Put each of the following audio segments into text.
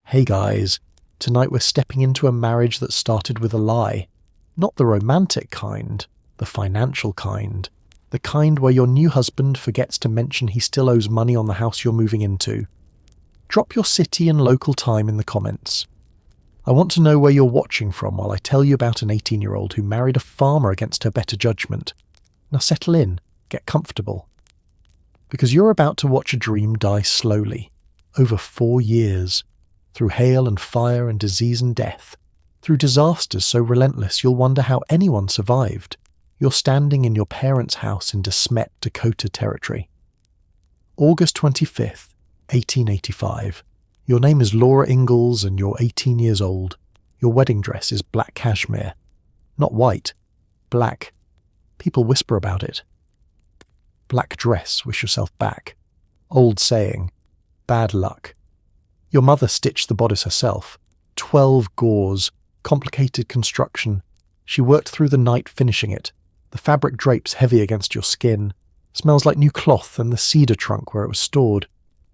Hey guys, tonight we're stepping into a marriage that started with a lie. Not the romantic kind, the financial kind. The kind where your new husband forgets to mention he still owes money on the house you're moving into. Drop your city and local time in the comments. I want to know where you're watching from while I tell you about an 18-year-old who married a farmer against her better judgment. Now settle in, get comfortable. Because you're about to watch a dream die slowly, over 4 years, through hail and fire and disease and death, through disasters so relentless you'll wonder how anyone survived. You're standing in your parents' house in De Smet, Dakota Territory. August 25th, 1885. Your name is Laura Ingalls and you're 18 years old. Your wedding dress is black cashmere. Not white, black. People whisper about it. Black dress, wish yourself back. Old saying, bad luck. Your mother stitched the bodice herself. 12 gauze, complicated construction. She worked through the night finishing it. The fabric drapes heavy against your skin. Smells like new cloth and the cedar trunk where it was stored.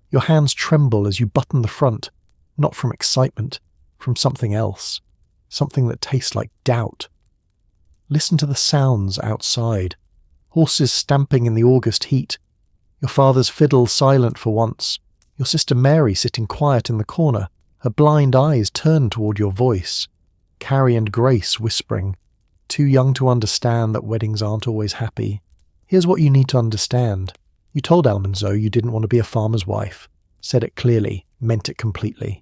Your hands tremble as you button the front, not from excitement, from something else. Something that tastes like doubt. Listen to the sounds outside. Horses stamping in the August heat. Your father's fiddle silent for once. Your sister Mary sitting quiet in the corner, her blind eyes turned toward your voice. Carrie and Grace whispering, too young to understand that weddings aren't always happy. Here's what you need to understand. You told Almanzo you didn't want to be a farmer's wife. Said it clearly, meant it completely.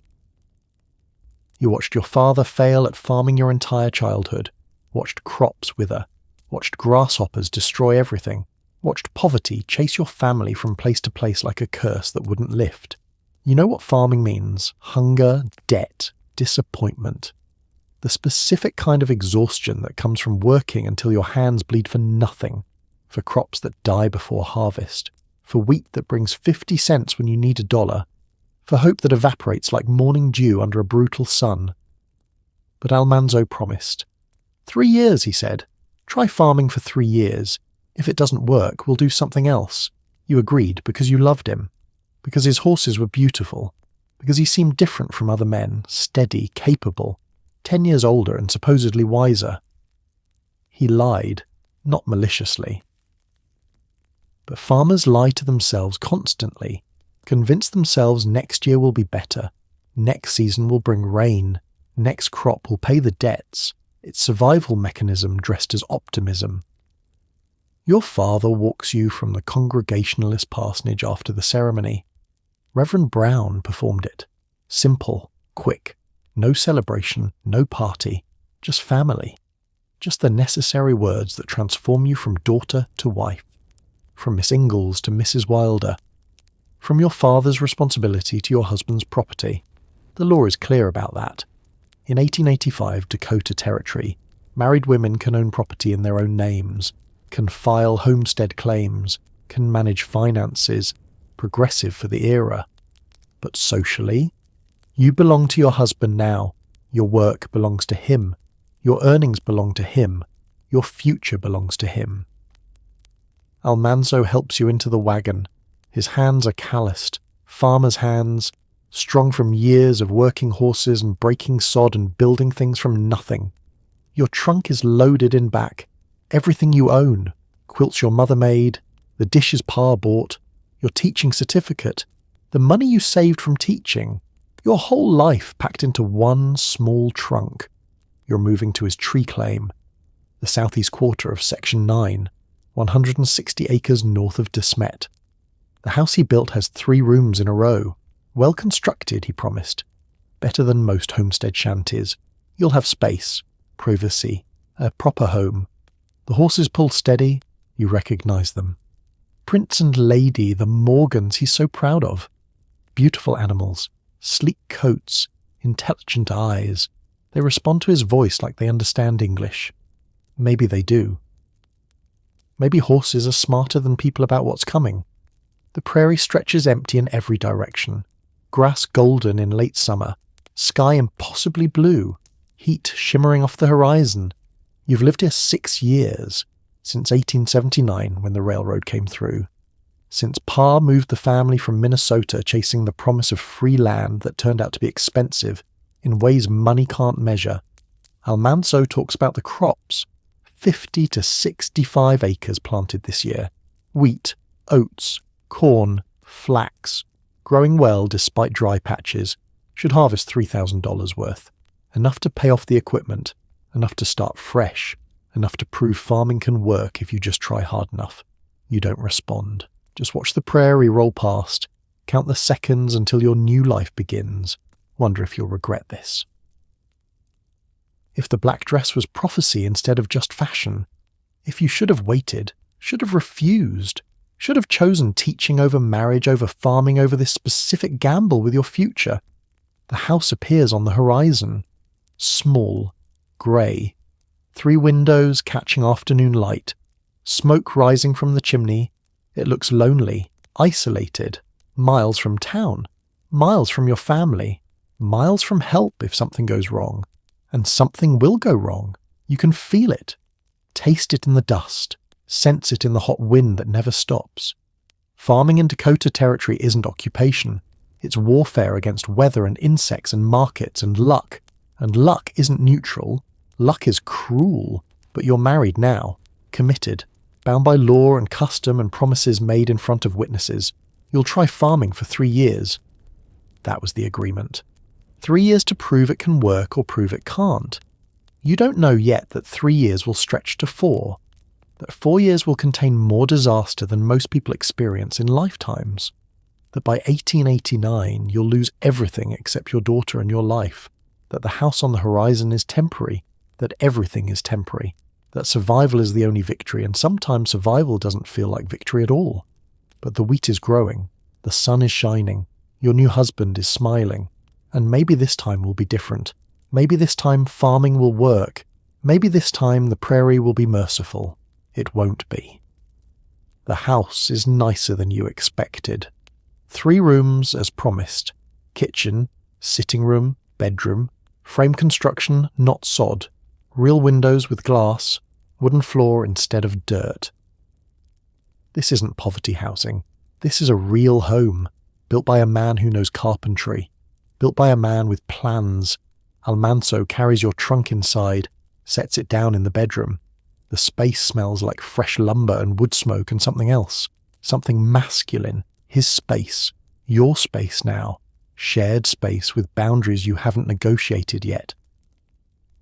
You watched your father fail at farming your entire childhood. Watched crops wither. Watched grasshoppers destroy everything. Watched poverty chase your family from place to place like a curse that wouldn't lift. You know what farming means. Hunger, debt, disappointment. The specific kind of exhaustion that comes from working until your hands bleed for nothing. For crops that die before harvest. For wheat that brings 50 cents when you need $1. For hope that evaporates like morning dew under a brutal sun. But Almanzo promised. 3 years, he said. Try farming for 3 years. If it doesn't work, we'll do something else. You agreed because you loved him. Because his horses were beautiful. Because he seemed different from other men, steady, capable, 10 years older and supposedly wiser. He lied, not maliciously. But farmers lie to themselves constantly, convince themselves next year will be better, next season will bring rain, next crop will pay the debts, its survival mechanism dressed as optimism. Your father walks you from the Congregationalist parsonage after the ceremony. Reverend Brown performed it. Simple, quick, no celebration, no party, just family. Just the necessary words that transform you from daughter to wife. From Miss Ingalls to Mrs. Wilder. From your father's responsibility to your husband's property. The law is clear about that. In 1885 Dakota Territory, married women can own property in their own names, can file homestead claims, can manage finances, progressive for the era. But socially, you belong to your husband now. Your work belongs to him. Your earnings belong to him. Your future belongs to him. Almanzo helps you into the wagon. His hands are calloused, farmer's hands, strong from years of working horses and breaking sod and building things from nothing. Your trunk is loaded in back. Everything you own, quilts your mother made, the dishes Pa bought, your teaching certificate, the money you saved from teaching, your whole life packed into one small trunk. You're moving to his tree claim, the southeast quarter of Section 9, 160 acres north of De Smet. The house he built has 3 rooms in a row. Well constructed, he promised. Better than most homestead shanties. You'll have space, privacy, a proper home. The horses pull steady, you recognize them. Prince and Lady, the Morgans he's so proud of. Beautiful animals, sleek coats, intelligent eyes. They respond to his voice like they understand English. Maybe they do. Maybe horses are smarter than people about what's coming. The prairie stretches empty in every direction. Grass golden in late summer. Sky impossibly blue. Heat shimmering off the horizon. You've lived here 6 years, since 1879 when the railroad came through. Since Pa moved the family from Minnesota chasing the promise of free land that turned out to be expensive in ways money can't measure, Almanzo talks about the crops. 50 to 65 acres planted this year. Wheat, oats, corn, flax. Growing well despite dry patches. Should harvest $3,000 worth. Enough to pay off the equipment. Enough to start fresh. Enough to prove farming can work if you just try hard enough. You don't respond. Just watch the prairie roll past. Count the seconds until your new life begins. Wonder if you'll regret this. If the black dress was prophecy instead of just fashion, if you should have waited, should have refused, should have chosen teaching over marriage, over farming, over this specific gamble with your future, the house appears on the horizon. Small, grey, 3 windows catching afternoon light, smoke rising from the chimney. It looks lonely, isolated, miles from town, miles from your family, miles from help if something goes wrong. And something will go wrong. You can feel it. Taste it in the dust. Sense it in the hot wind that never stops. Farming in Dakota Territory isn't occupation. It's warfare against weather and insects and markets and luck. And luck isn't neutral. Luck is cruel. But you're married now. Committed. Bound by law and custom and promises made in front of witnesses. You'll try farming for 3 years. That was the agreement. 3 years to prove it can work or prove it can't. You don't know yet that 3 years will stretch to 4, that 4 years will contain more disaster than most people experience in lifetimes, that by 1889 you'll lose everything except your daughter and your life, that the house on the horizon is temporary, that everything is temporary, that survival is the only victory, and sometimes survival doesn't feel like victory at all. But the wheat is growing, the sun is shining, your new husband is smiling. And maybe this time will be different. Maybe this time farming will work. Maybe this time the prairie will be merciful. It won't be. The house is nicer than you expected. 3 rooms as promised. Kitchen, sitting room, bedroom, frame construction, not sod. Real windows with glass, wooden floor instead of dirt. This isn't poverty housing. This is a real home, built by a man who knows carpentry. Built by a man with plans. Almanzo carries your trunk inside, sets it down in the bedroom. The space smells like fresh lumber and wood smoke and something else. Something masculine. His space. Your space now. Shared space with boundaries you haven't negotiated yet.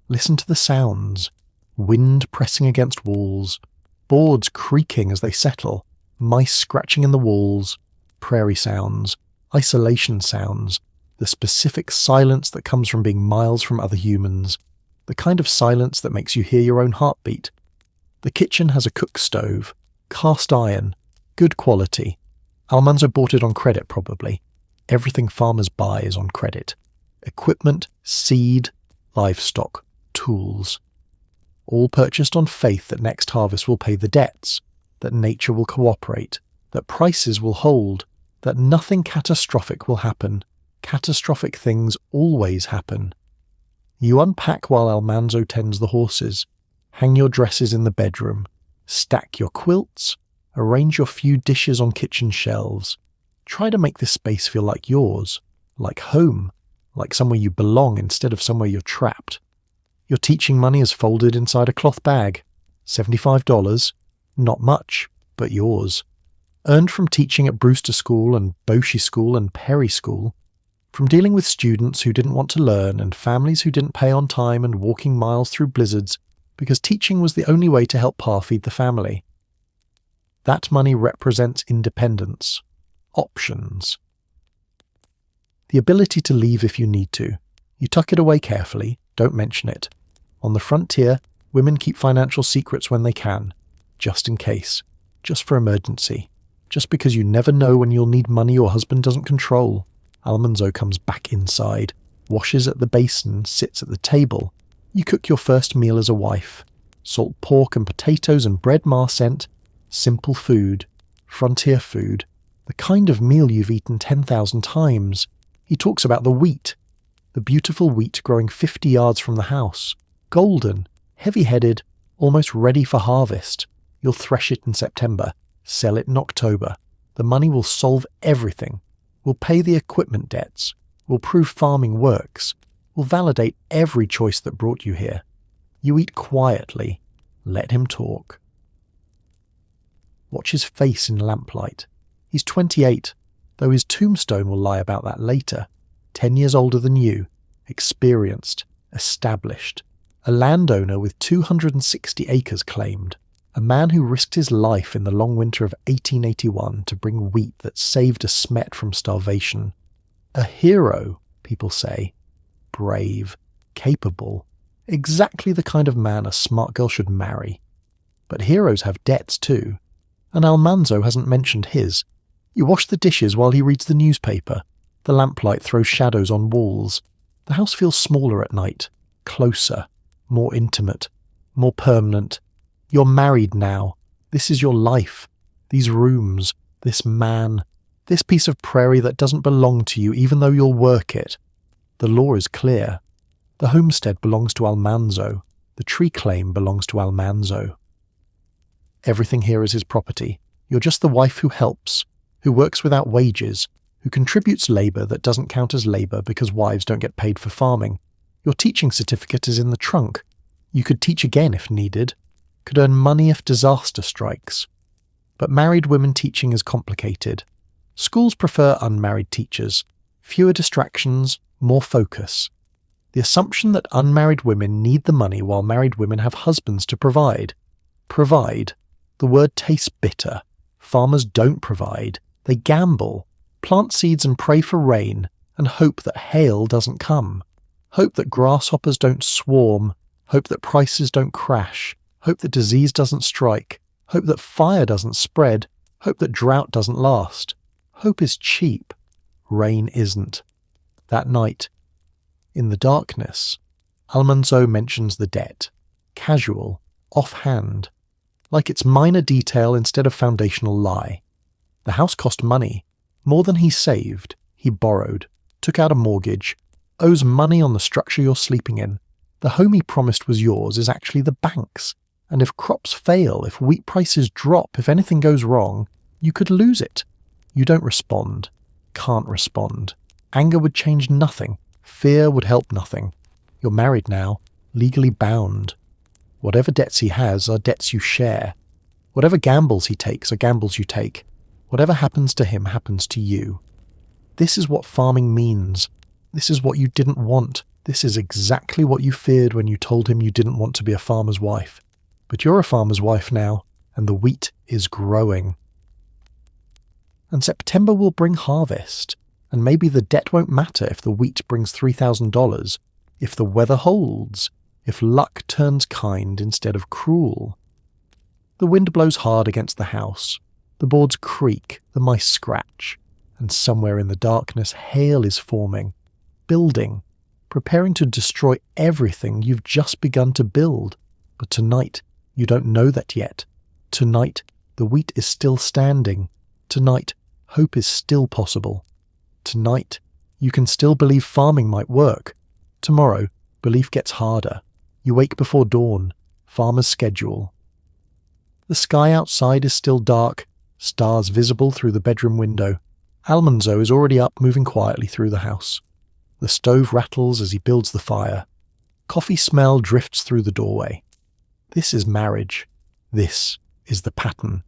Listen to the sounds. Wind pressing against walls. Boards creaking as they settle. Mice scratching in the walls. Prairie sounds. Isolation sounds. The specific silence that comes from being miles from other humans. The kind of silence that makes you hear your own heartbeat. The kitchen has a cook stove. Cast iron. Good quality. Almanzo bought it on credit probably. Everything farmers buy is on credit. Equipment, seed, livestock, tools. All purchased on faith that next harvest will pay the debts, that nature will cooperate, that prices will hold, that nothing catastrophic will happen. Catastrophic things always happen. You unpack while Almanzo tends the horses, hang your dresses in the bedroom, stack your quilts, arrange your few dishes on kitchen shelves. Try to make this space feel like yours, like home, like somewhere you belong instead of somewhere you're trapped. Your teaching money is folded inside a cloth bag. $75, not much, but yours. Earned from teaching at Brewster School and Boshi School and Perry School. From dealing with students who didn't want to learn and families who didn't pay on time and walking miles through blizzards because teaching was the only way to help Pa feed the family. That money represents independence. Options. The ability to leave if you need to. You tuck it away carefully, don't mention it. On the frontier, women keep financial secrets when they can, just in case, just for emergency, just because you never know when you'll need money your husband doesn't control. Almanzo comes back inside, washes at the basin, sits at the table. You cook your first meal as a wife. Salt pork and potatoes and bread marcent. Simple food. Frontier food. The kind of meal you've eaten 10,000 times. He talks about the wheat. The beautiful wheat growing 50 yards from the house. Golden. Heavy-headed. Almost ready for harvest. You'll thresh it in September. Sell it in October. The money will solve everything, will pay the equipment debts, will prove farming works, will validate every choice that brought you here. You eat quietly. Let him talk. Watch his face in lamplight. He's 28, though his tombstone will lie about that later. 10 years older than you, experienced, established, a landowner with 260 acres claimed, a man who risked his life in the long winter of 1881 to bring wheat that saved a Smet from starvation. A hero, people say. Brave, capable, exactly the kind of man a smart girl should marry. But heroes have debts too, and Almanzo hasn't mentioned his. You wash the dishes while he reads the newspaper. The lamplight throws shadows on walls. The house feels smaller at night, closer, more intimate, more permanent. You're married now. This is your life. These rooms, this man, this piece of prairie that doesn't belong to you even though you'll work it. The law is clear. The homestead belongs to Almanzo. The tree claim belongs to Almanzo. Everything here is his property. You're just the wife who helps, who works without wages, who contributes labour that doesn't count as labour because wives don't get paid for farming. Your teaching certificate is in the trunk. You could teach again if needed, could earn money if disaster strikes. But married women teaching is complicated. Schools prefer unmarried teachers. Fewer distractions, more focus. The assumption that unmarried women need the money while married women have husbands to provide. Provide. The word tastes bitter. Farmers don't provide. They gamble, plant seeds and pray for rain, and hope that hail doesn't come. Hope that grasshoppers don't swarm. Hope that prices don't crash. Hope that disease doesn't strike. Hope that fire doesn't spread. Hope that drought doesn't last. Hope is cheap. Rain isn't. That night, in the darkness, Almanzo mentions the debt. Casual, offhand, like it's minor detail instead of foundational lie. The house cost money, more than he saved. He borrowed, took out a mortgage, owes money on the structure you're sleeping in. The home he promised was yours is actually the bank's, and if crops fail, if wheat prices drop, if anything goes wrong, you could lose it. You don't respond, can't respond. Anger would change nothing. Fear would help nothing. You're married now, legally bound. Whatever debts he has are debts you share. Whatever gambles he takes are gambles you take. Whatever happens to him happens to you. This is what farming means. This is what you didn't want. This is exactly what you feared when you told him you didn't want to be a farmer's wife. But you're a farmer's wife now, and the wheat is growing. And September will bring harvest. And maybe the debt won't matter if the wheat brings $3,000, if the weather holds, if luck turns kind instead of cruel. The wind blows hard against the house, the boards creak, the mice scratch, and somewhere in the darkness hail is forming, building, preparing to destroy everything you've just begun to build. But tonight, you don't know that yet. Tonight, the wheat is still standing. Tonight, hope is still possible. Tonight, you can still believe farming might work. Tomorrow, belief gets harder. You wake before dawn, farmer's schedule. The sky outside is still dark, stars visible through the bedroom window. Almanzo is already up, moving quietly through the house. The stove rattles as he builds the fire. Coffee smell drifts through the doorway. This is marriage. This is the pattern.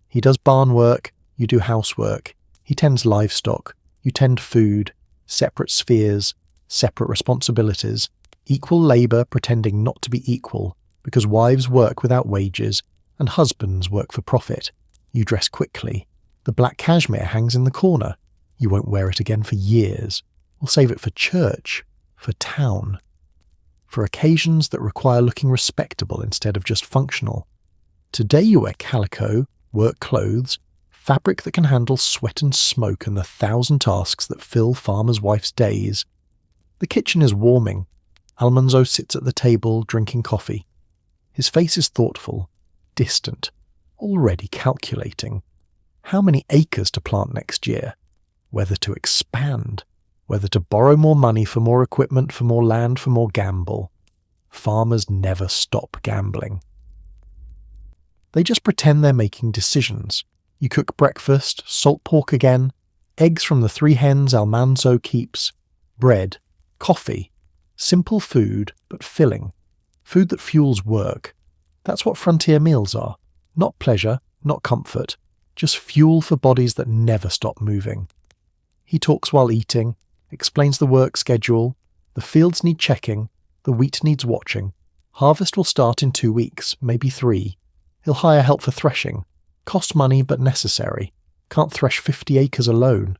He does barn work, you do housework. He tends livestock, you tend food, separate spheres, separate responsibilities, equal labour pretending not to be equal, because wives work without wages and husbands work for profit. You dress quickly. The black cashmere hangs in the corner. You won't wear it again for years. We'll save it for church, for town, for occasions that require looking respectable instead of just functional. Today you wear calico, work clothes, fabric that can handle sweat and smoke and the 1,000 tasks that fill farmer's wife's days. The kitchen is warming. Almanzo sits at the table drinking coffee. His face is thoughtful, distant, already calculating. How many acres to plant next year? Whether to expand? Whether to borrow more money for more equipment, for more land, for more gamble? Farmers never stop gambling. They just pretend they're making decisions. You cook breakfast, salt pork again, eggs from the 3 hens Almanzo keeps, bread, coffee, simple food but filling, food that fuels work. That's what frontier meals are. Not pleasure, not comfort, just fuel for bodies that never stop moving. He talks while eating, explains the work schedule, the fields need checking, the wheat needs watching. Harvest will start in 2 weeks, maybe 3. He'll hire help for threshing. Cost money but necessary. Can't thresh 50 acres alone.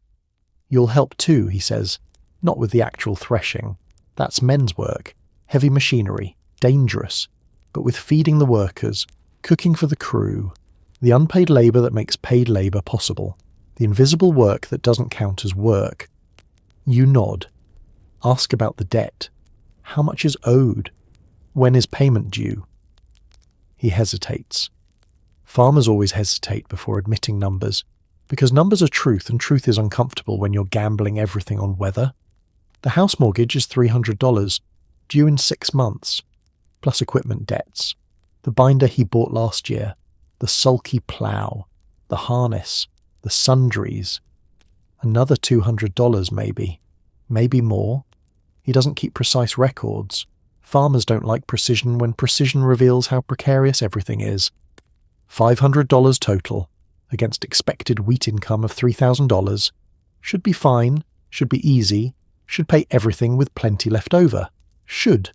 You'll help too, he says. Not with the actual threshing. That's men's work. Heavy machinery. Dangerous. But with feeding the workers, cooking for the crew, the unpaid labour that makes paid labour possible, the invisible work that doesn't count as work. You nod. Ask about the debt. How much is owed? When is payment due? He hesitates. Farmers always hesitate before admitting numbers, because numbers are truth and truth is uncomfortable when you're gambling everything on weather. The house mortgage is $300, due in 6 months, plus equipment debts, the binder he bought last year, the sulky plough, the harness, the sundries. Another $200 maybe more. He doesn't keep precise records. Farmers don't like precision when precision reveals how precarious everything is. $500 total, against expected wheat income of $3,000. Should be fine, should be easy, should pay everything with plenty left over. Should.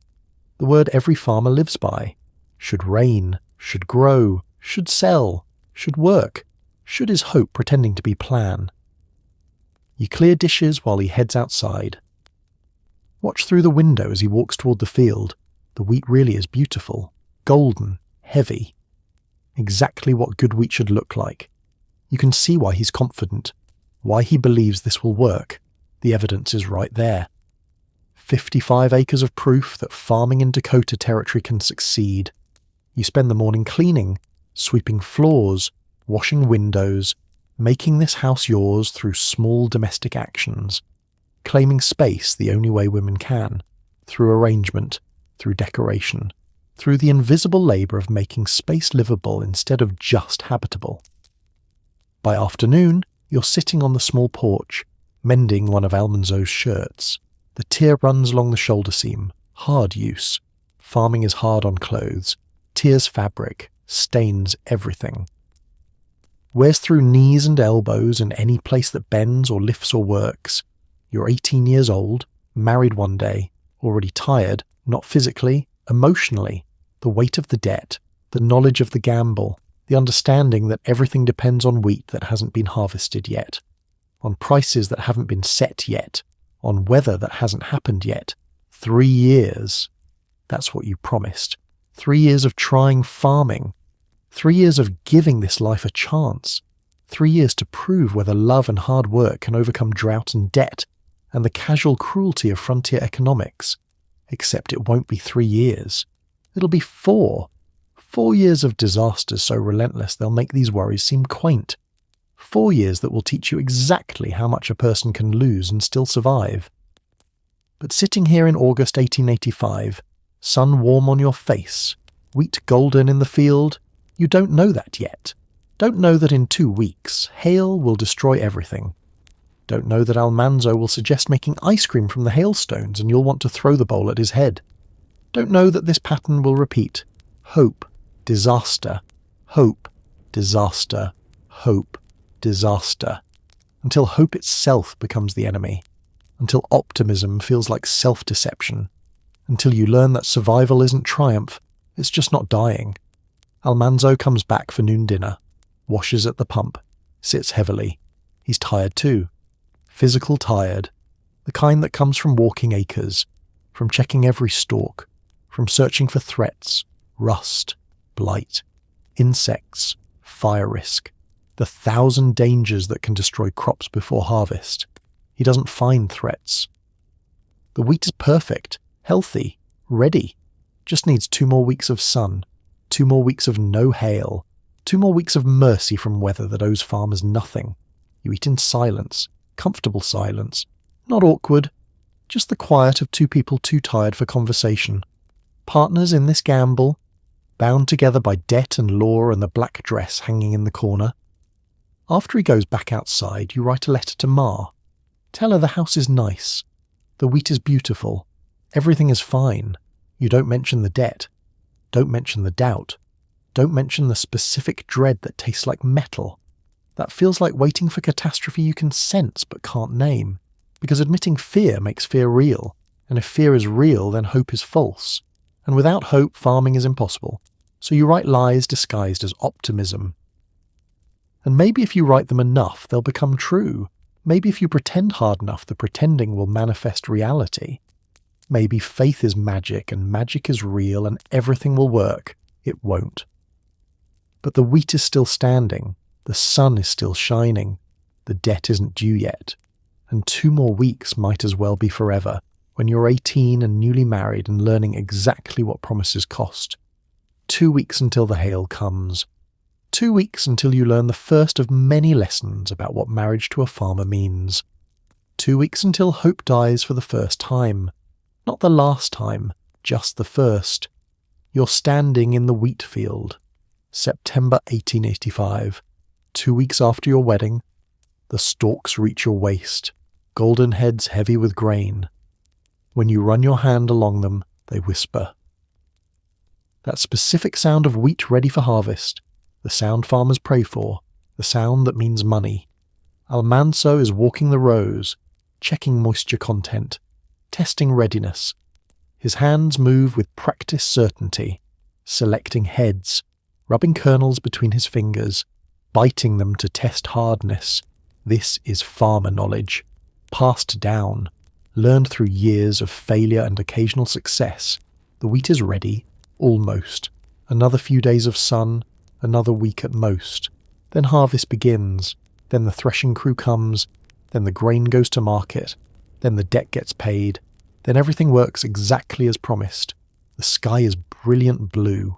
The word every farmer lives by. Should rain, should grow, should sell, should work. Should is hope pretending to be plan. You clear dishes while he heads outside. Watch through the window as he walks toward the field. The wheat really is beautiful, golden, heavy. Exactly what good wheat should look like. You can see why he's confident, why he believes this will work. The evidence is right there. 55 acres of proof that farming in Dakota Territory can succeed. You spend the morning cleaning, sweeping floors, washing windows, making this house yours through small domestic actions, claiming space the only way women can, through arrangement, through decoration, through the invisible labour of making space livable instead of just habitable. By afternoon, you're sitting on the small porch, mending one of Almanzo's shirts. The tear runs along the shoulder seam, hard use. Farming is hard on clothes, tears fabric, stains everything. Wears through knees and elbows and any place that bends or lifts or works. You're 18 years old, married one day, already tired, not physically, emotionally. The weight of the debt, the knowledge of the gamble, the understanding that everything depends on wheat that hasn't been harvested yet, on prices that haven't been set yet, on weather that hasn't happened yet. 3 years. That's what you promised. 3 years of trying farming. 3 years of giving this life a chance. 3 years to prove whether love and hard work can overcome drought and debt and the casual cruelty of frontier economics. Except it won't be 3 years. It'll be 4. 4 years of disasters so relentless they'll make these worries seem quaint. 4 years that will teach you exactly how much a person can lose and still survive. But sitting here in August 1885, sun warm on your face, wheat golden in the field, you don't know that yet. Don't know that in 2 weeks, hail will destroy everything. Don't know that Almanzo will suggest making ice cream from the hailstones and you'll want to throw the bowl at his head. Don't know that this pattern will repeat. Hope, disaster, hope, disaster, hope, disaster, until hope itself becomes the enemy, until optimism feels like self-deception, until you learn that survival isn't triumph, it's just not dying. Almanzo comes back for noon dinner, washes at the pump, sits heavily. He's tired too. Physical tired, the kind that comes from walking acres, from checking every stalk, from searching for threats, rust, blight, insects, fire risk, the 1,000 dangers that can destroy crops before harvest. He doesn't find threats. The wheat is perfect, healthy, ready. Just needs 2 more weeks of sun, 2 more weeks of no hail, 2 more weeks of mercy from weather that owes farmers nothing. You eat in silence, comfortable silence, not awkward, just the quiet of 2 people too tired for conversation. Partners in this gamble, bound together by debt and law and the black dress hanging in the corner. After he goes back outside, you write a letter to Ma. Tell her the house is nice. The wheat is beautiful. Everything is fine. You don't mention the debt. Don't mention the doubt. Don't mention the specific dread that tastes like metal. That feels like waiting for catastrophe you can sense but can't name. Because admitting fear makes fear real. And if fear is real, then hope is false. And without hope, farming is impossible. So you write lies disguised as optimism. And maybe if you write them enough, they'll become true. Maybe if you pretend hard enough, the pretending will manifest reality. Maybe faith is magic and magic is real and everything will work. It won't. But the wheat is still standing. The sun is still shining. The debt isn't due yet. And 2 more weeks might as well be forever, when you're 18 and newly married and learning exactly what promises cost. 2 weeks until the hail comes. 2 weeks until you learn the first of many lessons about what marriage to a farmer means. 2 weeks until hope dies for the first time. Not the last time, just the first. You're standing in the wheat field. September 1885. 2 weeks after your wedding. The stalks reach your waist, golden heads heavy with grain. When you run your hand along them, they whisper. That specific sound of wheat ready for harvest, the sound farmers pray for, the sound that means money. Almanzo is walking the rows, checking moisture content, testing readiness. His hands move with practiced certainty, selecting heads, rubbing kernels between his fingers, biting them to test hardness. This is farmer knowledge, passed down, learned through years of failure and occasional success. The wheat is ready, almost. Another few days of sun, another week at most. Then harvest begins, then the threshing crew comes, then the grain goes to market, then the debt gets paid, then everything works exactly as promised. The sky is brilliant blue,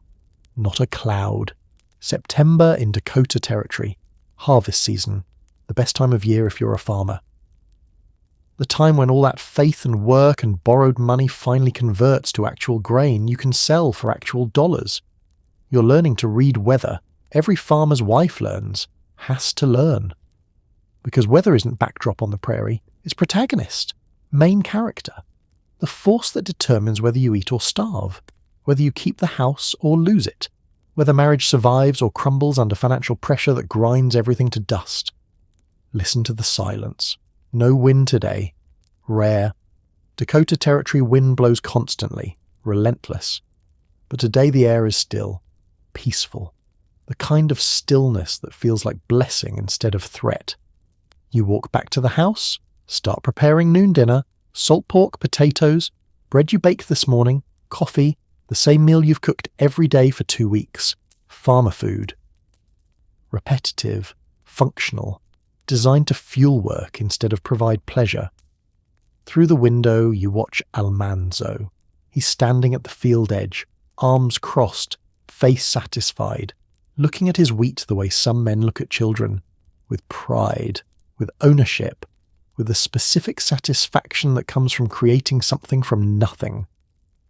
not a cloud. September in Dakota Territory, harvest season, the best time of year if you're a farmer. The time when all that faith and work and borrowed money finally converts to actual grain you can sell for actual dollars. You're learning to read weather. Every farmer's wife learns, has to learn. Because weather isn't backdrop on the prairie, it's protagonist, main character. The force that determines whether you eat or starve, whether you keep the house or lose it, whether marriage survives or crumbles under financial pressure that grinds everything to dust. Listen to the silence. No wind today. Rare. Dakota Territory wind blows constantly, relentless. But today the air is still, peaceful. The kind of stillness that feels like blessing instead of threat. You walk back to the house, start preparing noon dinner, salt pork, potatoes, bread you baked this morning, coffee, the same meal you've cooked every day for 2 weeks. Farmer food. Repetitive, functional, designed to fuel work instead of provide pleasure. Through the window you watch Almanzo. He's standing at the field edge, arms crossed, face satisfied, looking at his wheat the way some men look at children, with pride, with ownership, with the specific satisfaction that comes from creating something from nothing,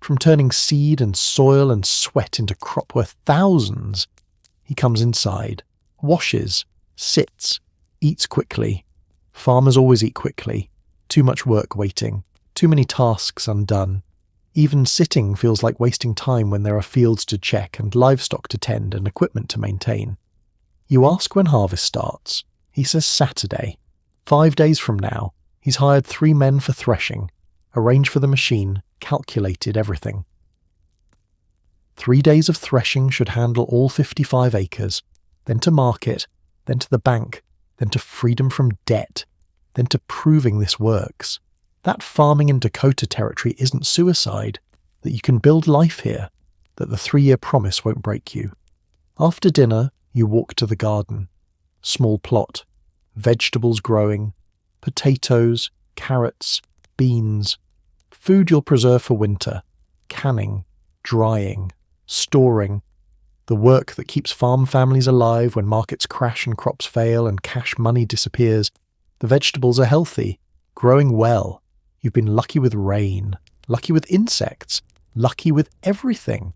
from turning seed and soil and sweat into crop worth thousands. He comes inside, washes, sits, eats quickly. Farmers always eat quickly. Too much work waiting. Too many tasks undone. Even sitting feels like wasting time when there are fields to check and livestock to tend and equipment to maintain. You ask when harvest starts. He says Saturday. 5 days from now. He's hired 3 men for threshing, arranged for the machine, calculated everything. 3 days of threshing should handle all 55 acres, then to market, then to the bank, then to freedom from debt, then to proving this works. That farming in Dakota Territory isn't suicide, that you can build life here, that the 3-year promise won't break you. After dinner, you walk to the garden. Small plot, vegetables growing, potatoes, carrots, beans, food you'll preserve for winter, canning, drying, storing, the work that keeps farm families alive when markets crash and crops fail and cash money disappears. The vegetables are healthy, growing well. You've been lucky with rain, lucky with insects, lucky with everything.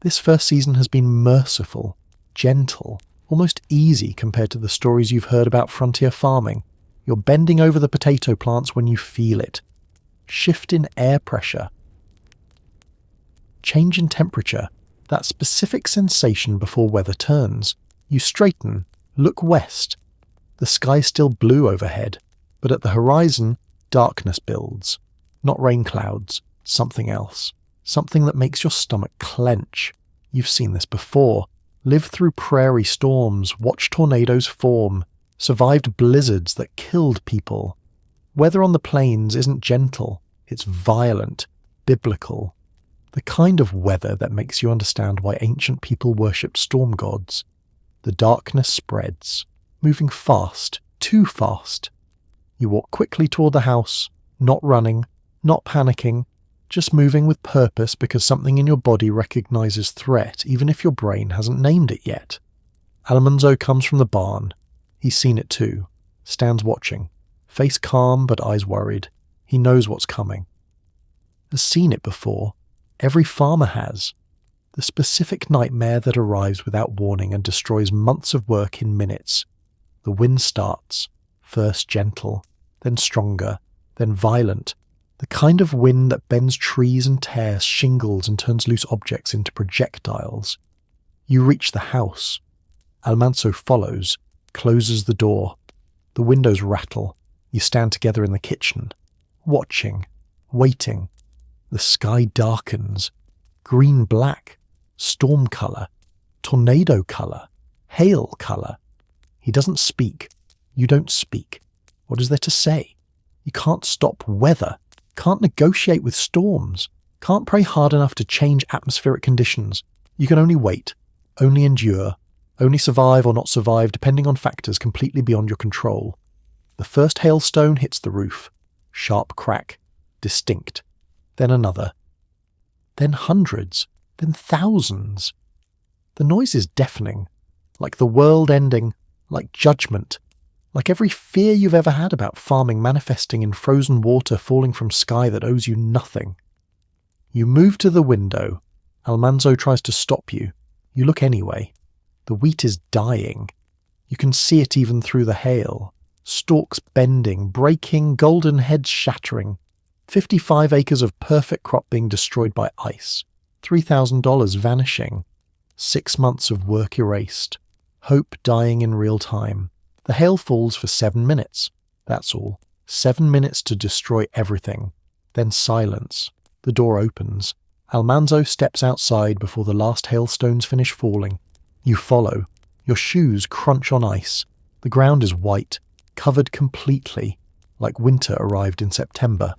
This first season has been merciful, gentle, almost easy compared to the stories you've heard about frontier farming. You're bending over the potato plants when you feel it. Shift in air pressure. Change in temperature, that specific sensation before weather turns. You straighten, look west. The sky's still blue overhead, but at the horizon, darkness builds. Not rain clouds, something else. Something that makes your stomach clench. You've seen this before. Lived through prairie storms, watched tornadoes form, survived blizzards that killed people. Weather on the plains isn't gentle, it's violent, biblical. The kind of weather that makes you understand why ancient people worshipped storm gods. The darkness spreads, moving fast, too fast. You walk quickly toward the house, not running, not panicking, just moving with purpose because something in your body recognizes threat even if your brain hasn't named it yet. Almanzo comes from the barn. He's seen it too. Stands watching. Face calm but eyes worried. He knows what's coming. Has seen it before. Every farmer has. The specific nightmare that arrives without warning and destroys months of work in minutes. The wind starts, first gentle, then stronger, then violent. The kind of wind that bends trees and tears shingles and turns loose objects into projectiles. You reach the house. Almanzo follows, closes the door. The windows rattle. You stand together in the kitchen, watching, waiting. The sky darkens. Green-black, storm colour, tornado colour, hail colour. He doesn't speak. You don't speak. What is there to say? You can't stop weather. Can't negotiate with storms, can't pray hard enough to change atmospheric conditions. You can only wait, only endure, only survive or not survive depending on factors completely beyond your control. The first hailstone hits the roof. Sharp crack, distinct. Then another. Then hundreds, then thousands. The noise is deafening, like the world ending, like judgment. Like every fear you've ever had about farming manifesting in frozen water falling from sky that owes you nothing. You move to the window. Almanzo tries to stop you. You look anyway. The wheat is dying. You can see it even through the hail. Stalks bending, breaking, golden heads shattering. 55 acres of perfect crop being destroyed by ice. $3,000 vanishing. 6 months of work erased. Hope dying in real time. The hail falls for 7 minutes. That's all. 7 minutes to destroy everything. Then silence. The door opens. Almanzo steps outside before the last hailstones finish falling. You follow. Your shoes crunch on ice. The ground is white, covered completely, like winter arrived in September.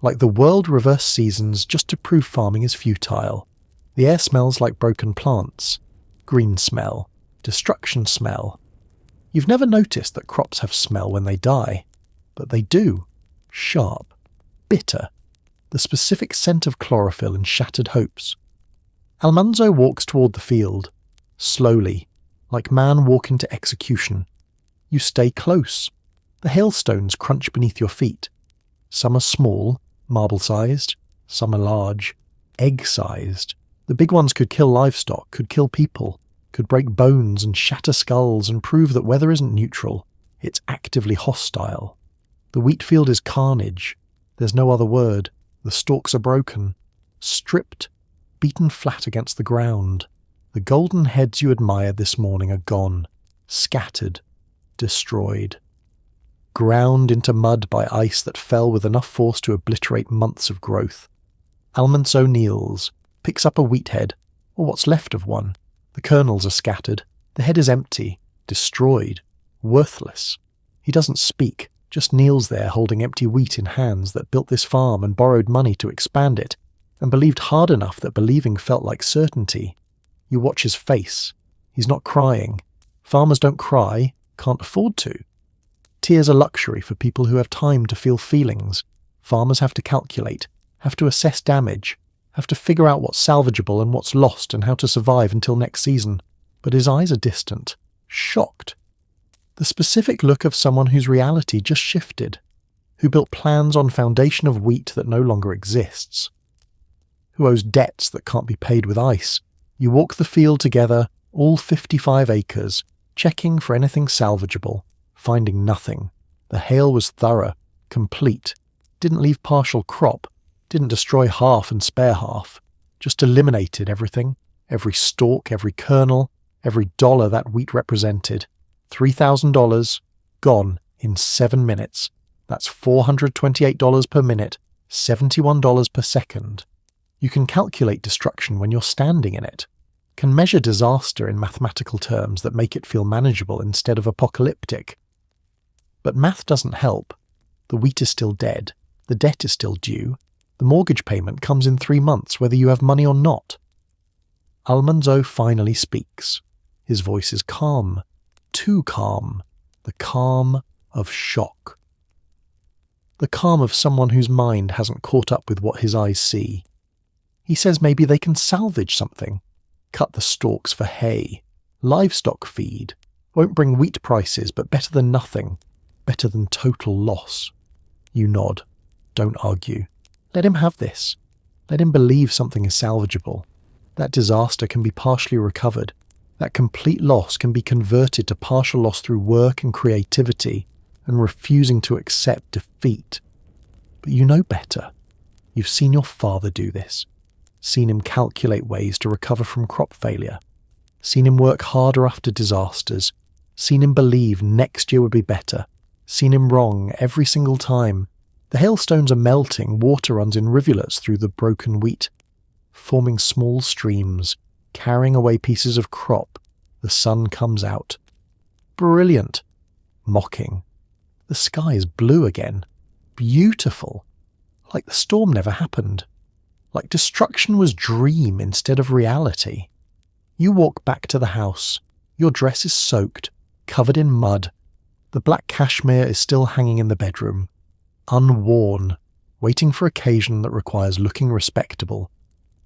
Like the world reversed seasons just to prove farming is futile. The air smells like broken plants. Green smell. Destruction smell. You've never noticed that crops have smell when they die, but they do. Sharp, bitter, the specific scent of chlorophyll and shattered hopes. Almanzo walks toward the field, slowly, like man walking to execution. You stay close. The hailstones crunch beneath your feet. Some are small, marble-sized, some are large, egg-sized. The big ones could kill livestock, could kill people. Could break bones and shatter skulls and prove that weather isn't neutral, it's actively hostile. The wheat field is carnage. There's no other word. The stalks are broken, stripped, beaten flat against the ground. The golden heads you admired this morning are gone, scattered, destroyed. Ground into mud by ice that fell with enough force to obliterate months of growth. Almanzo kneels, picks up a wheat head, or what's left of one. The kernels are scattered. The head is empty, destroyed, worthless. He doesn't speak, just kneels there holding empty wheat in hands that built this farm and borrowed money to expand it, and believed hard enough that believing felt like certainty. You watch his face. He's not crying. Farmers don't cry, can't afford to. Tears are luxury for people who have time to feel feelings. Farmers have to calculate, have to assess damage, have to figure out what's salvageable and what's lost and how to survive until next season. But his eyes are distant, shocked. The specific look of someone whose reality just shifted, who built plans on foundation of wheat that no longer exists, who owes debts that can't be paid with ice. You walk the field together, All 55 acres, checking for anything salvageable, finding nothing. The hail was thorough, complete, didn't leave partial crop, didn't destroy half and spare half, just eliminated everything, every stalk, every kernel, every dollar that wheat represented. $3,000, gone in 7 minutes. That's $428 per minute, $71 per second. You can calculate destruction when you're standing in it, can measure disaster in mathematical terms that make it feel manageable instead of apocalyptic. But math doesn't help. The wheat is still dead, the debt is still due, the mortgage payment comes in 3 months whether you have money or not. Almanzo finally speaks. His voice is calm, too calm, the calm of shock. The calm of someone whose mind hasn't caught up with what his eyes see. He says maybe they can salvage something. Cut the stalks for hay. Livestock feed. Won't bring wheat prices, but better than nothing. Better than total loss. You nod. Don't argue. Let him have this. Let him believe something is salvageable. That disaster can be partially recovered. That complete loss can be converted to partial loss through work and creativity and refusing to accept defeat. But you know better. You've seen your father do this. Seen him calculate ways to recover from crop failure. Seen him work harder after disasters. Seen him believe next year would be better. Seen him wrong every single time. The hailstones are melting, water runs in rivulets through the broken wheat, forming small streams, carrying away pieces of crop. The sun comes out. Brilliant. Mocking. The sky is blue again. Beautiful. Like the storm never happened. Like destruction was dream instead of reality. You walk back to the house. Your dress is soaked, covered in mud. The black cashmere is still hanging in the bedroom. Unworn, waiting for occasion that requires looking respectable.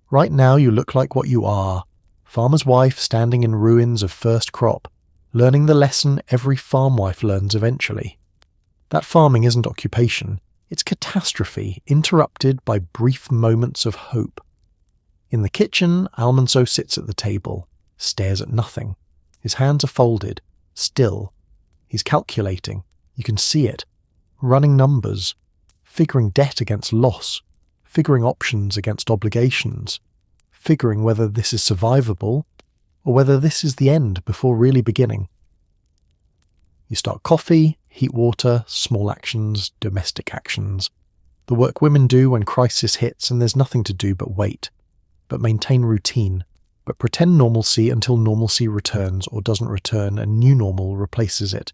Right now you look like what you are. Farmer's wife standing in ruins of first crop, learning the lesson every farm wife learns eventually. That farming isn't occupation. It's catastrophe, interrupted by brief moments of hope. In the kitchen, Almanzo sits at the table, stares at nothing. His hands are folded, still. He's calculating. You can see it. Running numbers. Figuring debt against loss. Figuring options against obligations. Figuring whether this is survivable, or whether this is the end before really beginning. You start coffee, heat water, small actions, domestic actions. The work women do when crisis hits and there's nothing to do but wait. But maintain routine. But pretend normalcy until normalcy returns or doesn't return and new normal replaces it.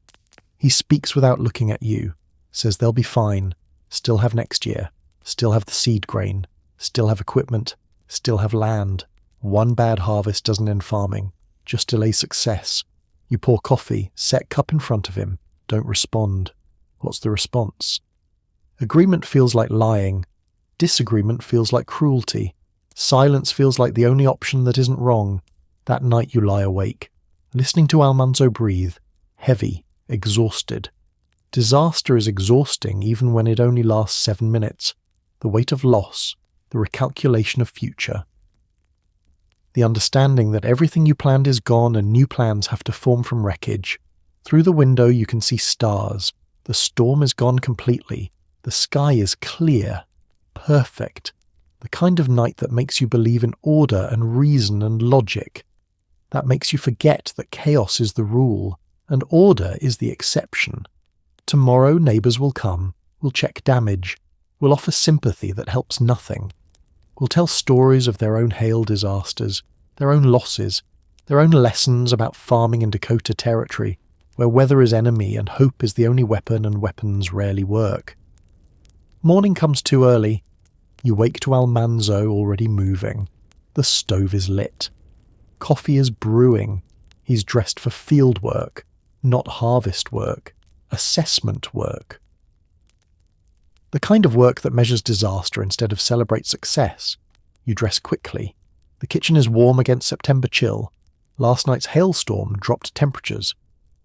He speaks without looking at you. Says they'll be fine. Still have next year. Still have the seed grain. Still have equipment. Still have land. One bad harvest doesn't end farming. Just delay success. You pour coffee, set cup in front of him. Don't respond. What's the response? Agreement feels like lying. Disagreement feels like cruelty. Silence feels like the only option that isn't wrong. That night you lie awake, listening to Almanzo breathe, heavy, exhausted. Disaster is exhausting even when it only lasts 7 minutes. The weight of loss, the recalculation of future. The understanding that everything you planned is gone and new plans have to form from wreckage. Through the window you can see stars. The storm is gone completely. The sky is clear, perfect. The kind of night that makes you believe in order and reason and logic. That makes you forget that chaos is the rule and order is the exception. Tomorrow neighbours will come, will check damage, will offer sympathy that helps nothing. Will tell stories of their own hail disasters, their own losses, their own lessons about farming in Dakota Territory, where weather is enemy and hope is the only weapon and weapons rarely work. Morning comes too early. You wake to Almanzo already moving. The stove is lit. Coffee is brewing. He's dressed for field work, not harvest work, assessment work. The kind of work that measures disaster instead of celebrates success. You dress quickly. The kitchen is warm against September chill. Last night's hailstorm dropped temperatures.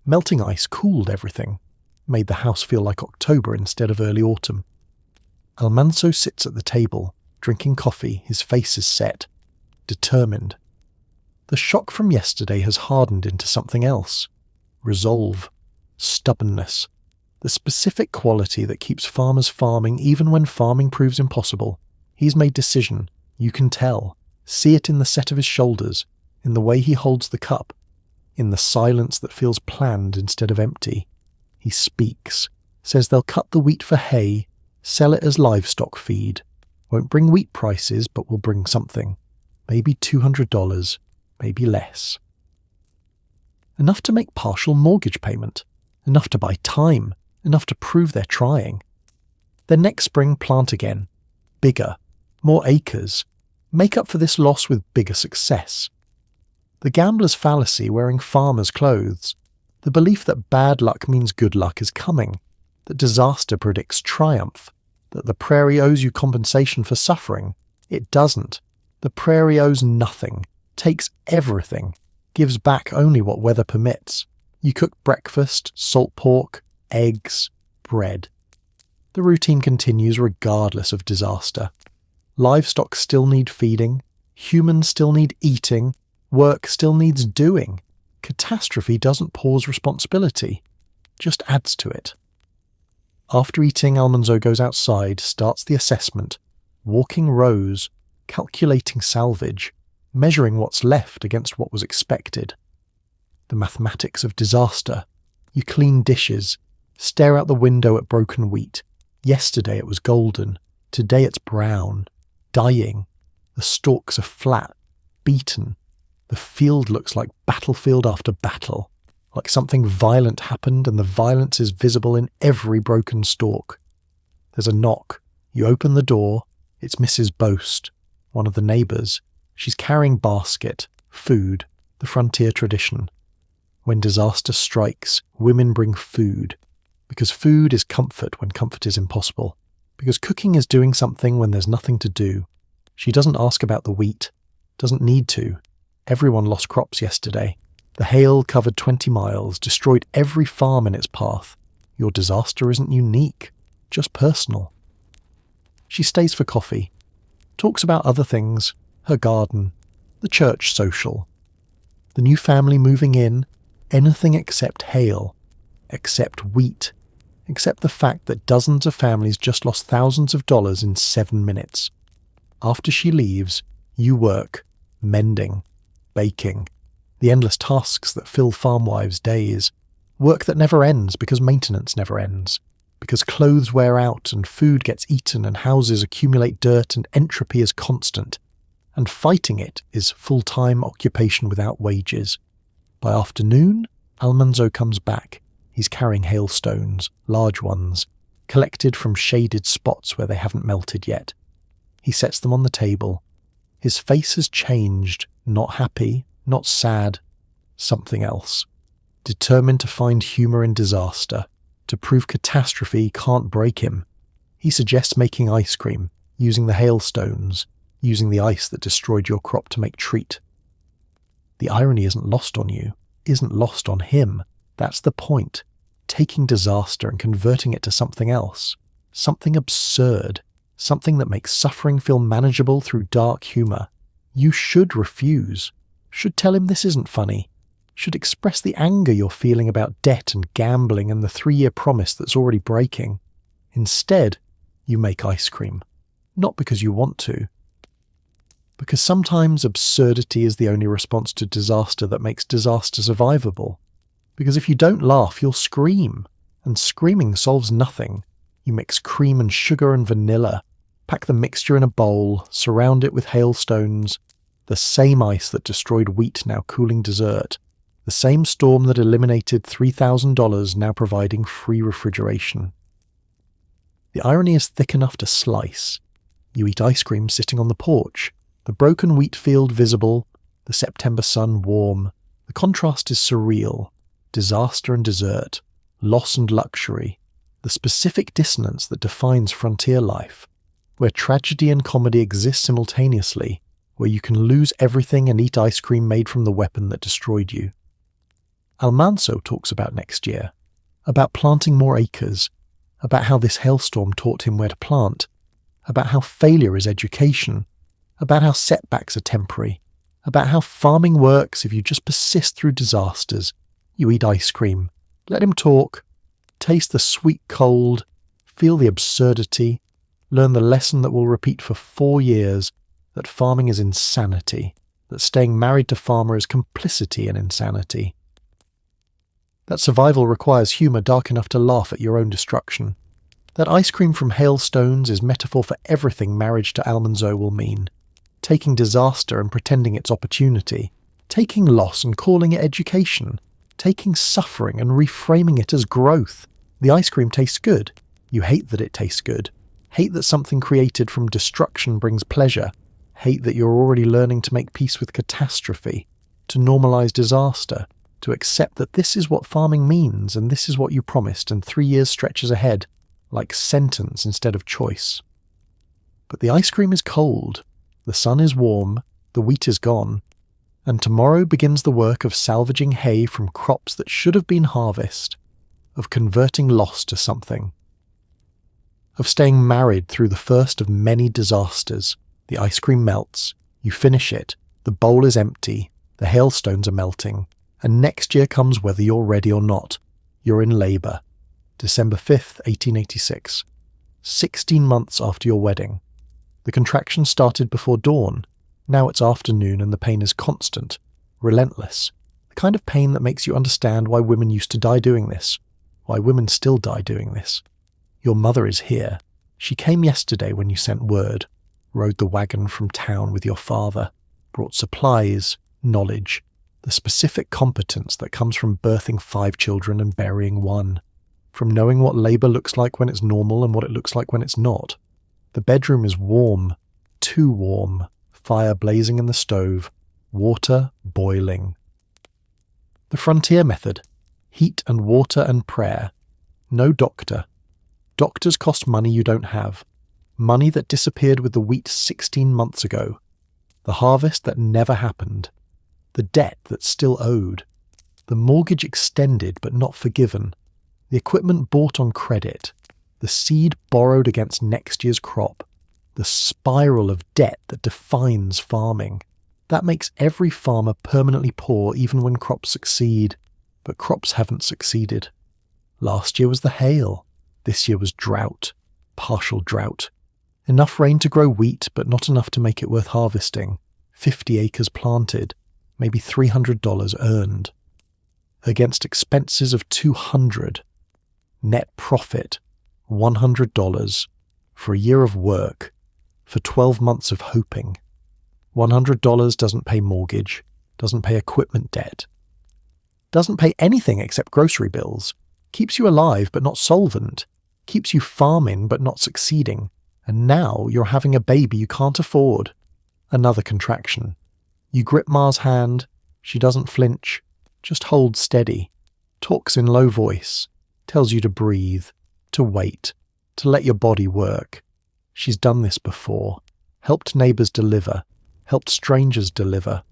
Melting ice cooled everything, made the house feel like October instead of early autumn. Almanzo sits at the table, drinking coffee, his face is set, determined. The shock from yesterday has hardened into something else. Resolve. Stubbornness. The specific quality that keeps farmers farming even when farming proves impossible. He's made decision. You can tell. See it in the set of his shoulders, in the way he holds the cup, in the silence that feels planned instead of empty. He speaks, says they'll cut the wheat for hay, sell it as livestock feed, won't bring wheat prices but will bring something. Maybe $200, maybe less. Enough to make partial mortgage payment, enough to buy time, enough to prove they're trying. Then next spring plant again, bigger, more acres, make up for this loss with bigger success. The gambler's fallacy wearing farmer's clothes, the belief that bad luck means good luck is coming, that disaster predicts triumph, that the prairie owes you compensation for suffering. It doesn't. The prairie owes nothing, takes everything, gives back only what weather permits. You cook breakfast, salt pork, eggs, bread. The routine continues regardless of disaster. Livestock still need feeding, humans still need eating, work still needs doing. Catastrophe doesn't pause responsibility, just adds to it. After eating, Almanzo goes outside, starts the assessment, walking rows, calculating salvage, measuring what's left against what was expected. The mathematics of disaster. You clean dishes, stare out the window at broken wheat. Yesterday it was golden, today it's brown, dying. The stalks are flat, beaten. The field looks like battlefield after battle, like something violent happened and the violence is visible in every broken stalk. There's a knock. You open the door. It's Mrs. Boast, one of the neighbours. She's carrying basket, food, the frontier tradition. When disaster strikes, women bring food, because food is comfort when comfort is impossible, because cooking is doing something when there's nothing to do. She doesn't ask about the wheat, doesn't need to. Everyone lost crops yesterday. The hail covered 20 miles, destroyed every farm in its path. Your disaster isn't unique, just personal. She stays for coffee, talks about other things, her garden, the church social. The new family moving in, anything except hail, except wheat, except the fact that dozens of families just lost thousands of dollars in 7 minutes. After she leaves, you work, mending, baking, the endless tasks that fill farm wives' days, work that never ends because maintenance never ends, because clothes wear out and food gets eaten and houses accumulate dirt and entropy is constant, and fighting it is full-time occupation without wages. By afternoon, Almanzo comes back. He's carrying hailstones, large ones, collected from shaded spots where they haven't melted yet. He sets them on the table. His face has changed, not happy, not sad, something else. Determined to find humour in disaster, to prove catastrophe can't break him. He suggests making ice cream, using the hailstones, using the ice that destroyed your crop to make treat. The irony isn't lost on you, isn't lost on him. That's the point. Taking disaster and converting it to something else. Something absurd. Something that makes suffering feel manageable through dark humour. You should refuse. Should tell him this isn't funny. Should express the anger you're feeling about debt and gambling and the 3-year promise that's already breaking. Instead, you make ice cream. Not because you want to. Because sometimes absurdity is the only response to disaster that makes disaster survivable. Because if you don't laugh, you'll scream. And screaming solves nothing. You mix cream and sugar and vanilla. Pack the mixture in a bowl, surround it with hailstones. The same ice that destroyed wheat now cooling dessert. The same storm that eliminated $3,000 now providing free refrigeration. The irony is thick enough to slice. You eat ice cream sitting on the porch. The broken wheat field visible, the September sun warm. The contrast is surreal. Disaster and dessert, loss and luxury. The specific dissonance that defines frontier life, where tragedy and comedy exist simultaneously, where you can lose everything and eat ice cream made from the weapon that destroyed you. Almanzo talks about next year, about planting more acres, about how this hailstorm taught him where to plant, about how failure is education, about how setbacks are temporary, about how farming works if you just persist through disasters. You eat ice cream, let him talk, taste the sweet cold, feel the absurdity, learn the lesson that will repeat for 4 years, that farming is insanity, that staying married to farmer is complicity in insanity. That survival requires humour dark enough to laugh at your own destruction. That ice cream from Hailstones is metaphor for everything marriage to Almanzo will mean. Taking disaster and pretending it's opportunity. Taking loss and calling it education. Taking suffering and reframing it as growth. The ice cream tastes good. You hate that it tastes good. Hate that something created from destruction brings pleasure. Hate that you're already learning to make peace with catastrophe, to normalise disaster, to accept that this is what farming means and this is what you promised and 3 years stretches ahead, like sentence instead of choice. But the ice cream is cold, the sun is warm, the wheat is gone, and tomorrow begins the work of salvaging hay from crops that should have been harvest, of converting loss to something, of staying married through the first of many disasters. The ice cream melts, you finish it, the bowl is empty, the hailstones are melting, and next year comes whether you're ready or not. You're in labour. December 5th, 1886. 16 months after your wedding. The contraction started before dawn. Now it's afternoon and the pain is constant, relentless. The kind of pain that makes you understand why women used to die doing this, why women still die doing this. Your mother is here. She came yesterday when you sent word, rode the wagon from town with your father, brought supplies, knowledge, the specific competence that comes from birthing 5 children and burying 1, from knowing what labour looks like when it's normal and what it looks like when it's not. The bedroom is warm, too warm, fire blazing in the stove, water boiling. The frontier method: heat and water and prayer. No doctor. Doctors cost money you don't have. Money that disappeared with the wheat 16 months ago. The harvest that never happened. The debt that's still owed. The mortgage extended but not forgiven. The equipment bought on credit. The seed borrowed against next year's crop. The spiral of debt that defines farming. That makes every farmer permanently poor even when crops succeed. But crops haven't succeeded. Last year was the hail. This year was drought. Partial drought. Enough rain to grow wheat, but not enough to make it worth harvesting. 50 acres planted. Maybe $300 earned. Against expenses of $200. Net profit, $100. For a year of work. For 12 months of hoping. $100 doesn't pay mortgage. Doesn't pay equipment debt. Doesn't pay anything except grocery bills. Keeps you alive but not solvent. Keeps you farming but not succeeding. And now you're having a baby you can't afford. Another contraction. You grip Ma's hand. She doesn't flinch. Just holds steady. Talks in low voice. Tells you to breathe. To wait. To let your body work. She's done this before. Helped neighbours deliver. Helped strangers deliver.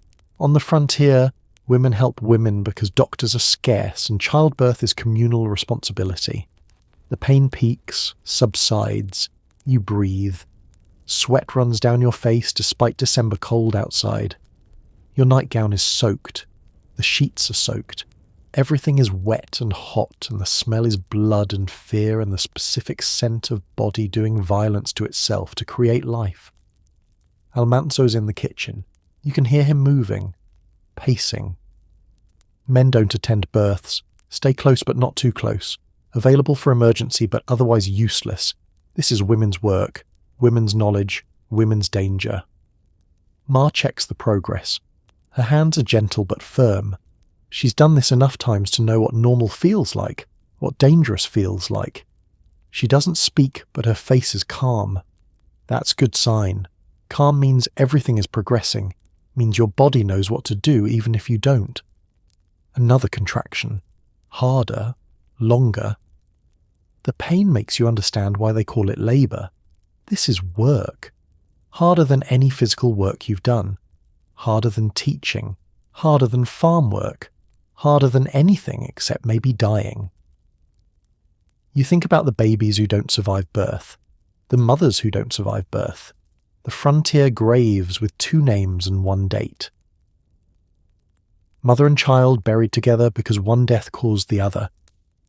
On the frontier, women help women because doctors are scarce and childbirth is communal responsibility. The pain peaks, subsides. You breathe. Sweat runs down your face despite December cold outside. Your nightgown is soaked. The sheets are soaked. Everything is wet and hot, and the smell is blood and fear and the specific scent of body doing violence to itself to create life. Almanzo's in the kitchen. You can hear him moving, pacing. Men don't attend births. Stay close but not too close. Available for emergency but otherwise useless. This is women's work, women's knowledge, women's danger. Ma checks the progress. Her hands are gentle but firm. She's done this enough times to know what normal feels like, what dangerous feels like. She doesn't speak, but her face is calm. That's good sign. Calm means everything is progressing, means your body knows what to do even if you don't. Another contraction. Harder, longer. The pain makes you understand why they call it labour. This is work. Harder than any physical work you've done. Harder than teaching. Harder than farm work. Harder than anything except maybe dying. You think about the babies who don't survive birth. The mothers who don't survive birth. The frontier graves with 2 names and 1 date. Mother and child buried together because one death caused the other.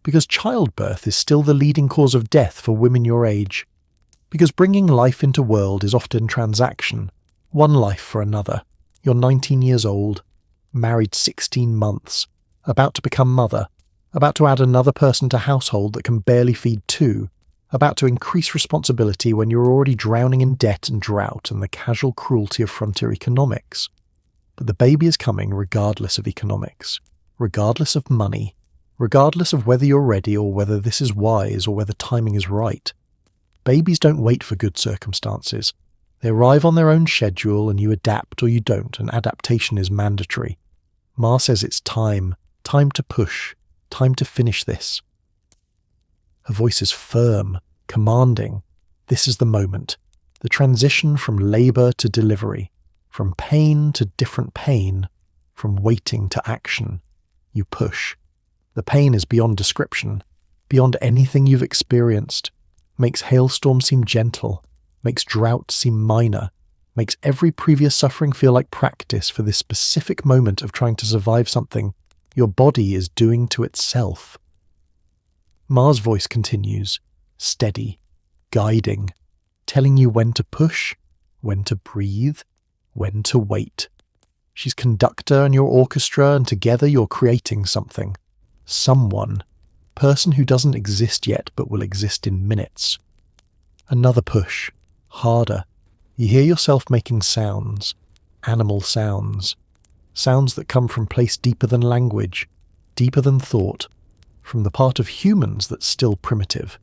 Because childbirth is still the leading cause of death for women your age. Because bringing life into world is often transaction, one life for another. You're 19 years old, married 16 months, about to become mother, about to add another person to household that can barely feed two, about to increase responsibility when you're already drowning in debt and drought and the casual cruelty of frontier economics. But the baby is coming regardless of economics, regardless of money, regardless of whether you're ready or whether this is wise or whether timing is right. Babies don't wait for good circumstances. They arrive on their own schedule and you adapt or you don't, and adaptation is mandatory. Ma says it's time to push, time to finish this. Her voice is firm, commanding. This is the moment. The transition from labour to delivery, from pain to different pain, from waiting to action. You push. The pain is beyond description, beyond anything you've experienced. Makes hailstorm seem gentle, makes drought seem minor, makes every previous suffering feel like practice for this specific moment of trying to survive something your body is doing to itself. Ma's voice continues, steady, guiding, telling you when to push, when to breathe, when to wait. She's conductor and you're orchestra, and together you're creating something. Someone. Person who doesn't exist yet but will exist in minutes. Another push. Harder. You hear yourself making sounds. Animal sounds. Sounds that come from place deeper than language, deeper than thought, from the part of humans that's still primitive.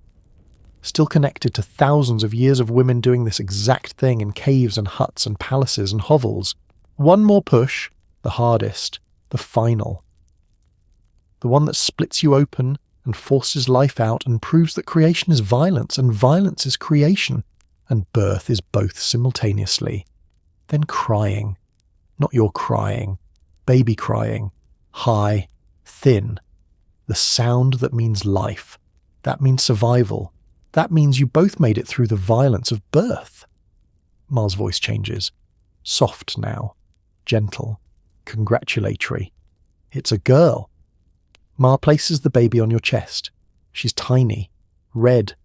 Still connected to thousands of years of women doing this exact thing in caves and huts and palaces and hovels. One more push, the hardest, the final. The one that splits you open and forces life out and proves that creation is violence and violence is creation, and birth is both simultaneously. Then crying. Not your crying. Baby crying. High. Thin. The sound that means life. That means survival. That means you both made it through the violence of birth. Ma's voice changes. Soft now. Gentle. Congratulatory. It's a girl. Ma places the baby on your chest. She's tiny, red,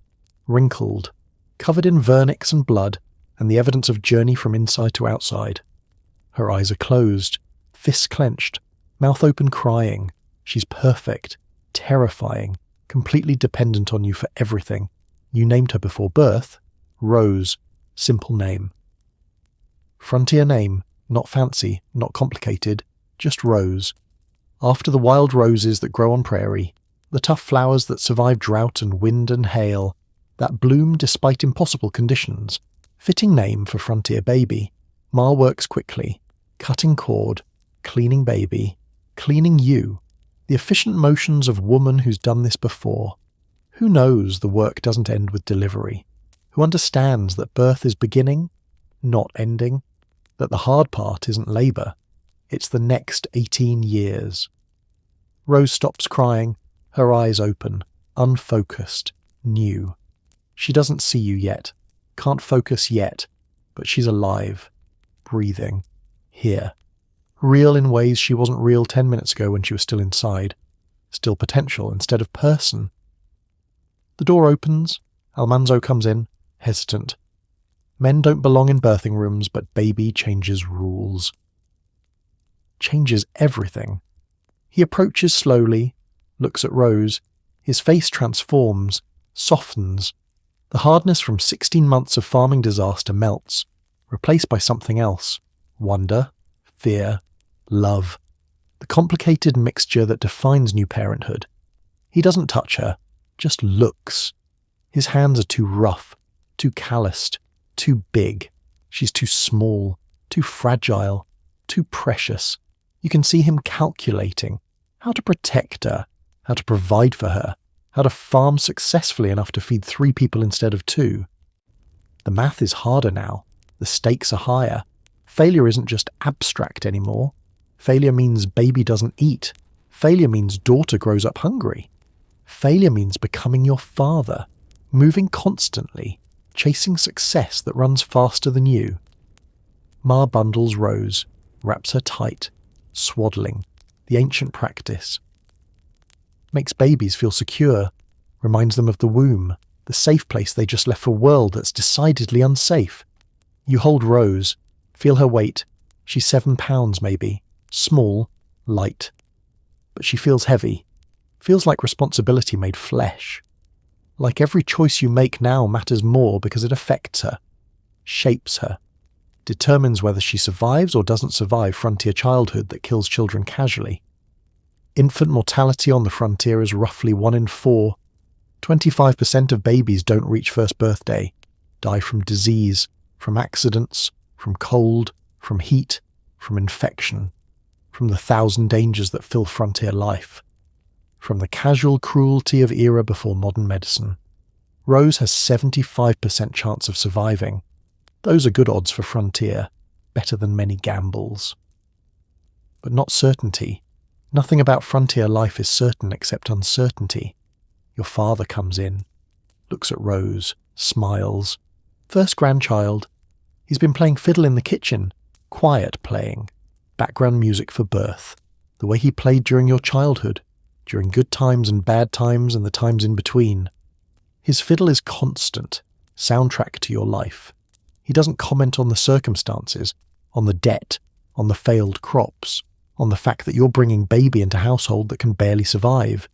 wrinkled, covered in vernix and blood and the evidence of journey from inside to outside. Her eyes are closed, fists clenched, mouth open crying. She's perfect, terrifying, completely dependent on you for everything. You named her before birth. Rose. Simple name. Frontier name, not fancy, not complicated, just Rose. After the wild roses that grow on prairie, the tough flowers that survive drought and wind and hail, that bloom despite impossible conditions. Fitting name for frontier baby. Ma works quickly, cutting cord, cleaning baby, cleaning you, the efficient motions of woman who's done this before. Who knows the work doesn't end with delivery? Who understands that birth is beginning, not ending? That the hard part isn't labour. It's the next 18 years. Rose stops crying, her eyes open, unfocused, new. She doesn't see you yet, can't focus yet, but she's alive, breathing, here. Real in ways she wasn't real 10 minutes ago when she was still inside. Still potential instead of person. The door opens, Almanzo comes in, hesitant. Men don't belong in birthing rooms, but baby changes rules. Changes everything. He approaches slowly, looks at Rose. His face transforms, softens. The hardness from 16 months of farming disaster melts, replaced by something else. Wonder, fear, love. The complicated mixture that defines new parenthood. He doesn't touch her, just looks. His hands are too rough, too calloused, too big. She's too small, too fragile, too precious. You can see him calculating how to protect her, how to provide for her, how to farm successfully enough to feed 3 people instead of 2. The math is harder now. The stakes are higher. Failure isn't just abstract anymore. Failure means baby doesn't eat. Failure means daughter grows up hungry. Failure means becoming your father, moving constantly, chasing success that runs faster than you. Ma bundles Rose, wraps her tight, swaddling, the ancient practice. Makes babies feel secure, reminds them of the womb, the safe place they just left for a world that's decidedly unsafe. You hold Rose, feel her weight. She's 7 pounds maybe, small, light. But she feels heavy, feels like responsibility made flesh. Like every choice you make now matters more because it affects her, shapes her, determines whether she survives or doesn't survive frontier childhood that kills children casually. Infant mortality on the frontier is roughly 1 in 4. 25% of babies don't reach first birthday, die from disease, from accidents, from cold, from heat, from infection, from the 1,000 dangers that fill frontier life, from the casual cruelty of era before modern medicine. Rose has 75% chance of surviving. Those are good odds for frontier, better than many gambles. But not certainty. Nothing about frontier life is certain except uncertainty. Your father comes in, looks at Rose, smiles. First grandchild. He's been playing fiddle in the kitchen, quiet playing, background music for birth, the way he played during your childhood, during good times and bad times and the times in between. His fiddle is constant, soundtrack to your life. He doesn't comment on the circumstances, on the debt, on the failed crops, on the fact that you're bringing baby into a household that can barely survive.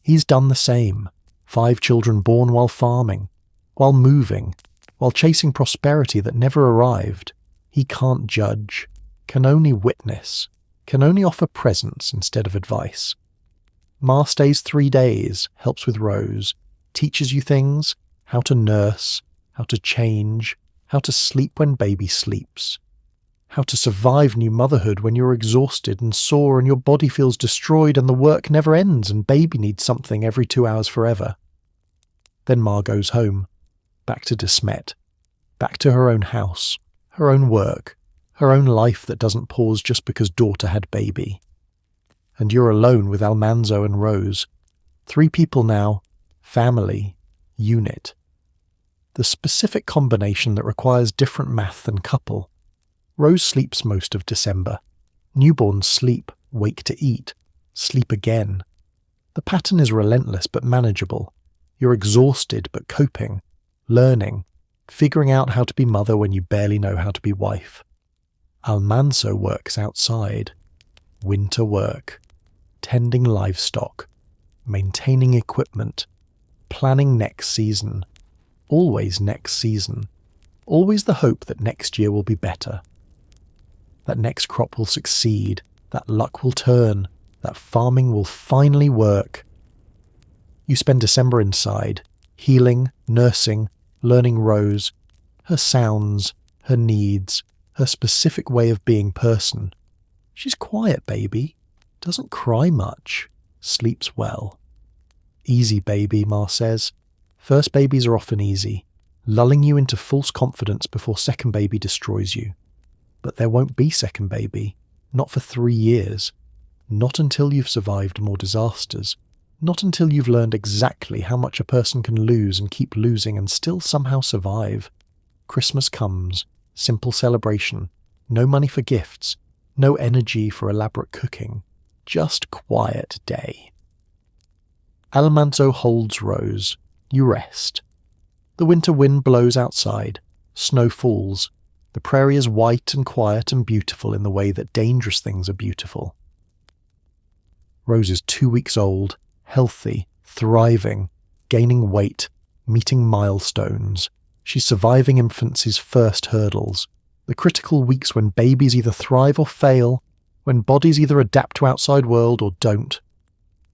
He's done the same. 5 children born while farming, while moving, while chasing prosperity that never arrived. He can't judge, can only witness, can only offer presence instead of advice. Ma stays 3 days, helps with Rose, teaches you things, how to nurse, how to change, how to sleep when baby sleeps, how to survive new motherhood when you're exhausted and sore and your body feels destroyed and the work never ends and baby needs something every 2 hours forever. Then Ma goes home, back to De Smet, back to her own house, her own work, her own life that doesn't pause just because daughter had baby. And you're alone with Almanzo and Rose. 3 people now, family, unit. The specific combination that requires different math than couple. Rose sleeps most of December. Newborns sleep, wake to eat, sleep again. The pattern is relentless but manageable. You're exhausted but coping, learning, figuring out how to be mother when you barely know how to be wife. Almanzo works outside. Winter work. Tending livestock. Maintaining equipment. Planning next season. Always next season. Always the hope that next year will be better. That next crop will succeed. That luck will turn. That farming will finally work. You spend December inside, healing, nursing, learning Rose, her sounds, her needs, her specific way of being person. She's quiet, baby. Doesn't cry much. Sleeps well. Easy, baby, Ma says. First babies are often easy, lulling you into false confidence before second baby destroys you. But there won't be second baby, not for 3 years. Not until you've survived more disasters. Not until you've learned exactly how much a person can lose and keep losing and still somehow survive. Christmas comes, simple celebration, no money for gifts, no energy for elaborate cooking, just quiet day. Almanzo holds Rose. You rest. The winter wind blows outside. Snow falls. The prairie is white and quiet and beautiful in the way that dangerous things are beautiful. Rose is 2 weeks old, healthy, thriving, gaining weight, meeting milestones. She's surviving infancy's first hurdles, the critical weeks when babies either thrive or fail, when bodies either adapt to outside world or don't.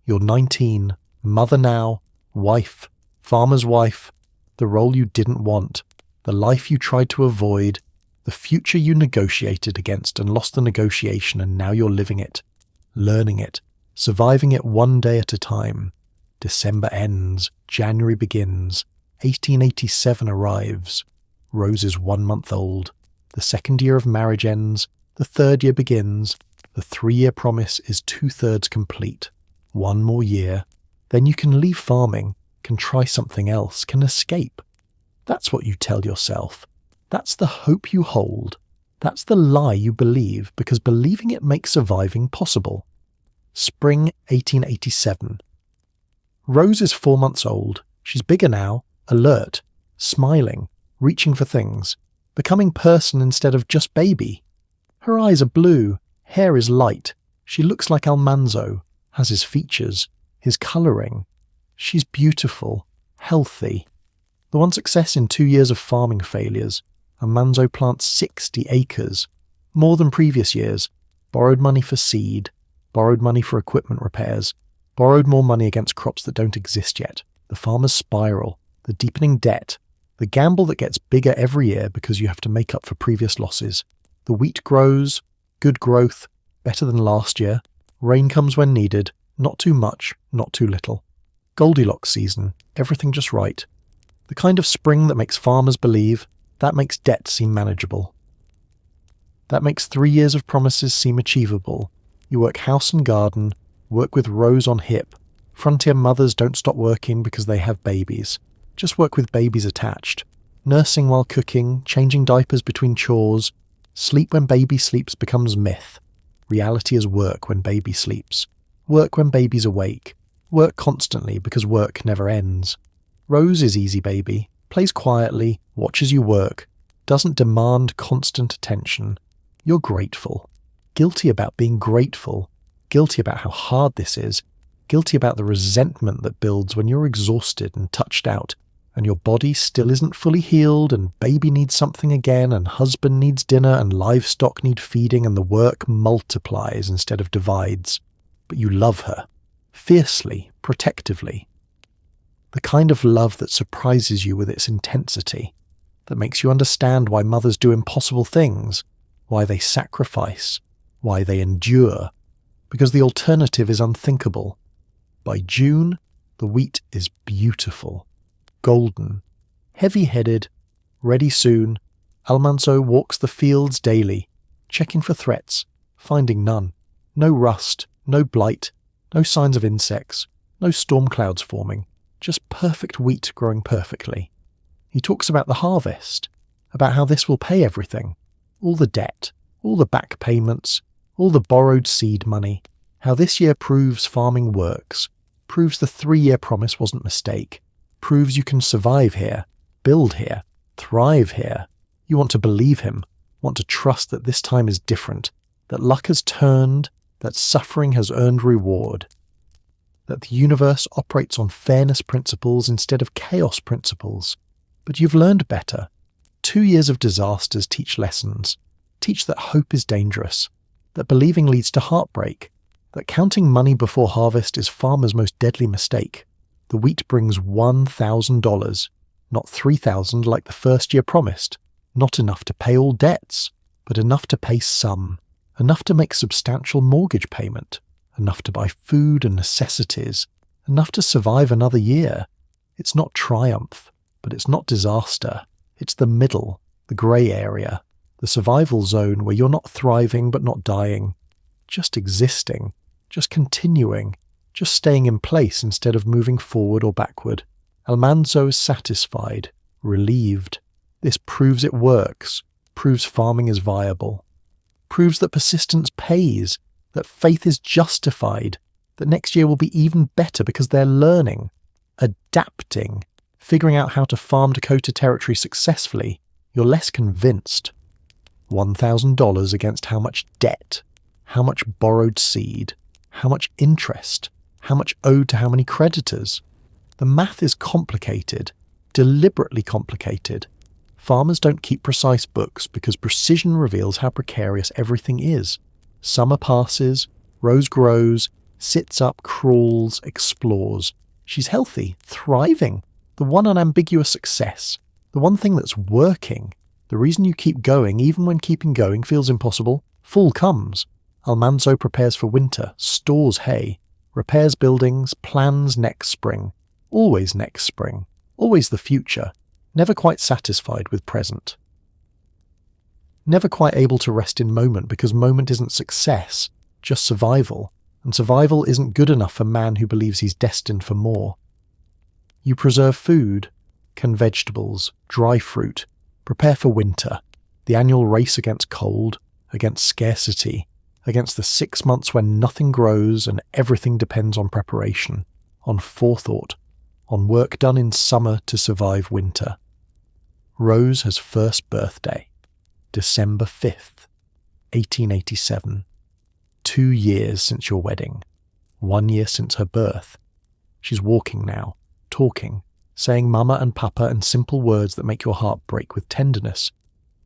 You're 19, mother now, wife, farmer's wife, the role you didn't want, the life you tried to avoid, the future you negotiated against and lost the negotiation and now you're living it, learning it, surviving it one day at a time. December ends, January begins, 1887 arrives. Rose is 1 month old. The 2nd year of marriage ends, the 3rd year begins, the 3-year promise is 2/3 complete. 1 more year, then you can leave farming, can try something else, can escape. That's what you tell yourself. That's the hope you hold. That's the lie you believe because believing it makes surviving possible. Spring 1887. Rose is 4 months old. She's bigger now, alert, smiling, reaching for things, becoming person instead of just baby. Her eyes are blue, hair is light. She looks like Almanzo, has his features, his colouring. She's beautiful, healthy. The one success in 2 years of farming failures. Almanzo plants 60 acres, more than previous years, borrowed money for seed, borrowed money for equipment repairs, borrowed more money against crops that don't exist yet, the farmer's spiral, the deepening debt, the gamble that gets bigger every year because you have to make up for previous losses. The wheat grows, good growth, better than last year, rain comes when needed, not too much, not too little. Goldilocks season, everything just right. The kind of spring that makes farmers believe, that makes debt seem manageable. That makes 3 years of promises seem achievable. You work house and garden, work with Rose on hip. Frontier mothers don't stop working because they have babies. Just work with babies attached. Nursing while cooking, changing diapers between chores. Sleep when baby sleeps becomes myth. Reality is work when baby sleeps. Work when baby's awake. Work constantly because work never ends. Rose is easy baby, plays quietly, watches you work, doesn't demand constant attention. You're grateful. Guilty about being grateful. Guilty about how hard this is. Guilty about the resentment that builds when you're exhausted and touched out, and your body still isn't fully healed, and baby needs something again, and husband needs dinner, and livestock need feeding, and the work multiplies instead of divides. But you love her. Fiercely, protectively. The kind of love that surprises you with its intensity, that makes you understand why mothers do impossible things, why they sacrifice, why they endure, because the alternative is unthinkable. By June, the wheat is beautiful, golden, heavy-headed, ready soon. Almanzo walks the fields daily, checking for threats, finding none. No rust, no blight, no signs of insects, no storm clouds forming. Just perfect wheat growing perfectly. He talks about the harvest, about how this will pay everything, all the debt, all the back payments, all the borrowed seed money, how this year proves farming works, proves the 3-year promise wasn't mistake, proves you can survive here, build here, thrive here. You want to believe him, want to trust that this time is different, that luck has turned, that suffering has earned reward. That the universe operates on fairness principles instead of chaos principles. But you've learned better. 2 years of disasters teach lessons. Teach that hope is dangerous. That believing leads to heartbreak. That counting money before harvest is farmers' most deadly mistake. The wheat brings $1,000, not $3,000 like the first year promised. Not enough to pay all debts, but enough to pay some. Enough to make substantial mortgage payment. Enough to buy food and necessities, enough to survive another year. It's not triumph, but it's not disaster. It's the middle, the grey area, the survival zone where you're not thriving but not dying, just existing, just continuing, just staying in place instead of moving forward or backward. Almanzo is satisfied, relieved. This proves it works, proves farming is viable, proves that persistence pays, that faith is justified, that next year will be even better because they're learning, adapting, figuring out how to farm Dakota Territory successfully. You're less convinced. $1,000 against how much debt, how much borrowed seed, how much interest, how much owed to how many creditors. The math is complicated, deliberately complicated. Farmers don't keep precise books because precision reveals how precarious everything is. Summer passes, Rose grows, sits up, crawls, explores. She's healthy, thriving, the one unambiguous success, the one thing that's working, the reason you keep going even when keeping going feels impossible. Fall comes. Almanzo prepares for winter, stores hay, repairs buildings, plans next spring. Always next spring, always the future, never quite satisfied with present. Never quite able to rest in moment because moment isn't success, just survival, and survival isn't good enough for man who believes he's destined for more. You preserve food, can vegetables, dry fruit, prepare for winter, the annual race against cold, against scarcity, against the 6 months when nothing grows and everything depends on preparation, on forethought, on work done in summer to survive winter. Rose has first birthday, December 5th, 1887. 2 years since your wedding, 1 year since her birth. She's walking now, talking, saying mama and papa and simple words that make your heart break with tenderness.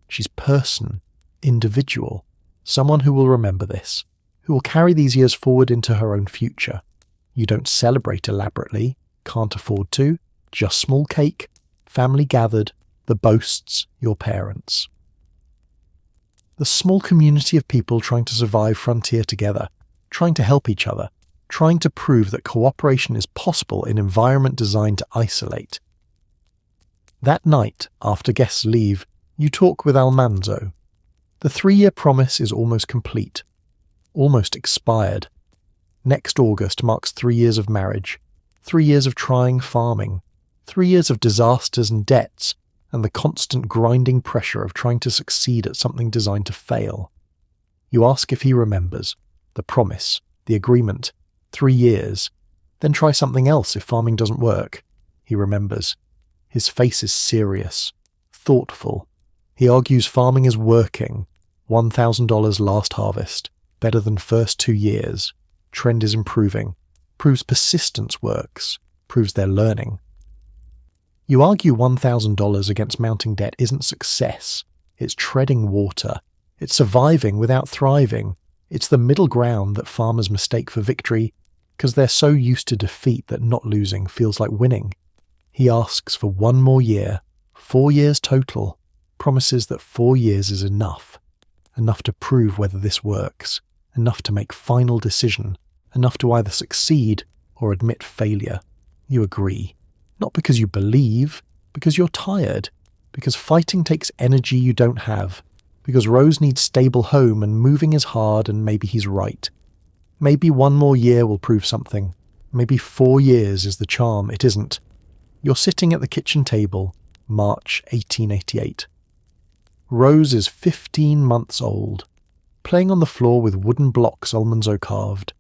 She's person, individual, someone who will remember this, who will carry these years forward into her own future. You don't celebrate elaborately, can't afford to, just small cake, family gathered, the boasts, your parents. The small community of people trying to survive frontier together, trying to help each other, trying to prove that cooperation is possible in an environment designed to isolate. That night, after guests leave, you talk with Almanzo. The 3-year promise is almost complete, almost expired. Next August marks 3 years of marriage, 3 years of trying farming, 3 years of disasters and debts, and the constant grinding pressure of trying to succeed at something designed to fail. You ask if he remembers, the promise, the agreement, 3 years, then try something else if farming doesn't work. He remembers. His face is serious, thoughtful. He argues farming is working, $1,000 last harvest, better than first 2 years, trend is improving, proves persistence works, proves they're learning. You argue $1,000 against mounting debt isn't success, it's treading water, it's surviving without thriving, it's the middle ground that farmers mistake for victory because they're so used to defeat that not losing feels like winning. He asks for 1 more year, 4 years total, promises that 4 years is enough to prove whether this works, enough to make final decision, enough to either succeed or admit failure. You agree. Not because you believe, because you're tired, because fighting takes energy you don't have, because Rose needs stable home and moving is hard and maybe he's right. Maybe 1 more year will prove something. Maybe 4 years is the charm. It isn't. You're sitting at the kitchen table, March 1888. Rose is 15 months old, playing on the floor with wooden blocks Almanzo carved,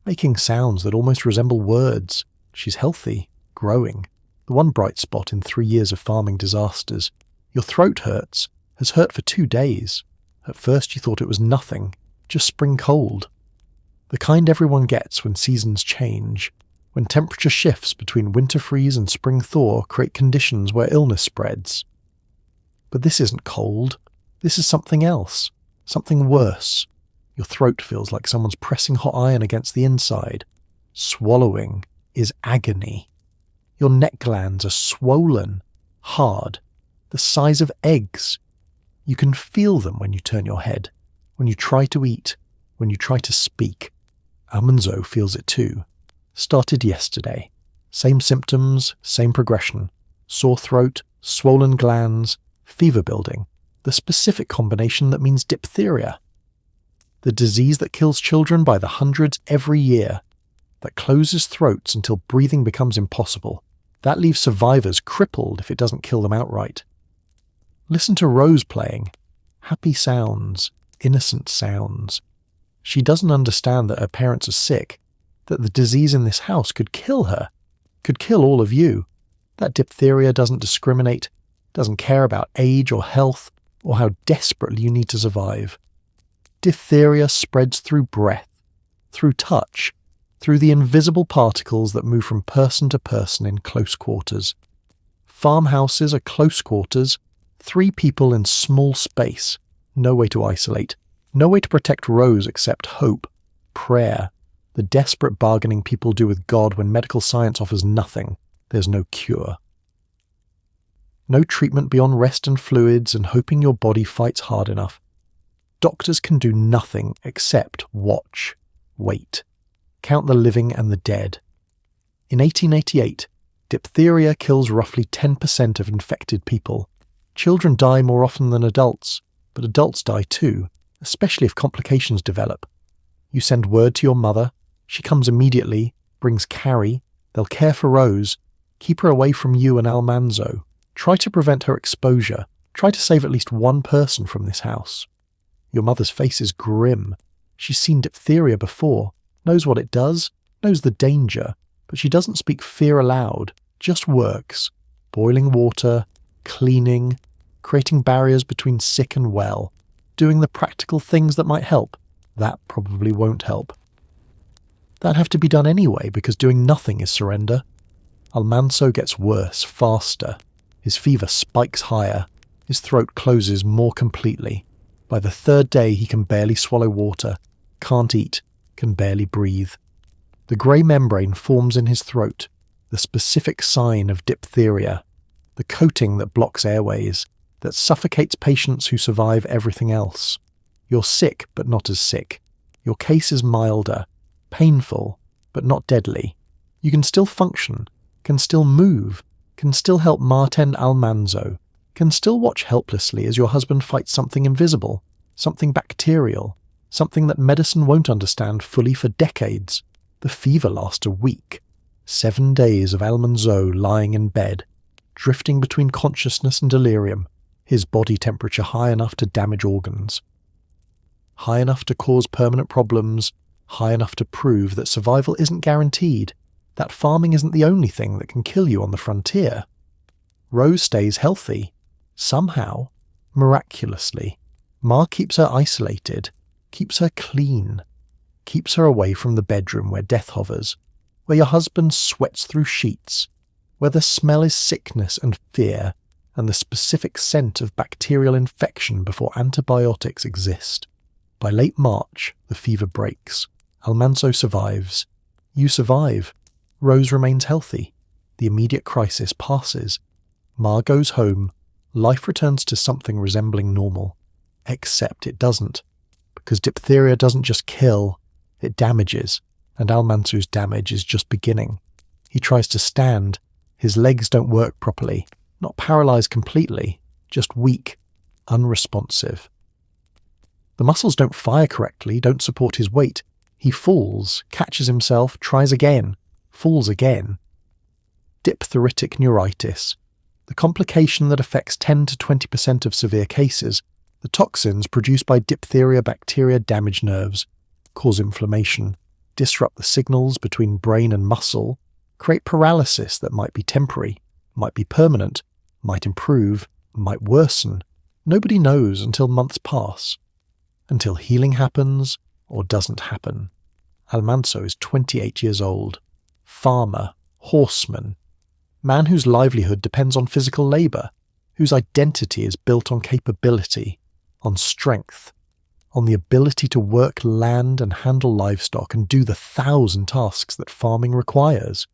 making sounds that almost resemble words. She's healthy. Growing, the one bright spot in 3 years of farming disasters. Your throat hurts, has hurt for 2 days. At first you thought it was nothing, just spring cold. The kind everyone gets when seasons change, when temperature shifts between winter freeze and spring thaw create conditions where illness spreads. But this isn't cold, this is something else, something worse. Your throat feels like someone's pressing hot iron against the inside. Swallowing is agony. Your neck glands are swollen, hard, the size of eggs. You can feel them when you turn your head, when you try to eat, when you try to speak. Almanzo feels it too. Started yesterday. Same symptoms, same progression. Sore throat, swollen glands, fever building. The specific combination that means diphtheria. The disease that kills children by the hundreds every year. That closes throats until breathing becomes impossible. That leaves survivors crippled if it doesn't kill them outright. Listen to Rose playing. Happy sounds, innocent sounds. She doesn't understand that her parents are sick, that the disease in this house could kill her, could kill all of you. That diphtheria doesn't discriminate, doesn't care about age or health or how desperately you need to survive. Diphtheria spreads through breath, through touch, through the invisible particles that move from person to person in close quarters. Farmhouses are close quarters, 3 people in small space, no way to isolate, no way to protect Rose except hope, prayer, the desperate bargaining people do with God when medical science offers nothing. There's no cure. No treatment beyond rest and fluids and hoping your body fights hard enough. Doctors can do nothing except watch, wait. Count the living and the dead. In 1888, diphtheria kills roughly 10% of infected people. Children die more often than adults, but adults die too, especially if complications develop. You send word to your mother, she comes immediately, brings Carrie, they'll care for Rose, keep her away from you and Almanzo, try to prevent her exposure, try to save at least 1 person from this house. Your mother's face is grim. She's seen diphtheria before, knows what it does, knows the danger, but she doesn't speak fear aloud, just works. Boiling water, cleaning, creating barriers between sick and well, doing the practical things that might help. That probably won't help. That'd have to be done anyway, because doing nothing is surrender. Almanzo gets worse, faster. His fever spikes higher. His throat closes more completely. By the third day he can barely swallow water, can't eat, can barely breathe. The grey membrane forms in his throat, the specific sign of diphtheria, the coating that blocks airways, that suffocates patients who survive everything else. You're sick, but not as sick. Your case is milder, painful, but not deadly. You can still function, can still move, can still help Martin Almanzo, can still watch helplessly as your husband fights something invisible, something bacterial, something that medicine won't understand fully for decades. The fever lasts a week. 7 days of Almanzo lying in bed, drifting between consciousness and delirium, his body temperature high enough to damage organs. High enough to cause permanent problems, high enough to prove that survival isn't guaranteed, that farming isn't the only thing that can kill you on the frontier. Rose stays healthy. Somehow, miraculously. Ma keeps her isolated, keeps her clean, keeps her away from the bedroom where death hovers, where your husband sweats through sheets, where the smell is sickness and fear, and the specific scent of bacterial infection before antibiotics exist. By late March, the fever breaks. Almanzo survives. You survive. Rose remains healthy. The immediate crisis passes. Ma goes home. Life returns to something resembling normal. Except it doesn't. Because diphtheria doesn't just kill, it damages. And Almanzo's damage is just beginning. He tries to stand. His legs don't work properly. Not paralyzed completely, just weak, unresponsive. The muscles don't fire correctly, don't support his weight. He falls, catches himself, tries again, falls again. Diphtheritic neuritis. The complication that affects 10 to 20% of severe cases. The toxins produced by diphtheria bacteria damage nerves, cause inflammation, disrupt the signals between brain and muscle, create paralysis that might be temporary, might be permanent, might improve, might worsen. Nobody knows until months pass. Until healing happens or doesn't happen. Almanzo is 28 years old. Farmer, horseman, man whose livelihood depends on physical labour, whose identity is built on capability, on strength, on the ability to work land and handle livestock and do the 1,000 tasks that farming requires.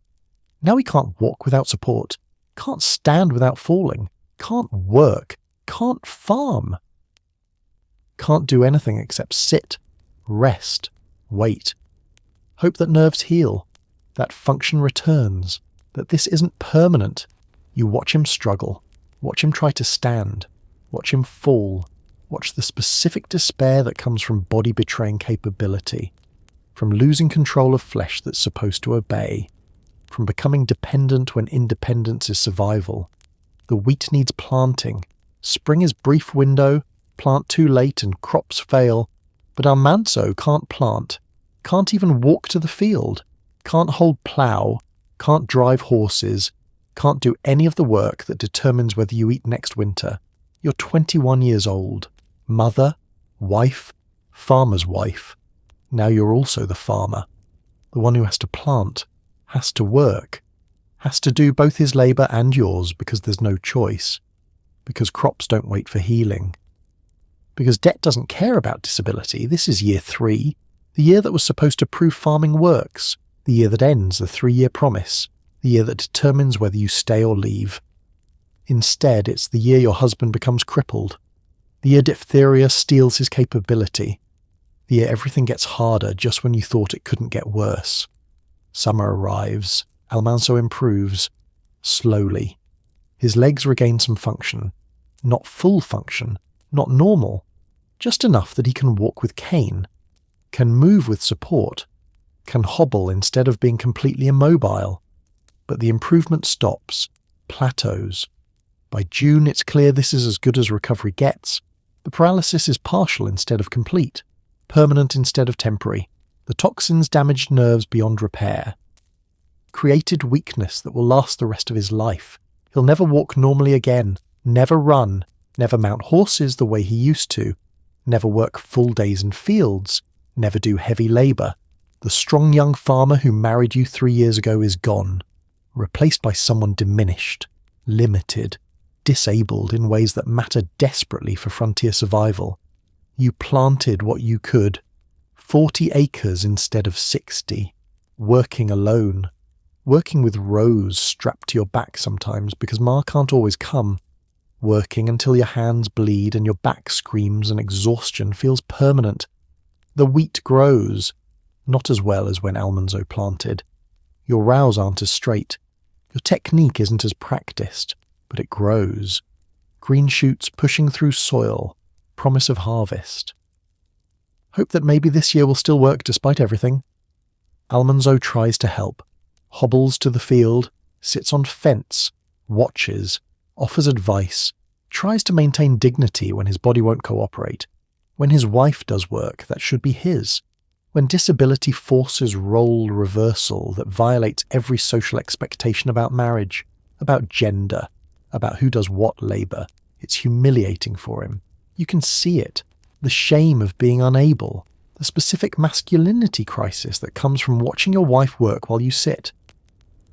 Now he can't walk without support, can't stand without falling, can't work, can't farm. Can't do anything except sit, rest, wait. Hope that nerves heal, that function returns, that this isn't permanent. You watch him struggle, watch him try to stand, watch him fall, watch the specific despair that comes from body betraying capability, from losing control of flesh that's supposed to obey, from becoming dependent when independence is survival. The wheat needs planting. Spring is brief window, plant too late and crops fail. But Almanzo can't plant, can't even walk to the field, can't hold plough, can't drive horses, can't do any of the work that determines whether you eat next winter. You're 21 years old, mother, wife, farmer's wife. Now you're also the farmer, the one who has to plant, has to work, has to do both his labour and yours because there's no choice, because crops don't wait for healing. Because debt doesn't care about disability. This is year 3, the year that was supposed to prove farming works, the year that ends the 3-year promise, the year that determines whether you stay or leave. Instead, it's the year your husband becomes crippled, the year diphtheria steals his capability, the year everything gets harder just when you thought it couldn't get worse. Summer arrives. Almanzo improves. Slowly. His legs regain some function. Not full function. Not normal. Just enough that he can walk with cane. Can move with support. Can hobble instead of being completely immobile. But the improvement stops. Plateaus. By June it's clear this is as good as recovery gets. The paralysis is partial instead of complete. permanent instead of temporary. The toxins damaged nerves beyond repair. Created weakness that will last the rest of his life. He'll never walk normally again, never run, never mount horses the way he used to, never work full days in fields, never do heavy labour. The strong young farmer who married you 3 years ago is gone, replaced by someone diminished, limited, disabled in ways that matter desperately for frontier survival. You planted what you could, 40 acres instead of 60, working alone, working with Rose strapped to your back sometimes because Ma can't always come, working until your hands bleed and your back screams and exhaustion feels permanent. The wheat grows, not as well as when Almanzo planted. Your rows aren't as straight. Your technique isn't as practiced, but it grows. Green shoots pushing through soil, promise of harvest. Hope that maybe this year will still work despite everything. Almanzo tries to help, hobbles to the field, sits on fence, watches, offers advice, tries to maintain dignity when his body won't cooperate. When his wife does work that should be his. When disability forces role reversal that violates every social expectation about marriage, about gender, about who does what labour, it's humiliating for him. You can see it. The shame of being unable. The specific masculinity crisis that comes from watching your wife work while you sit.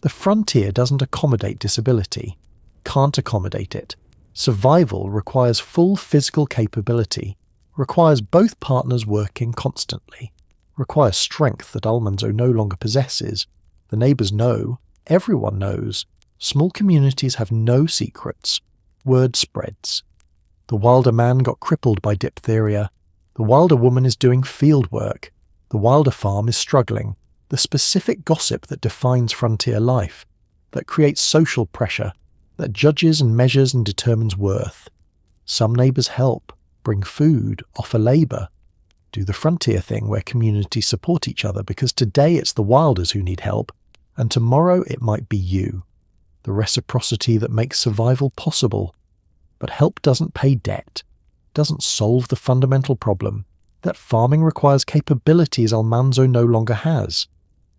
The frontier doesn't accommodate disability. Can't accommodate it. Survival requires full physical capability. Requires both partners working constantly. Requires strength that Almanzo no longer possesses. The neighbours know. Everyone knows. Small communities have no secrets. Word spreads. The Wilder man got crippled by diphtheria. The Wilder woman is doing field work. The Wilder farm is struggling. The specific gossip that defines frontier life, that creates social pressure, that judges and measures and determines worth. Some neighbours help, bring food, offer labour. Do the frontier thing where communities support each other because today it's the Wilders who need help, and tomorrow it might be you. The reciprocity that makes survival possible. But help doesn't pay debt, doesn't solve the fundamental problem, that farming requires capabilities Almanzo no longer has,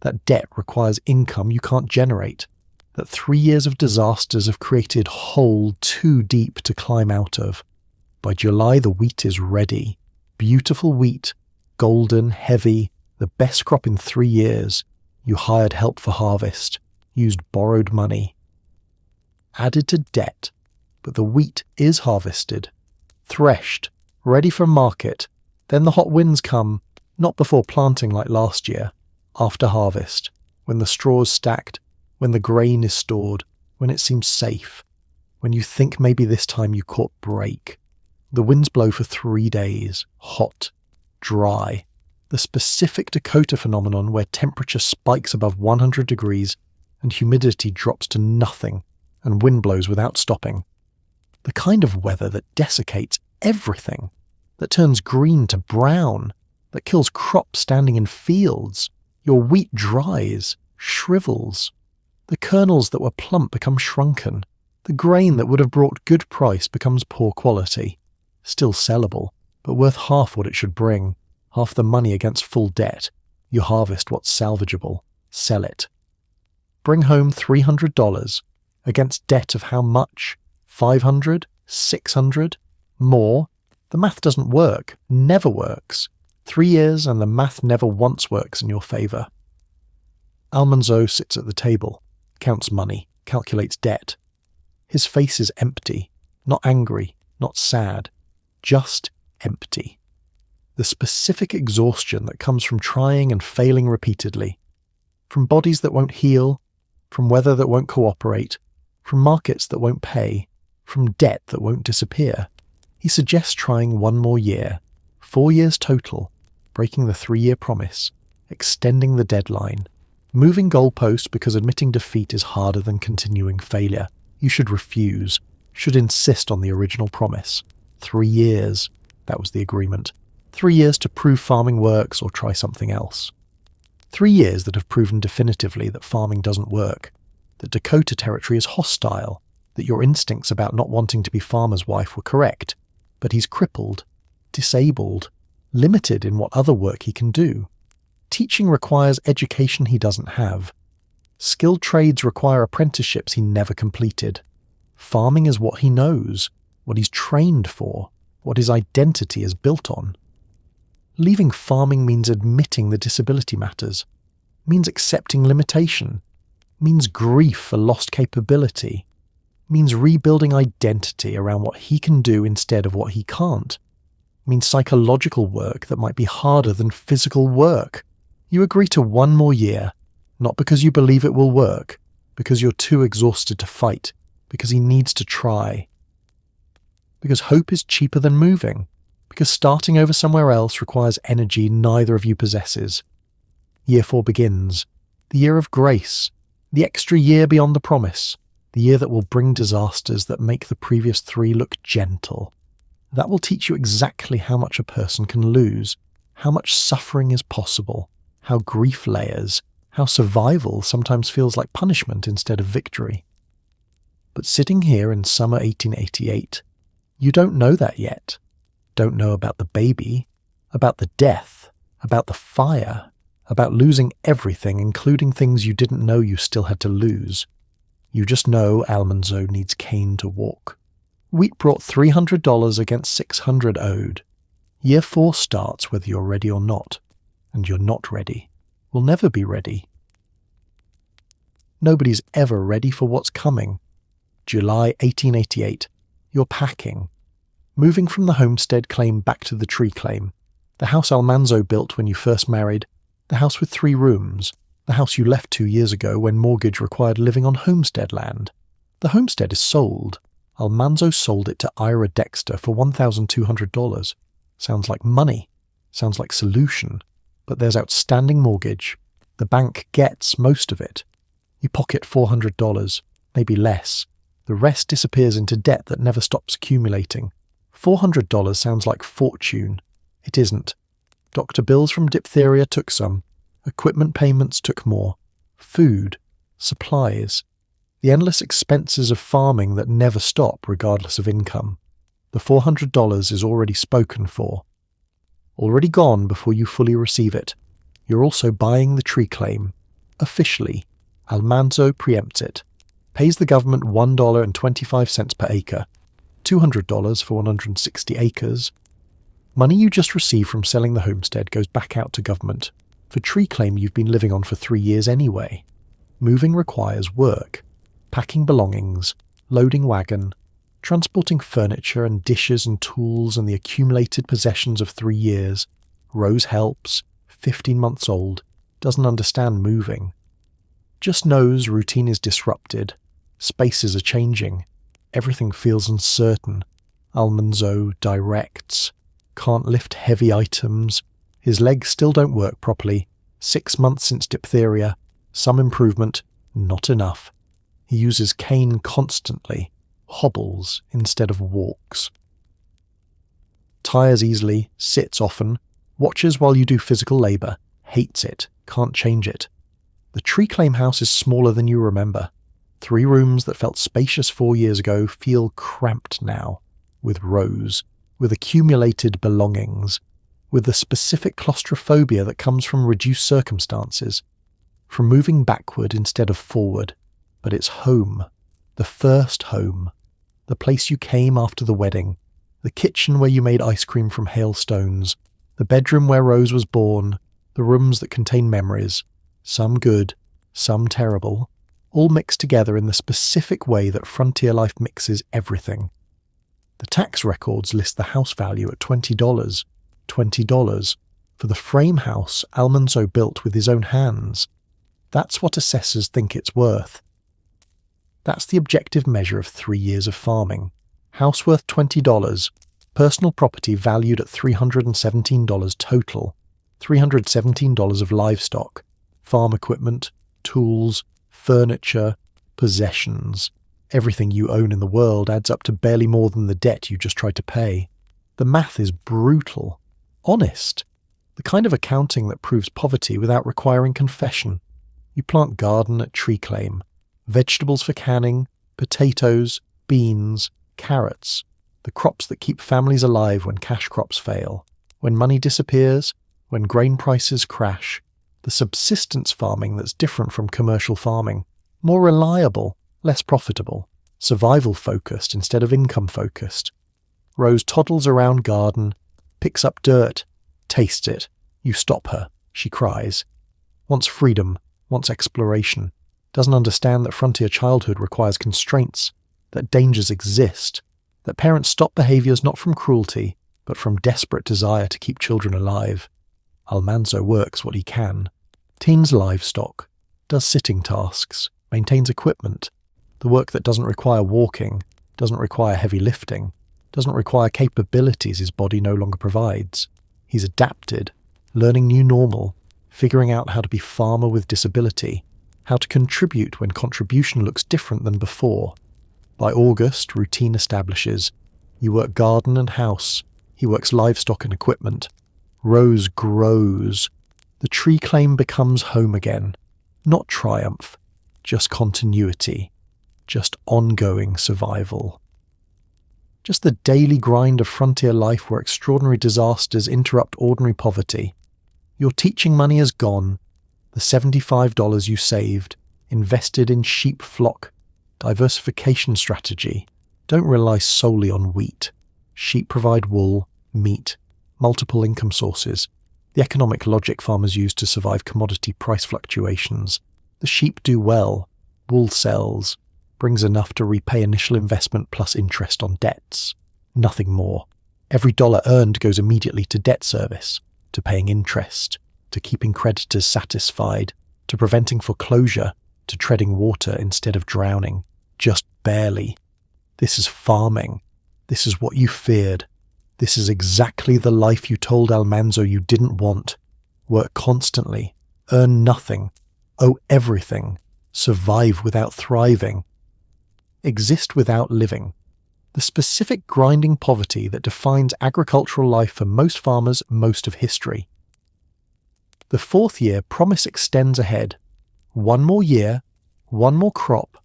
that debt requires income you can't generate, that 3 years of disasters have created hole too deep to climb out of. By July the wheat is ready. Beautiful wheat, golden, heavy, the best crop in 3 years. You hired help for harvest, used borrowed money. Added to debt, but the wheat is harvested, threshed, ready for market. Then the hot winds come, not before planting like last year, after harvest, when the straw's stacked, when the grain is stored, when it seems safe, when you think maybe this time you caught break. The winds blow for 3 days, hot, dry, the specific Dakota phenomenon where temperature spikes above 100 degrees and humidity drops to nothing and wind blows without stopping. The kind of weather that desiccates everything, that turns green to brown, that kills crops standing in fields. Your wheat dries, shrivels. The kernels that were plump become shrunken. The grain that would have brought good price becomes poor quality. Still sellable, but worth half what it should bring, half the money against full debt. You harvest what's salvageable, sell it. Bring home $300, against debt of how much? 500? 600? More? The math doesn't work, never works. 3 years and the math never once works in your favour. Almanzo sits at the table, counts money, calculates debt. His face is empty, not angry, not sad, just empty. The specific exhaustion that comes from trying and failing repeatedly, from bodies that won't heal, from weather that won't cooperate, from markets that won't pay, from debt that won't disappear. He suggests trying 1 more year, 4 years total, breaking the 3-year promise, extending the deadline, moving goalposts because admitting defeat is harder than continuing failure. You should refuse, should insist on the original promise. 3 years, that was the agreement. 3 years to prove farming works or try something else. 3 years that have proven definitively that farming doesn't work, that Dakota Territory is hostile, that your instincts about not wanting to be farmer's wife were correct, but he's crippled, disabled, limited in what other work he can do. Teaching requires education he doesn't have. Skilled trades require apprenticeships he never completed. Farming is what he knows, what he's trained for, what his identity is built on. Leaving farming means admitting the disability matters, means accepting limitation, means grief for lost capability, means rebuilding identity around what he can do instead of what he can't, means psychological work that might be harder than physical work. You agree to 1 more year, not because you believe it will work, because you're too exhausted to fight, because he needs to try. Because hope is cheaper than moving, because starting over somewhere else requires energy neither of you possesses. Year 4 begins, the year of grace, the extra year beyond the promise, the year that will bring disasters that make the previous 3 look gentle. That will teach you exactly how much a person can lose, how much suffering is possible, how grief layers, how survival sometimes feels like punishment instead of victory. But sitting here in summer 1888, you don't know that yet. Don't know about the baby, about the death, about the fire, about losing everything, including things you didn't know you still had to lose. You just know Almanzo needs cane to walk. Wheat brought $300 against $600 owed. Year 4 starts whether you're ready or not, and you're not ready. Will never be ready. Nobody's ever ready for what's coming. July 1888. You're packing. Moving from the homestead claim back to the tree claim. The house Almanzo built when you first married. The house with 3 rooms. The house you left 2 years ago when mortgage required living on homestead land. The homestead is sold. Almanzo sold it to Ira Dexter for $1,200. Sounds like money. Sounds like solution. But there's outstanding mortgage. The bank gets most of it. You pocket $400, maybe less. The rest disappears into debt that never stops accumulating. $400 sounds like fortune. It isn't. Doctor bills from DIPHTHERIA took some. Equipment payments took more. Food. Supplies. The endless expenses of farming that never stop regardless of income. The $400 is already spoken for. Already gone before you fully receive it. You're also buying the tree claim. Officially. Almanzo preempts it. Pays the government $1.25 per acre. $200 for 160 acres. Money you just received from selling the homestead goes back out to government. For tree claim you've been living on for 3 years anyway. Moving requires work. Packing belongings. Loading wagon. Transporting furniture and dishes and tools and the accumulated possessions of 3 years. Rose helps. 15 months old. Doesn't understand moving. Just knows routine is disrupted. Spaces are changing. Everything feels uncertain. Almanzo directs. Can't lift heavy items. His legs still don't work properly. 6 months since diphtheria. Some improvement. Not enough. He uses cane constantly. Hobbles instead of walks. Tires easily. Sits often. Watches while you do physical labour. Hates it. Can't change it. The tree claim house is smaller than you remember. 3 rooms that felt spacious 4 years ago feel cramped now, with rows, with accumulated belongings, with the specific claustrophobia that comes from reduced circumstances, from moving backward instead of forward. But it's home, the first home, the place you came after the wedding, the kitchen where you made ice cream from Hailstones, the bedroom where Rose was born, the rooms that contain memories, some good, some terrible, all mixed together in the specific way that frontier life mixes everything. The tax records list the house value at $20. $20 for the frame house Almanzo built with his own hands. That's what assessors think it's worth. That's the objective measure of 3 years of farming. House worth $20. Personal property valued at $317 total. $317 of livestock. Farm equipment, tools, furniture, possessions. Everything you own in the world adds up to barely more than the debt you just tried to pay. The math is brutal. Honest. The kind of accounting that proves poverty without requiring confession. You plant garden at tree claim. Vegetables for canning, potatoes, beans, carrots. The crops that keep families alive when cash crops fail. When money disappears, when grain prices crash, the subsistence farming that's different from commercial farming, more reliable, less profitable, survival-focused instead of income-focused. Rose toddles around garden, picks up dirt, tastes it. You stop her. She cries. Wants freedom, wants exploration. Doesn't understand that frontier childhood requires constraints, that dangers exist, that parents stop behaviours not from cruelty, but from desperate desire to keep children alive. Almanzo works what he can. Teams livestock, does sitting tasks, maintains equipment, the work that doesn't require walking, doesn't require heavy lifting, doesn't require capabilities his body no longer provides. He's adapted, learning new normal, figuring out how to be farmer with disability, how to contribute when contribution looks different than before. By August, routine establishes. You work garden and house. He works livestock and equipment. Rose grows. The tree claim becomes home again. Not triumph, just continuity, just ongoing survival. Just the daily grind of frontier life where extraordinary disasters interrupt ordinary poverty. Your teaching money is gone. The $75 you saved, invested in sheep flock, diversification strategy. Don't rely solely on wheat. Sheep provide wool, meat, multiple income sources. The economic logic farmers use to survive commodity price fluctuations. The sheep do well. Wool sells. Brings enough to repay initial investment plus interest on debts. Nothing more. Every dollar earned goes immediately to debt service, to paying interest, to keeping creditors satisfied, to preventing foreclosure, to treading water instead of drowning. Just barely. This is farming. This is what you feared. This is exactly the life you told Almanzo you didn't want. Work constantly. Earn nothing. Owe everything. Survive without thriving. Exist without living. The specific grinding poverty that defines agricultural life for most farmers most of history. The fourth year promise extends ahead. One more year, one more crop,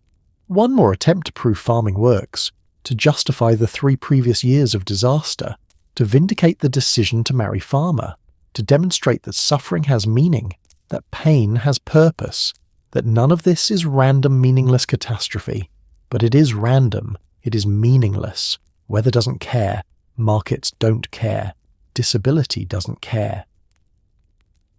one more attempt to prove farming works, to justify the 3 previous years of disaster, to vindicate the decision to marry farmer, to demonstrate that suffering has meaning, that pain has purpose, that none of this is random, meaningless catastrophe. But it is random, it is meaningless. Weather doesn't care, markets don't care, disability doesn't care.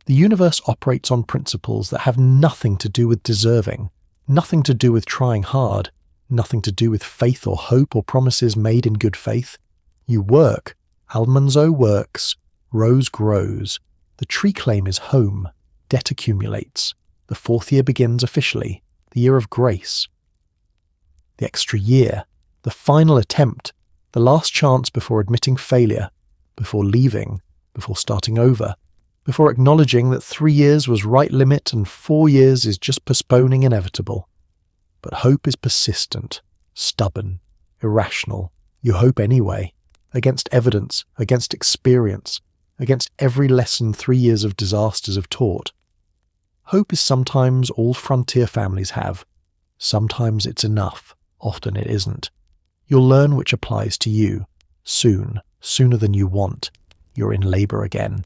The universe operates on principles that have nothing to do with deserving, nothing to do with trying hard, nothing to do with faith or hope or promises made in good faith. You work, Almanzo works, Rose grows, the tree claim is home, debt accumulates, the fourth year begins officially, the year of grace. The extra year, the final attempt, the last chance before admitting failure, before leaving, before starting over, before acknowledging that 3 years was right limit and 4 years is just postponing inevitable. But hope is persistent, stubborn, irrational. You hope anyway, against evidence, against experience, against every lesson 3 years of disasters have taught. Hope is sometimes all frontier families have. Sometimes it's enough, often it isn't. You'll learn which applies to you, soon, sooner than you want. You're in labour again.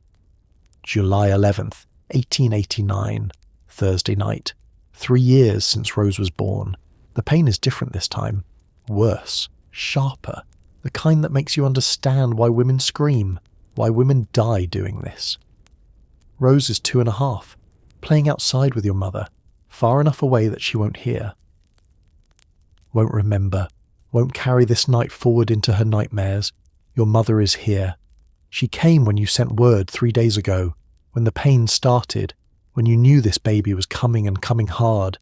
July 11th, 1889, Thursday night. 3 years since Rose was born. The pain is different this time. Worse, sharper. The kind that makes you understand why women scream, why women die doing this. Rose is 2.5, playing outside with your mother, far enough away that she won't hear. Won't remember, won't carry this night forward into her nightmares. Your mother is here. She came when you sent word 3 days ago, when the pain started, when you knew this baby was coming and coming hard.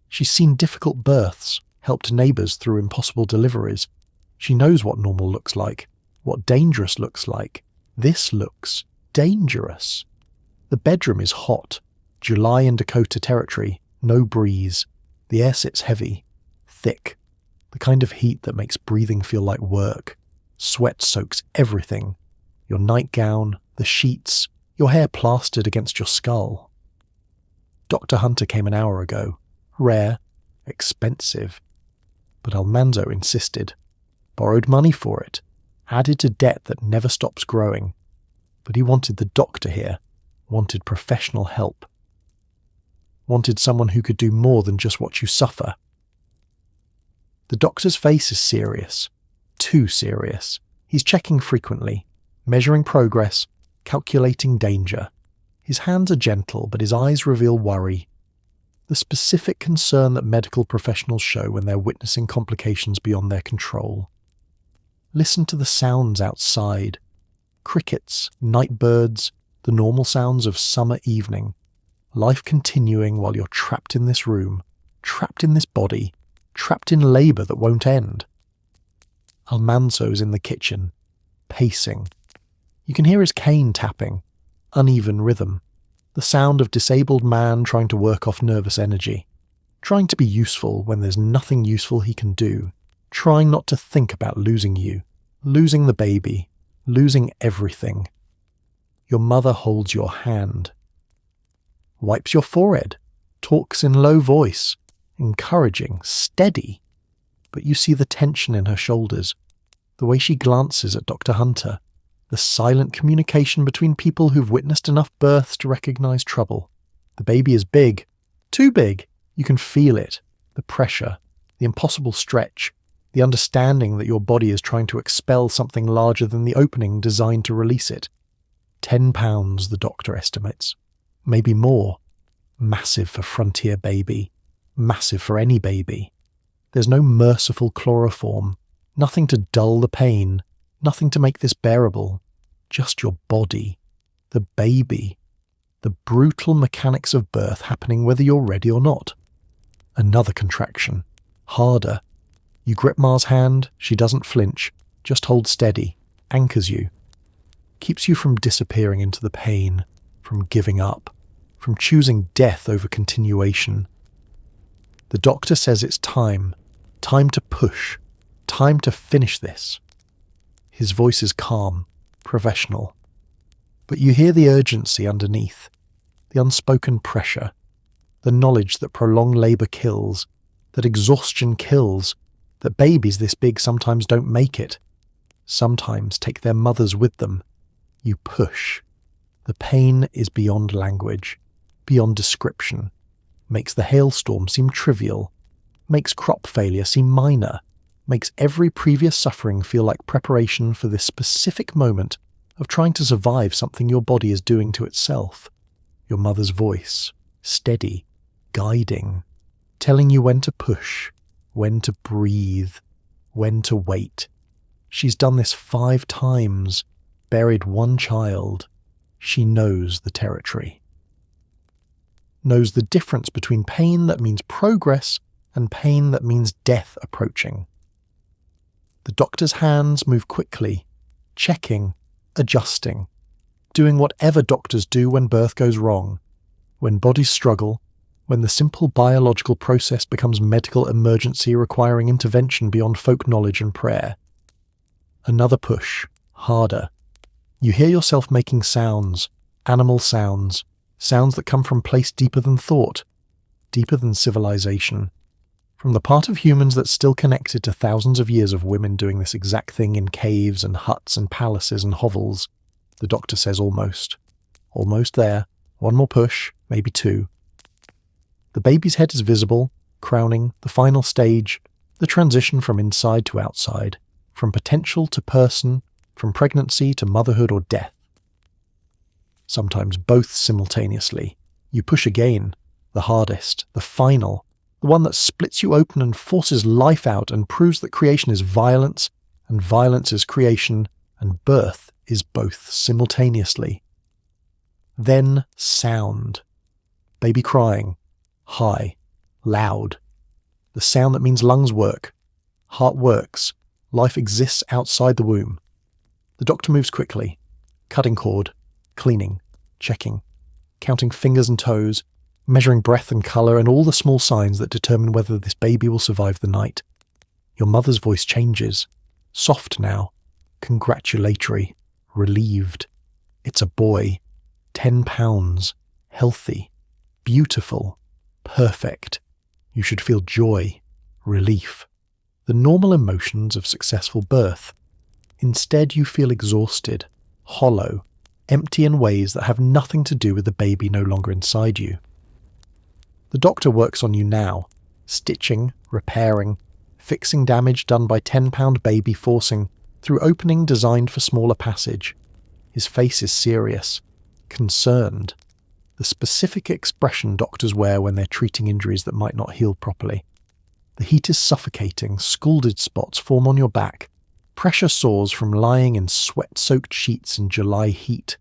She's seen difficult births, helped neighbours through impossible deliveries. She knows what normal looks like, what dangerous looks like. This looks dangerous. The bedroom is hot. July in Dakota Territory, no breeze. The air sits heavy, thick, the kind of heat that makes breathing feel like work. Sweat soaks everything. Your nightgown, the sheets, your hair plastered against your skull. Dr. Hunter came an hour ago. Rare, expensive. But Almanzo insisted. Borrowed money for it. Added to debt that never stops growing. But he wanted the doctor here, wanted professional help. Wanted someone who could do more than just watch you suffer. The doctor's face is serious. Too serious. He's checking frequently, measuring progress, calculating danger. His hands are gentle, but his eyes reveal worry. The specific concern that medical professionals show when they're witnessing complications beyond their control. Listen to the sounds outside. Crickets, night birds, the normal sounds of summer evening. Life continuing while you're trapped in this room, trapped in this body, trapped in labour that won't end. Almanzo's in the kitchen, pacing. You can hear his cane tapping, uneven rhythm, the sound of disabled man trying to work off nervous energy, trying to be useful when there's nothing useful he can do, trying not to think about losing you, losing the baby, losing everything. Your mother holds your hand, wipes your forehead, talks in low voice, encouraging, steady. But you see the tension in her shoulders, the way she glances at Dr. Hunter, the silent communication between people who've witnessed enough births to recognize trouble. The baby is big, too big. You can feel it, the pressure, the impossible stretch, the understanding that your body is trying to expel something larger than the opening designed to release it. 10 pounds, the doctor estimates. Maybe more. Massive for frontier baby. Massive for any baby. There's no merciful chloroform. Nothing to dull the pain. Nothing to make this bearable. Just your body. The baby. The brutal mechanics of birth happening whether you're ready or not. Another contraction. Harder. You grip Ma's hand. She doesn't flinch. Just holds steady. Anchors you. Keeps you from disappearing into the pain. From giving up. From choosing death over continuation. The doctor says it's time. Time to push. Time to finish this. His voice is calm, professional. But you hear the urgency underneath, the unspoken pressure, the knowledge that prolonged labour kills, that exhaustion kills, that babies this big sometimes don't make it, sometimes take their mothers with them. You push. The pain is beyond language, beyond description, makes the hailstorm seem trivial, makes crop failure seem minor, makes every previous suffering feel like preparation for this specific moment of trying to survive something your body is doing to itself. Your mother's voice, steady, guiding, telling you when to push, when to breathe, when to wait. She's done this 5 times, buried 1 child. She knows the territory. Knows the difference between pain that means progress and pain that means death approaching. The doctor's hands move quickly, checking, adjusting, doing whatever doctors do when birth goes wrong, when bodies struggle, when the simple biological process becomes medical emergency requiring intervention beyond folk knowledge and prayer. Another push, harder. You hear yourself making sounds, animal sounds, sounds that come from place deeper than thought, deeper than civilization. From the part of humans that's still connected to thousands of years of women doing this exact thing in caves and huts and palaces and hovels. The doctor says almost. Almost there. 1 more push, maybe 2. The baby's head is visible, crowning the final stage, the transition from inside to outside, from potential to person, from pregnancy to motherhood or death. Sometimes both simultaneously. You push again, the hardest, the final, the one that splits you open and forces life out and proves that creation is violence, and violence is creation, and birth is both simultaneously. Then sound. Baby crying. High. Loud. The sound that means lungs work. Heart works. Life exists outside the womb. The doctor moves quickly. Cutting cord. Cleaning. Checking. Counting fingers and toes. Measuring breath and colour and all the small signs that determine whether this baby will survive the night. Your mother's voice changes. Soft now. Congratulatory. Relieved. It's a boy. 10 pounds. Healthy. Beautiful. Perfect. You should feel joy. Relief. The normal emotions of successful birth. Instead you feel exhausted. Hollow. empty in ways that have nothing to do with the baby no longer inside you. The doctor works on you now, stitching, repairing, fixing damage done by 10-pound baby forcing through opening designed for smaller passage. His face is serious, concerned, the specific expression doctors wear when they're treating injuries that might not heal properly. The heat is suffocating, scalded spots form on your back, pressure sores from lying in sweat-soaked sheets in July heat.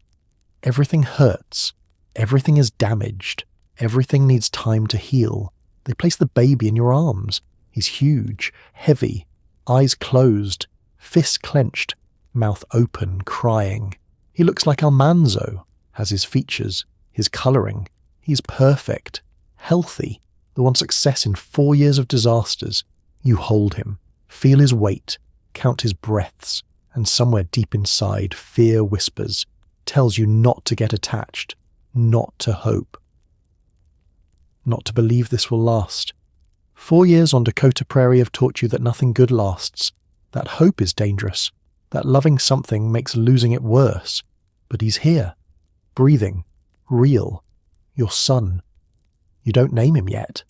Everything hurts, everything is damaged, everything needs time to heal. They place the baby in your arms. He's huge, heavy, eyes closed, fists clenched, mouth open, crying. He looks like Almanzo, has his features, his colouring. He's perfect, healthy, the one success in 4 years of disasters. You hold him, feel his weight, count his breaths, and somewhere deep inside, fear whispers, tells you not to get attached, not to hope, not to believe this will last. 4 years on Dakota Prairie have taught you that nothing good lasts, that hope is dangerous, that loving something makes losing it worse. But he's here, breathing, real, your son. You don't name him yet.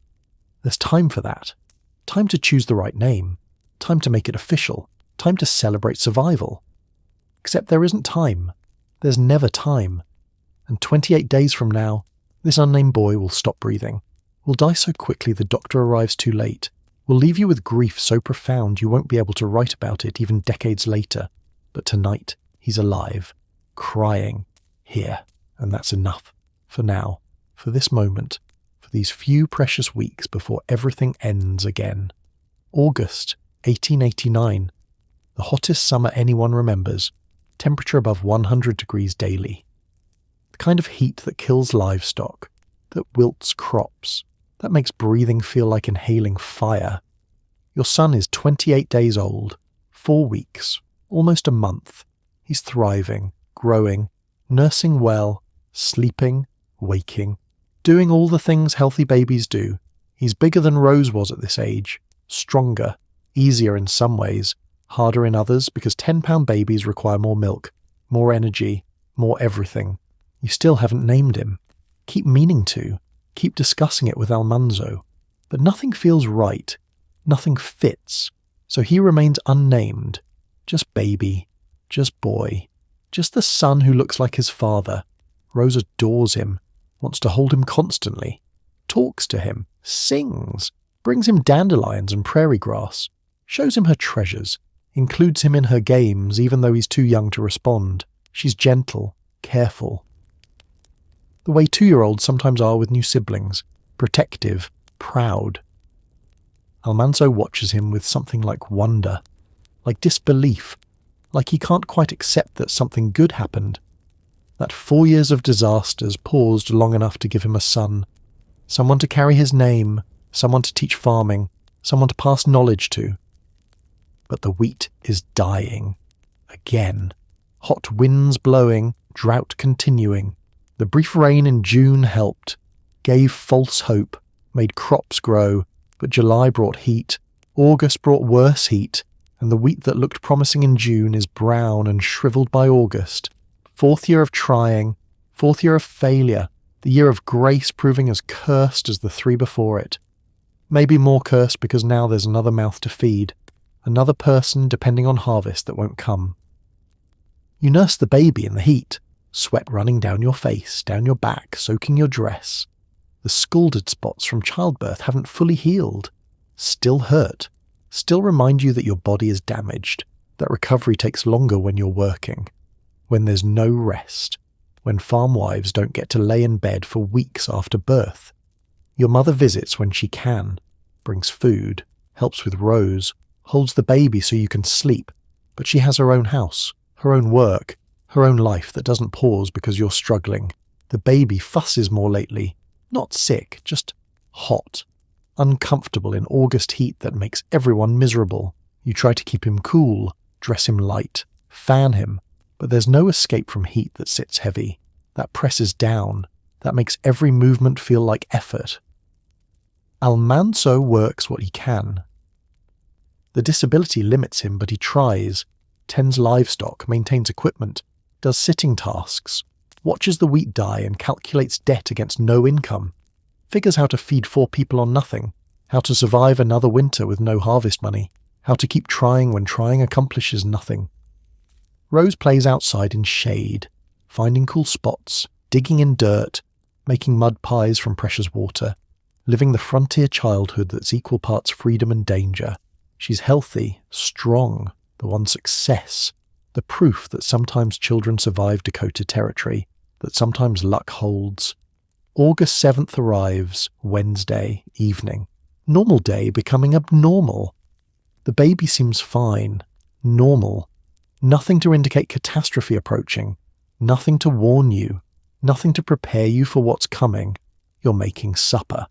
There's time for that. Time to choose the right name. Time to make it official. Time to celebrate survival. Except there isn't time. There's never time. And 28 days from now, this unnamed boy will stop breathing. Will die so quickly the doctor arrives too late. Will leave you with grief so profound you won't be able to write about it even decades later. But tonight, he's alive, crying, here. And that's enough. For now. For this moment. For these few precious weeks before everything ends again. August 1889. The hottest summer anyone remembers. Temperature above 100 degrees daily. The kind of heat that kills livestock, that wilts crops, that makes breathing feel like inhaling fire. Your son is 28 days old, 4 weeks, almost a month. He's thriving, growing, nursing well, sleeping, waking, doing all the things healthy babies do. He's bigger than Rose was at this age, stronger, easier in some ways, harder in others because 10-pound babies require more milk, more energy, more everything. You still haven't named him. Keep meaning to. Keep discussing it with Almanzo. But nothing feels right. Nothing fits. So he remains unnamed. Just baby. Just boy. Just the son who looks like his father. Rose adores him. Wants to hold him constantly. Talks to him. Sings. Brings him dandelions and prairie grass. Shows him her treasures. Includes him in her games even though he's too young to respond. She's gentle. Careful. The way 2-year-olds sometimes are with new siblings, protective, proud. Almanzo watches him with something like wonder, like disbelief, like he can't quite accept that something good happened, that 4 years of disasters paused long enough to give him a son, someone to carry his name, someone to teach farming, someone to pass knowledge to. But the wheat is dying. Again. Hot winds blowing, drought continuing. The brief rain in June helped, gave false hope, made crops grow, but July brought heat, August brought worse heat, and the wheat that looked promising in June is brown and shriveled by August. 4th year of trying, 4th year of failure, the year of grace proving as cursed as the 3 before it. Maybe more cursed because now there's another mouth to feed, another person depending on harvest that won't come. You nurse the baby in the heat. Sweat running down your face, down your back, soaking your dress. The scalded spots from childbirth haven't fully healed. Still hurt. Still remind you that your body is damaged, that recovery takes longer when you're working, when there's no rest, when farm wives don't get to lay in bed for weeks after birth. Your mother visits when she can, brings food, helps with Rose, holds the baby so you can sleep, but she has her own house, her own work, her own life that doesn't pause because you're struggling. The baby fusses more lately. Not sick, just hot. Uncomfortable in August heat that makes everyone miserable. You try to keep him cool, dress him light, fan him, but there's no escape from heat that sits heavy. That presses down. That makes every movement feel like effort. Almanzo works what he can. The disability limits him, but he tries, tends livestock, maintains equipment, does sitting tasks, watches the wheat die and calculates debt against no income, figures how to feed 4 people on nothing, how to survive another winter with no harvest money, how to keep trying when trying accomplishes nothing. Rose plays outside in shade, finding cool spots, digging in dirt, making mud pies from precious water, living the frontier childhood that's equal parts freedom and danger. She's healthy, strong, the one success, the proof that sometimes children survive Dakota Territory, that sometimes luck holds. August 7th arrives, Wednesday evening. Normal day becoming abnormal. The baby seems fine, normal. Nothing to indicate catastrophe approaching, nothing to warn you, nothing to prepare you for what's coming. You're making supper.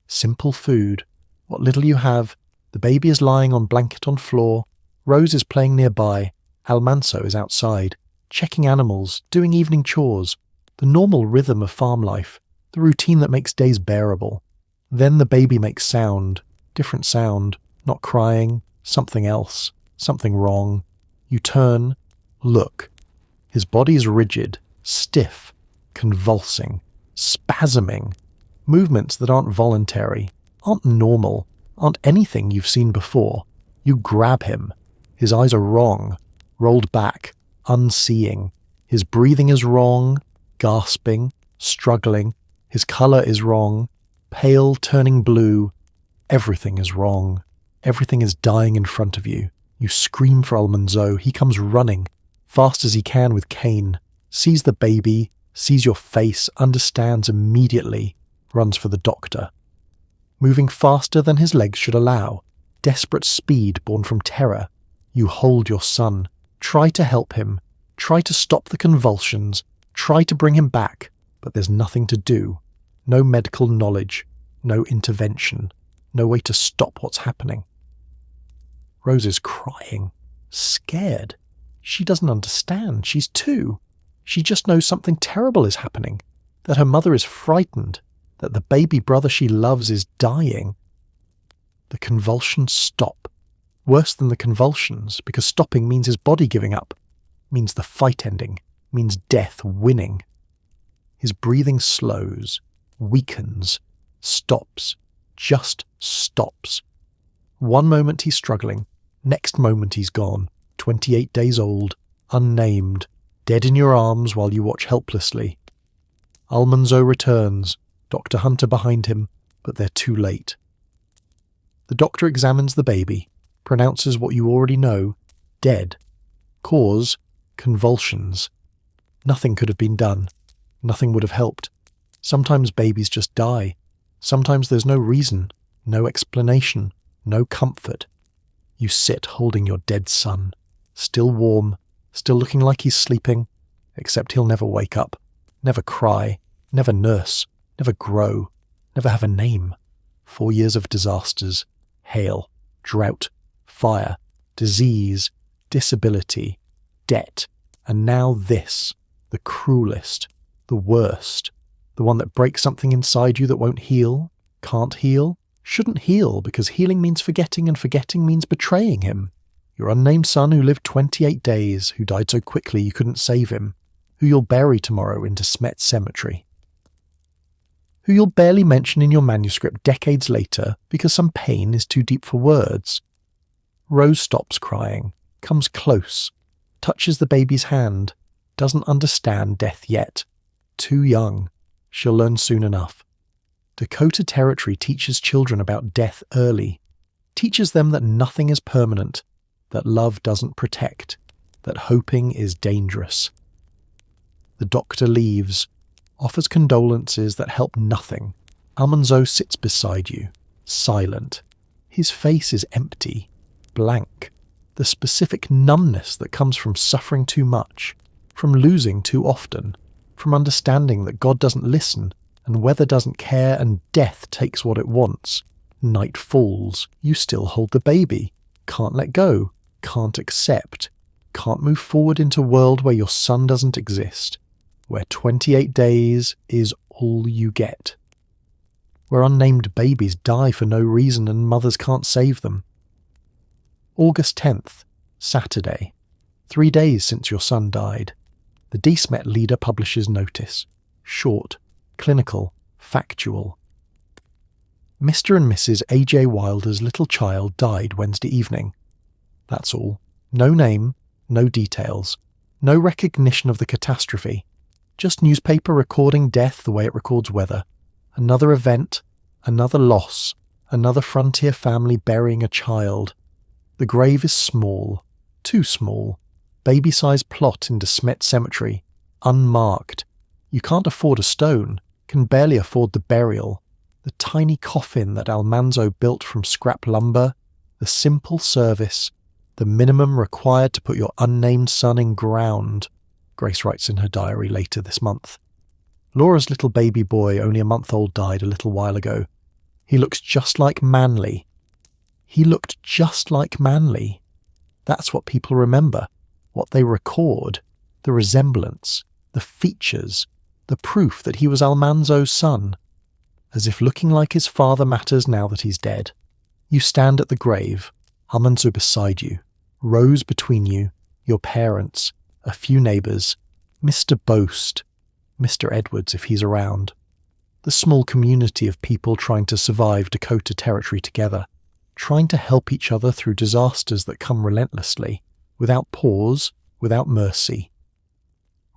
Simple food, what little you have. The baby is lying on blanket on floor. Rose is playing nearby. Almanzo is outside, checking animals, doing evening chores. The normal rhythm of farm life, the routine that makes days bearable. Then the baby makes sound, different sound, not crying, something else, something wrong. You turn, look. His body is rigid, stiff, convulsing, spasming. Movements that aren't voluntary, aren't normal, aren't anything you've seen before. You grab him. His eyes are wrong, rolled back, unseeing. His breathing is wrong, gasping, struggling. His colour is wrong, pale, turning blue. Everything is wrong. Everything is dying in front of you. You scream for Almanzo. He comes running, fast as he can with cane, sees the baby, sees your face, understands immediately, runs for the doctor. Moving faster than his legs should allow, desperate speed born from terror, you hold your son, try to help him, try to stop the convulsions, try to bring him back, but there's nothing to do. No medical knowledge, no intervention, no way to stop what's happening. Rose is crying, scared. She doesn't understand. She's 2. She just knows something terrible is happening, that her mother is frightened, that the baby brother she loves is dying. The convulsions stop. Worse than the convulsions, because stopping means his body giving up, means the fight ending, means death winning. His breathing slows, weakens, stops, just stops. One moment he's struggling, next moment he's gone, 28 days old, unnamed, dead in your arms while you watch helplessly. Almanzo returns, Dr. Hunter behind him, but they're too late. The doctor examines the baby, pronounces what you already know, dead. Cause, convulsions. Nothing could have been done. Nothing would have helped. Sometimes babies just die. Sometimes there's no reason, no explanation, no comfort. You sit holding your dead son, still warm, still looking like he's sleeping, except he'll never wake up, never cry, never nurse, never grow, never have a name. 4 years of disasters, hail, drought, fire, disease, disability, debt, and now this, the cruelest, the worst, the one that breaks something inside you that won't heal, can't heal, shouldn't heal because healing means forgetting and forgetting means betraying him. Your unnamed son who lived 28 days, who died so quickly you couldn't save him, who you'll bury tomorrow into Smet Cemetery. Who you'll barely mention in your manuscript decades later because some pain is too deep for words. Rose stops crying, comes close, touches the baby's hand, doesn't understand death yet. Too young. She'll learn soon enough. Dakota Territory teaches children about death early, teaches them that nothing is permanent, that love doesn't protect, that hoping is dangerous. The doctor leaves, offers condolences that help nothing. Almanzo sits beside you, silent. His face is empty, blank. The specific numbness that comes from suffering too much, from losing too often, from understanding that God doesn't listen and weather doesn't care and death takes what it wants. Night falls, you still hold the baby, can't let go, can't accept, can't move forward into a world where your son doesn't exist, where 28 days is all you get, where unnamed babies die for no reason and mothers can't save them. August 10th, Saturday. 3 days since your son died. The DSMET leader publishes notice. Short, clinical, factual. Mr. and Mrs. A.J. Wilder's little child died Wednesday evening. That's all. No name, no details, no recognition of the catastrophe. Just newspaper recording death the way it records weather. Another event, another loss, another frontier family burying a child. The grave is small, too small. Baby-sized plot in DeSmet Cemetery, unmarked. You can't afford a stone, can barely afford the burial. The tiny coffin that Almanzo built from scrap lumber, the simple service, the minimum required to put your unnamed son in ground, Grace writes in her diary later this month. Laura's little baby boy, only a month old, died a little while ago. He looks just like Manly. He looked just like Manly. That's what people remember, what they record, the resemblance, the features, the proof that he was Almanzo's son. As if looking like his father matters now that he's dead. You stand at the grave, Almanzo beside you, Rose between you, your parents, a few neighbours, Mr. Boast, Mr. Edwards if he's around. The small community of people trying to survive Dakota Territory together, trying to help each other through disasters that come relentlessly, without pause, without mercy.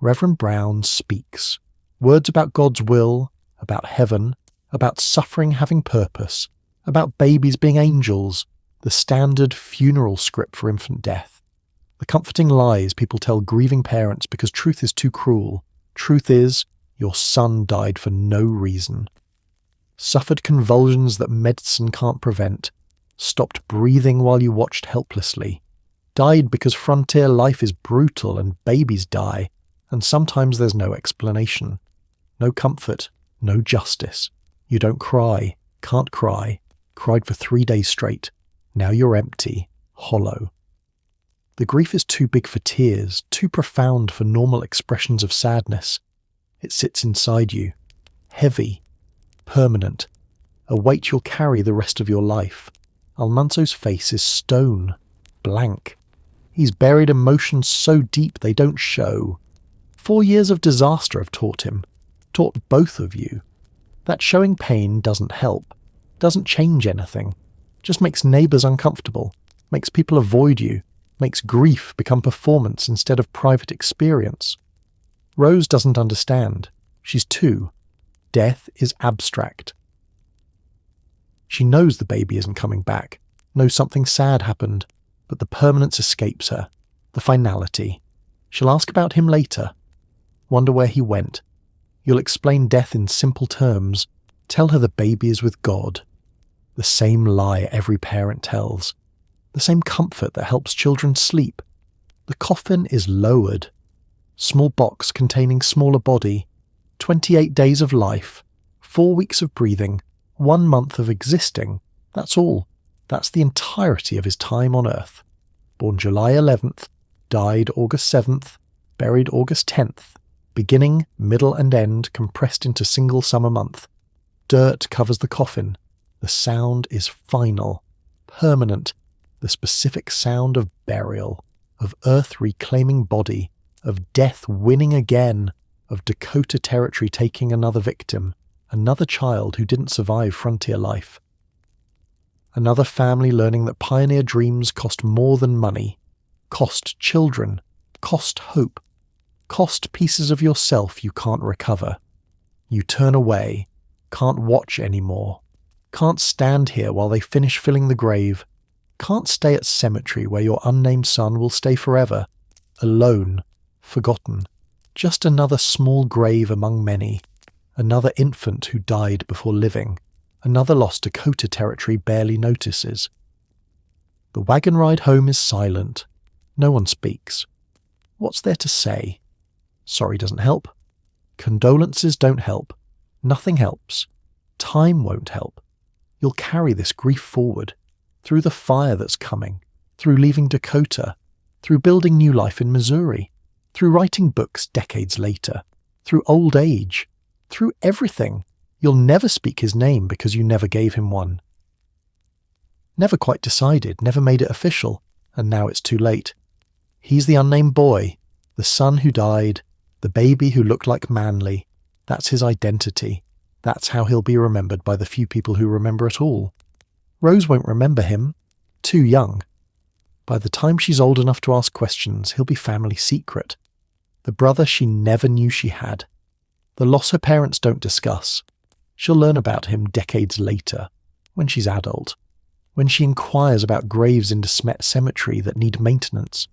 Reverend Brown speaks. Words about God's will, about heaven, about suffering having purpose, about babies being angels, the standard funeral script for infant death. The comforting lies people tell grieving parents because truth is too cruel. Truth is, your son died for no reason. Suffered convulsions that medicine can't prevent. Stopped breathing while you watched helplessly. Died because frontier life is brutal and babies die, and sometimes there's no explanation. No comfort, no justice. You don't cry, can't cry, cried for 3 days straight. Now you're empty, hollow. The grief is too big for tears, too profound for normal expressions of sadness. It sits inside you, heavy, permanent, a weight you'll carry the rest of your life. Almanzo's face is stone, blank. He's buried emotions so deep they don't show. 4 years of disaster have taught him, taught both of you. That showing pain doesn't help, doesn't change anything, just makes neighbours uncomfortable, makes people avoid you, makes grief become performance instead of private experience. Rose doesn't understand. She's 2. Death is abstract. She knows the baby isn't coming back, knows something sad happened, but the permanence escapes her, the finality. She'll ask about him later, wonder where he went. You'll explain death in simple terms, tell her the baby is with God. The same lie every parent tells, the same comfort that helps children sleep. The coffin is lowered. Small box containing smaller body, 28 days of life, 4 weeks of breathing, 1 month of existing. That's all. That's the entirety of his time on Earth. Born July 11th, died August 7th, buried August 10th. Beginning, middle and end compressed into single summer month. Dirt covers the coffin. The sound is final, permanent, the specific sound of burial, of Earth reclaiming body, of death winning again, of Dakota Territory taking another victim, another child who didn't survive frontier life. Another family learning that pioneer dreams cost more than money, cost children, cost hope, cost pieces of yourself you can't recover. You turn away, can't watch anymore, can't stand here while they finish filling the grave, can't stay at cemetery where your unnamed son will stay forever, alone, forgotten, just another small grave among many, another infant who died before living, another lost Dakota Territory barely notices. The wagon ride home is silent. No one speaks. What's there to say? Sorry doesn't help. Condolences don't help. Nothing helps. Time won't help. You'll carry this grief forward, through the fire that's coming, through leaving Dakota, through building new life in Missouri, through writing books decades later, through old age, through everything. You'll never speak his name because you never gave him one. Never quite decided, never made it official, and now it's too late. He's the unnamed boy, the son who died, the baby who looked like Manly. That's his identity. That's how he'll be remembered by the few people who remember at all. Rose won't remember him. Too young. By the time she's old enough to ask questions, he'll be family secret. The brother she never knew she had. The loss her parents don't discuss. She'll learn about him decades later, when she's adult. When she inquires about graves in De Smet Cemetery that need maintenance.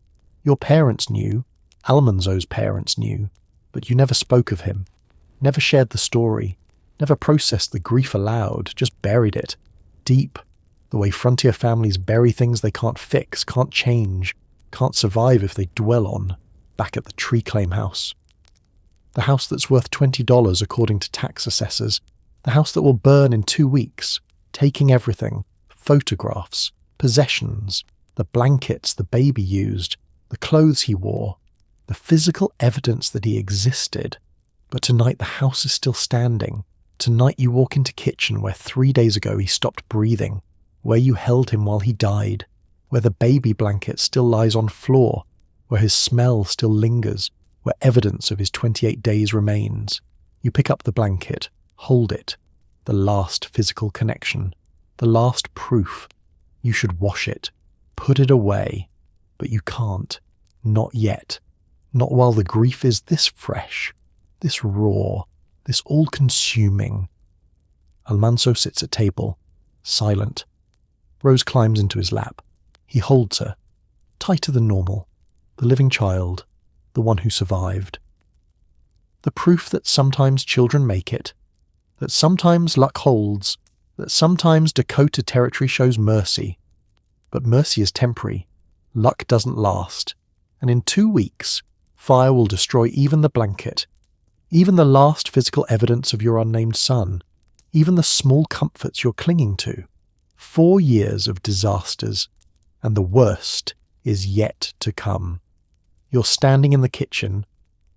Your parents knew, Almanzo's parents knew, but you never spoke of him, never shared the story, never processed the grief aloud, just buried it, deep, the way frontier families bury things they can't fix, can't change, can't survive if they dwell on, back at the tree claim house. The house that's worth $20 according to tax assessors, the house that will burn in 2 weeks, taking everything, photographs, possessions, the blankets the baby used, the clothes he wore, the physical evidence that he existed. But tonight the house is still standing. Tonight you walk into kitchen where 3 days ago he stopped breathing, where you held him while he died, where the baby blanket still lies on floor, where his smell still lingers, where evidence of his 28 days remains. You pick up the blanket, hold it, the last physical connection, the last proof. You should wash it, put it away, but you can't. Not yet. Not while the grief is this fresh, this raw, this all-consuming. Almanzo sits at table, silent. Rose climbs into his lap. He holds her, tighter than normal, the living child, the one who survived. The proof that sometimes children make it, that sometimes luck holds, that sometimes Dakota Territory shows mercy. But mercy is temporary. Luck doesn't last. And in 2 weeks, fire will destroy even the blanket, even the last physical evidence of your unnamed son, even the small comforts you're clinging to. 4 years of disasters, and the worst is yet to come. You're standing in the kitchen,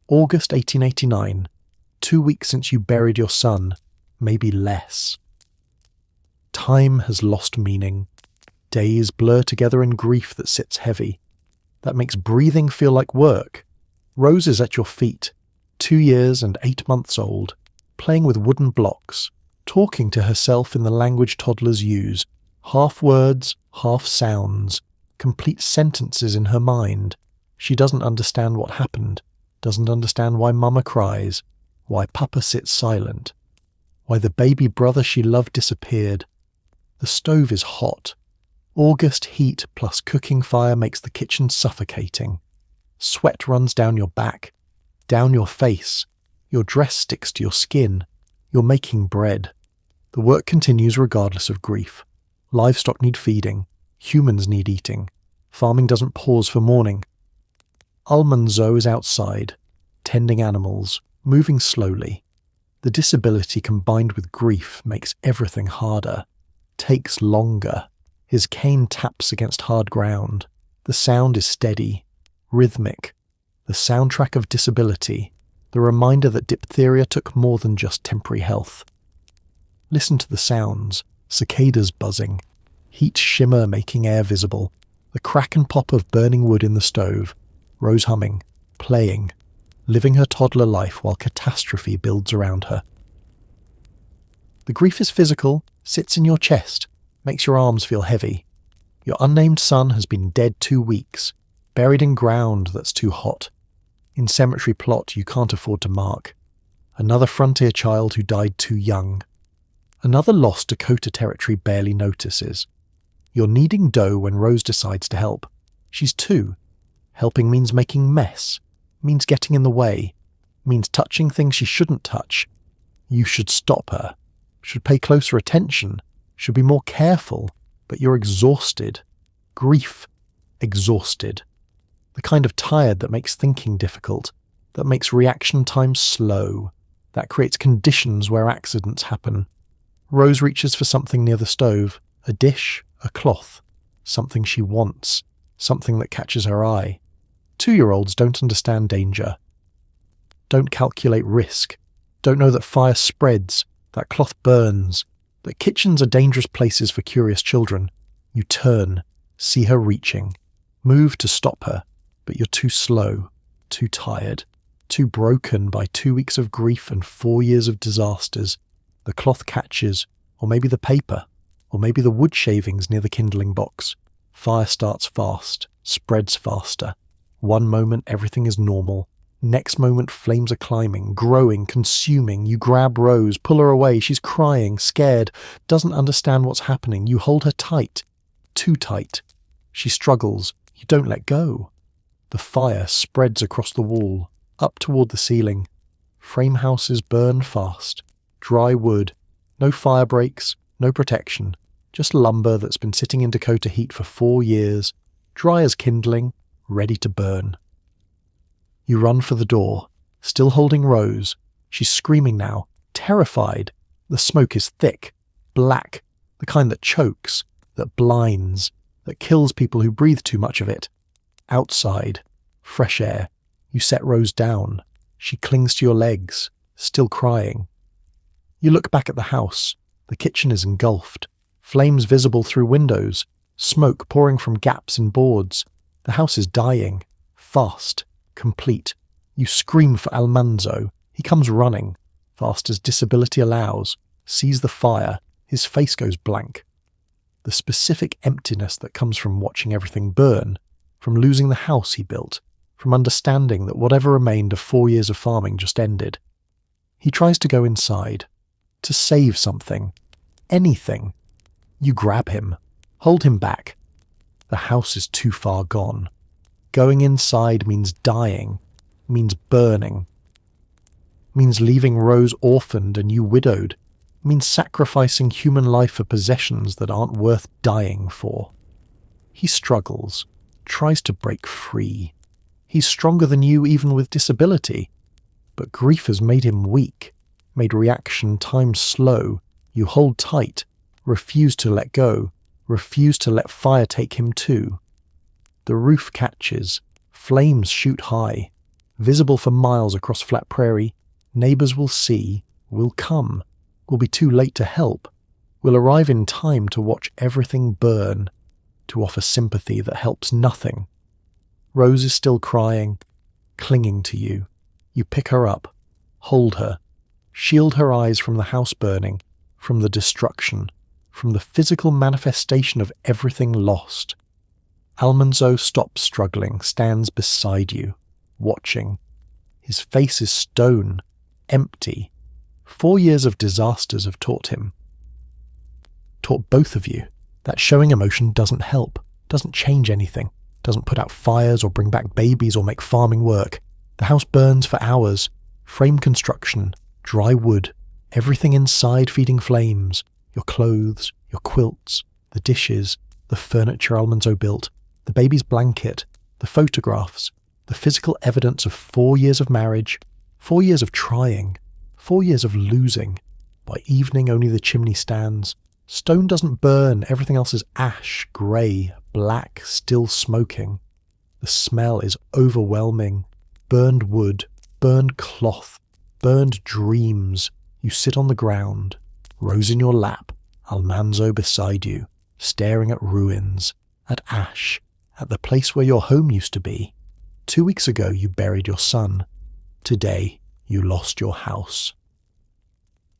August 1889, 2 weeks since you buried your son, maybe less. Time has lost meaning. Days blur together in grief that sits heavy. That makes breathing feel like work. Rose is at your feet, 2 years and 8 months old, playing with wooden blocks, talking to herself in the language toddlers use, half words, half sounds, complete sentences in her mind. She doesn't understand what happened, doesn't understand why Mama cries, why Papa sits silent, why the baby brother she loved disappeared. The stove is hot. August heat plus cooking fire makes the kitchen suffocating. Sweat runs down your back, down your face. Your dress sticks to your skin. You're making bread. The work continues regardless of grief. Livestock need feeding. Humans need eating. Farming doesn't pause for mourning. Almanzo is outside, tending animals, moving slowly. The disability combined with grief makes everything harder, takes longer. His cane taps against hard ground. The sound is steady, rhythmic. The soundtrack of disability, the reminder that diphtheria took more than just temporary health. Listen to the sounds, cicadas buzzing, heat shimmer making air visible, the crack and pop of burning wood in the stove, Rose humming, playing, living her toddler life while catastrophe builds around her. The grief is physical, sits in your chest, makes your arms feel heavy. Your unnamed son has been dead 2 weeks, buried in ground that's too hot. In cemetery plot you can't afford to mark. Another frontier child who died too young. Another loss Dakota Territory barely notices. You're kneading dough when Rose decides to help. She's 2. Helping means making mess, means getting in the way, means touching things she shouldn't touch. You should stop her, should pay closer attention, should be more careful, but you're exhausted. Grief, exhausted. The kind of tired that makes thinking difficult, that makes reaction time slow, that creates conditions where accidents happen. Rose reaches for something near the stove, a dish, a cloth, something she wants, something that catches her eye. 2-year-olds don't understand danger, don't calculate risk, don't know that fire spreads, that cloth burns, that kitchens are dangerous places for curious children. You turn, see her reaching, move to stop her, But you're too slow, too tired, too broken by 2 weeks of grief and 4 years of disasters. The cloth catches, or maybe the paper, or maybe the wood shavings near the kindling box. Fire starts fast, spreads faster. One moment everything is normal. Next moment flames are climbing, growing, consuming. You grab Rose, pull her away. She's crying, scared, doesn't understand what's happening. You hold her tight, too tight. She struggles. You don't let go. The fire spreads across the wall, up toward the ceiling. Frame houses burn fast. Dry wood. No fire breaks, no protection. Just lumber that's been sitting in Dakota heat for 4 years. Dry as kindling, ready to burn. You run for the door, still holding Rose. She's screaming now, terrified. The smoke is thick, black, the kind that chokes, that blinds, that kills people who breathe too much of it. Outside, fresh air. You set Rose down. She clings to your legs, still crying. You look back at the house. The kitchen is engulfed. Flames visible through windows. Smoke pouring from gaps in boards. The house is dying. Fast. Complete. You scream for Almanzo. He comes running, fast as disability allows, sees the fire. His face goes blank. The specific emptiness that comes from watching everything burn, from losing the house he built, from understanding that whatever remained of 4 years of farming just ended. He tries to go inside, to save something, anything. You grab him, hold him back. The house is too far gone. Going inside means dying, means burning, means leaving Rose orphaned and you widowed, means sacrificing human life for possessions that aren't worth dying for. He struggles, tries to break free. He's stronger than you even with disability, but grief has made him weak, made reaction time slow. You hold tight, refuse to let go, refuse to let fire take him too. The roof catches, flames shoot high, visible for miles across flat prairie. Neighbours will see, will come, will be too late to help, will arrive in time to watch everything burn, to offer sympathy that helps nothing. Rose is still crying, clinging to you. You pick her up, hold her, shield her eyes from the house burning, from the destruction, from the physical manifestation of everything lost. Almanzo stops struggling, stands beside you, watching. His face is stone, empty. 4 years of disasters have taught him. Taught both of you that showing emotion doesn't help, doesn't change anything, doesn't put out fires or bring back babies or make farming work. The house burns for hours. Frame construction, dry wood, everything inside feeding flames. Your clothes, your quilts, the dishes, the furniture Almanzo built, the baby's blanket, the photographs, the physical evidence of 4 years of marriage, 4 years of trying, 4 years of losing. By evening only the chimney stands. Stone doesn't burn, everything else is ash, grey, black, still smoking. The smell is overwhelming. Burned wood, burned cloth, burned dreams. You sit on the ground, Rose in your lap, Almanzo beside you, staring at ruins, at ash, at the place where your home used to be. 2 weeks ago you buried your son. Today you lost your house.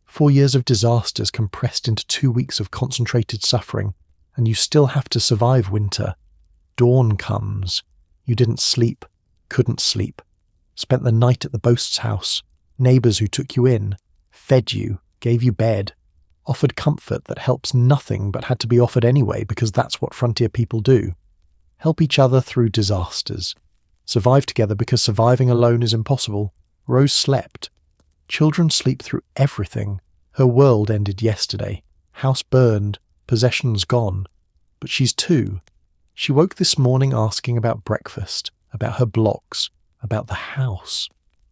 4 years of disasters compressed into 2 weeks of concentrated suffering, and you still have to survive winter. Dawn comes. You didn't sleep, couldn't sleep. Spent the night at the Boast's house. Neighbours who took you in, fed you, gave you bed, offered comfort that helps nothing but had to be offered anyway because that's what frontier people do. Help each other through disasters. Survive together because surviving alone is impossible. Rose slept. Children sleep through everything. Her world ended yesterday. House burned, possessions gone. But she's 2. She woke this morning asking about breakfast, about her blocks, about the house.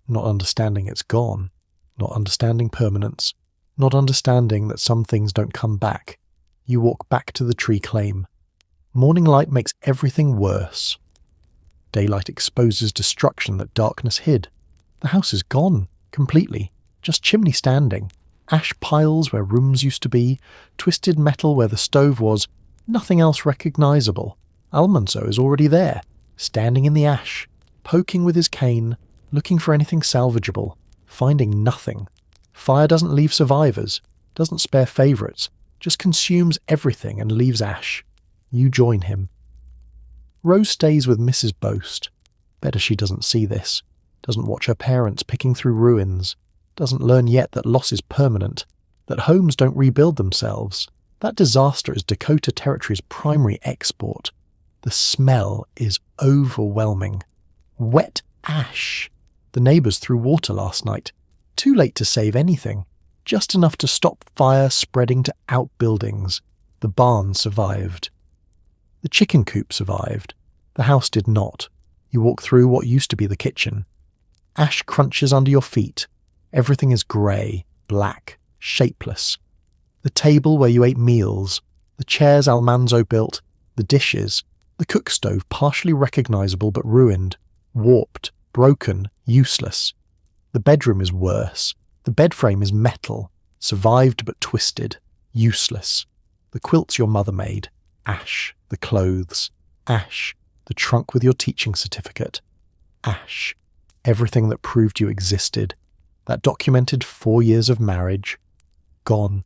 Not understanding it's gone. Not understanding permanence. Not understanding that some things don't come back. You walk back to the tree claim. Morning light makes everything worse. Daylight exposes destruction that darkness hid. The house is gone, completely. Just chimney standing. Ash piles where rooms used to be. Twisted metal where the stove was. Nothing else recognizable. Almanzo is already there. standing in the ash, poking with his cane, looking for anything salvageable, finding nothing. Fire doesn't leave survivors, doesn't spare favourites, just consumes everything and leaves ash. You join him. Rose stays with Mrs. Boast. Better she doesn't see this, doesn't watch her parents picking through ruins, doesn't learn yet that loss is permanent, that homes don't rebuild themselves. That disaster is Dakota Territory's primary export. The smell is overwhelming. Wet ash. The neighbours threw water last night. Too late to save anything. Just enough to stop fire spreading to outbuildings. The barn survived. The chicken coop survived. The house did not. You walk through what used to be the kitchen. Ash crunches under your feet. Everything is grey, black, shapeless. The table where you ate meals, the chairs Almanzo built, the dishes, the cook stove partially recognisable but ruined, warped, broken, useless. The bedroom is worse. The bed frame is metal, survived but twisted, useless. The quilts your mother made, ash. The clothes, ash. The trunk with your teaching certificate, ash. Everything that proved you existed. That documented 4 years of marriage, gone.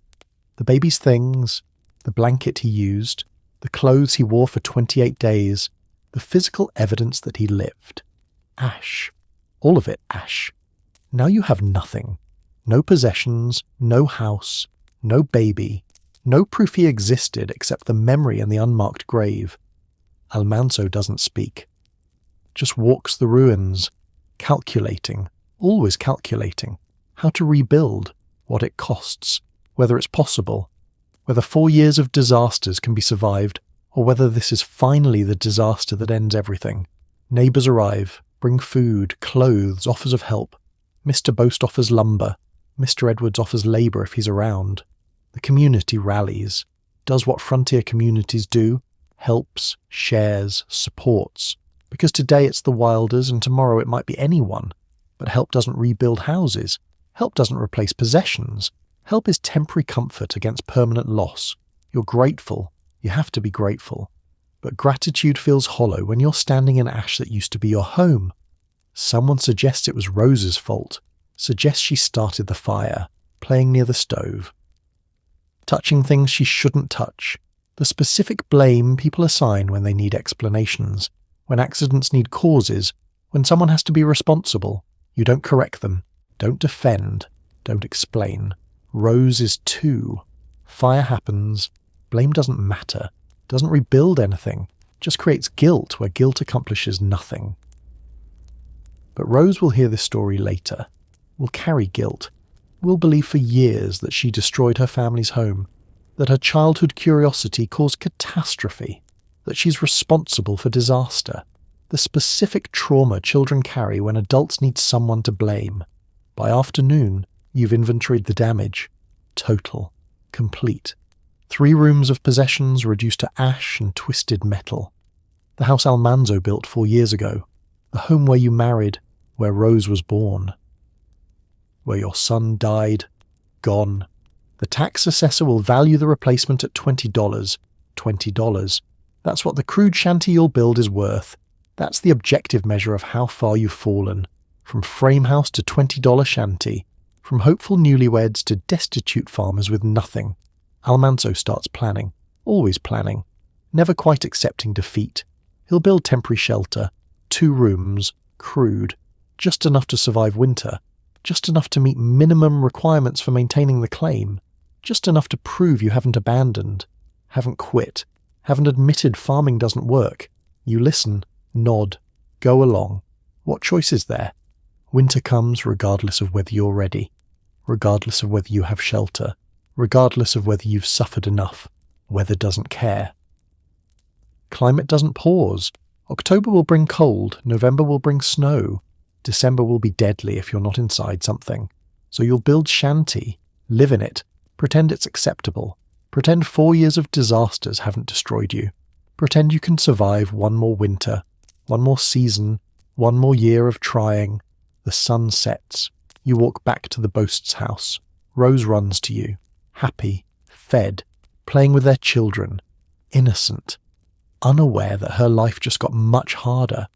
The baby's things, the blanket he used, the clothes he wore for 28 days, the physical evidence that he lived. Ash. All of it ash. Now you have nothing. No possessions, no house, no baby, no proof he existed except the memory and the unmarked grave. Almanzo doesn't speak. Just walks the ruins, calculating, always calculating, how to rebuild, what it costs, whether it's possible, whether 4 years of disasters can be survived, or whether this is finally the disaster that ends everything. Neighbours arrive, bring food, clothes, offers of help. Mr. Boast offers lumber. Mr. Edwards offers labour if he's around. The community rallies, does what frontier communities do, helps, shares, supports. Because today it's the Wilders and tomorrow it might be anyone. But help doesn't rebuild houses. Help doesn't replace possessions. Help is temporary comfort against permanent loss. You're grateful. You have to be grateful. But gratitude feels hollow when you're standing in ash that used to be your home. Someone suggests it was Rose's fault. Suggests she started the fire, playing near the stove. Touching things she shouldn't touch. The specific blame people assign when they need explanations. When accidents need causes. When someone has to be responsible. You don't correct them. Don't defend. Don't explain. Rose is too. Fire happens. Blame doesn't matter. Doesn't rebuild anything. Just creates guilt where guilt accomplishes nothing. But Rose will hear this story later. Will carry guilt. Will believe for years that she destroyed her family's home. That her childhood curiosity caused catastrophe. That she's responsible for disaster. The specific trauma children carry when adults need someone to blame. By afternoon, you've inventoried the damage. Total. Complete. 3 rooms of possessions reduced to ash and twisted metal. The house Almanzo built 4 years ago. The home where you married, where Rose was born. Where your son died. Gone. The tax assessor will value the replacement at $20. $20. That's what the crude shanty you'll build is worth. That's the objective measure of how far you've fallen. From frame house to $20 shanty. From hopeful newlyweds to destitute farmers with nothing. Almanzo starts planning. Always planning. Never quite accepting defeat. He'll build temporary shelter. 2 rooms. Crude. Just enough to survive winter. Just enough to meet minimum requirements for maintaining the claim. Just enough to prove you haven't abandoned. Haven't quit. Haven't admitted farming doesn't work. You listen. Nod. Go along. What choice is there? Winter comes regardless of whether you're ready. Regardless of whether you have shelter. Regardless of whether you've suffered enough. Weather doesn't care. Climate doesn't pause. October will bring cold. November will bring snow. December will be deadly if you're not inside something. So you'll build shanty. Live in it. Pretend it's acceptable. Pretend 4 years of disasters haven't destroyed you. Pretend you can survive 1 more winter. 1 more season. 1 more year of trying. The sun sets. You walk back to the Boast's house. Rose runs to you. Happy. Fed. Playing with their children. Innocent. unaware that her life just got much harder,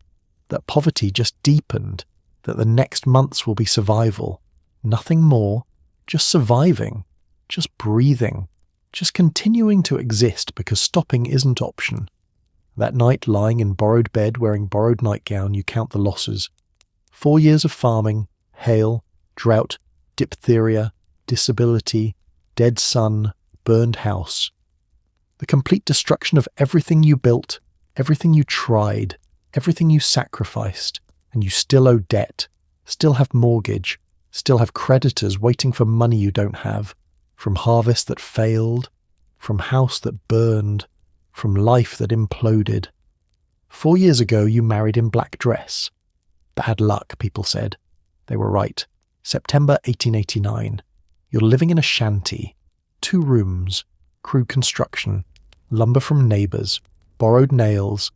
that poverty just deepened, that the next months will be survival. Nothing more, just surviving, just breathing, just continuing to exist because stopping isn't option. That night, lying in borrowed bed wearing borrowed nightgown, you count the losses. 4 years of farming, hail, drought, diphtheria, disability, dead son, burned house. The complete destruction of everything you built, everything you tried, everything you sacrificed, and you still owe debt, still have mortgage, still have creditors waiting for money you don't have, from harvest that failed, from house that burned, from life that imploded. 4 years ago you married in black dress. Bad luck, people said. They were right. September 1889. You're living in a shanty. 2 rooms. Crude construction. Lumber from neighbours. Borrowed nails.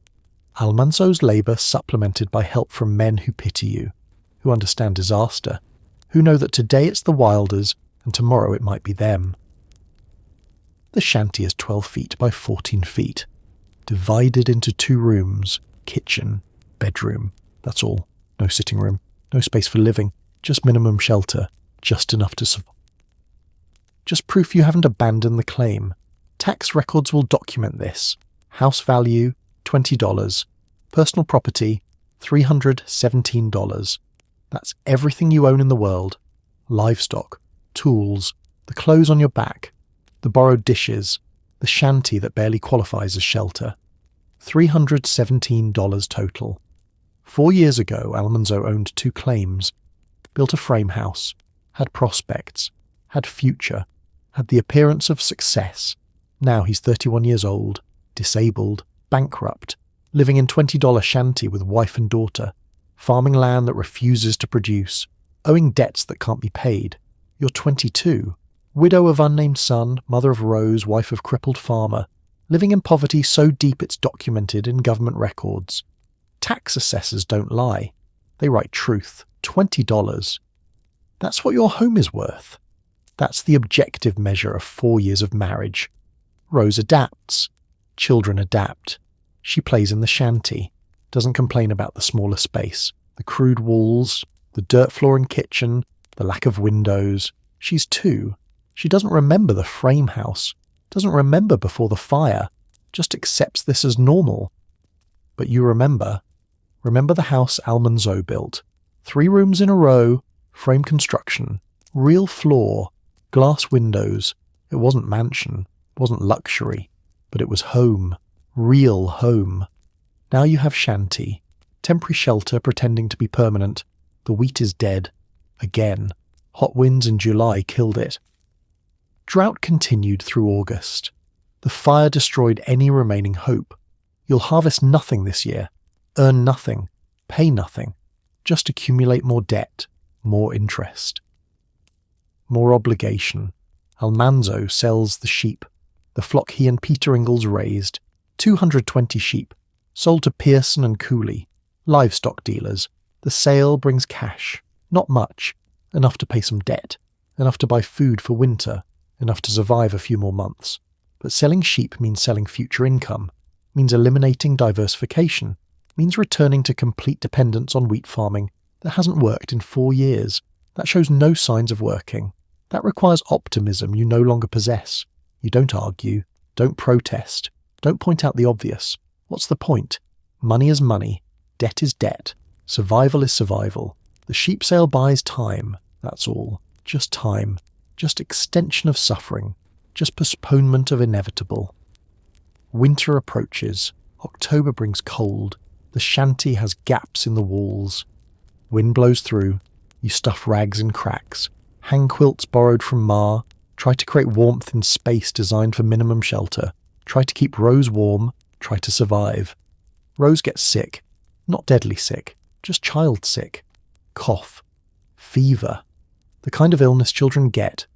Almanzo's labour supplemented by help from men who pity you, who understand disaster, who know that today it's the Wilders and tomorrow it might be them. The shanty is 12 feet by 14 feet, divided into 2 rooms, kitchen, bedroom, that's all. No sitting room, no space for living, just minimum shelter, just enough to survive. Just proof you haven't abandoned the claim. Tax records will document this. House value, $20. Personal property, $317. That's everything you own in the world. Livestock, tools, the clothes on your back, the borrowed dishes, the shanty that barely qualifies as shelter. $317 total. 4 years ago, Almanzo owned 2 claims, built a frame house, had prospects, had future, had the appearance of success. Now he's 31 years old, disabled, bankrupt, living in $20 shanty with wife and daughter, farming land that refuses to produce, owing debts that can't be paid. You're 22, widow of unnamed son, mother of Rose, wife of crippled farmer, living in poverty so deep it's documented in government records. Tax assessors don't lie. They write truth. $20. That's what your home is worth. That's the objective measure of 4 years of marriage. Rose adapts. Children adapt. She plays in the shanty, doesn't complain about the smaller space, the crude walls, the dirt floor and kitchen, the lack of windows. She's 2. She doesn't remember the frame house, doesn't remember before the fire, just accepts this as normal. But you remember. Remember the house Almanzo built. 3 rooms in a row, frame construction, real floor, glass windows. It wasn't mansion, it wasn't luxury, but it was home, real home. Now you have shanty, temporary shelter pretending to be permanent. The wheat is dead. Again. Hot winds in July killed it. Drought continued through August. The fire destroyed any remaining hope. You'll harvest nothing this year, earn nothing, pay nothing, just accumulate more debt, more interest. More obligation. Almanzo sells the sheep, the flock he and Peter Ingalls raised, 220 sheep, sold to Pearson and Cooley, livestock dealers. The sale brings cash, not much, enough to pay some debt, enough to buy food for winter, enough to survive a few more months. But selling sheep means selling future income, means eliminating diversification, means returning to complete dependence on wheat farming that hasn't worked in 4 years, that shows no signs of working. That requires optimism you no longer possess. You don't argue, don't protest, don't point out the obvious. What's the point? Money is money, debt is debt, survival is survival. The sheep sale buys time, that's all. Just time, just extension of suffering, just postponement of inevitable. Winter approaches, October brings cold, the shanty has gaps in the walls. Wind blows through, you stuff rags in cracks, hang quilts borrowed from Ma, try to create warmth in space designed for minimum shelter, try to keep Rose warm, try to survive. Rose gets sick, not deadly sick, just child sick. Cough. Fever. The kind of illness children get.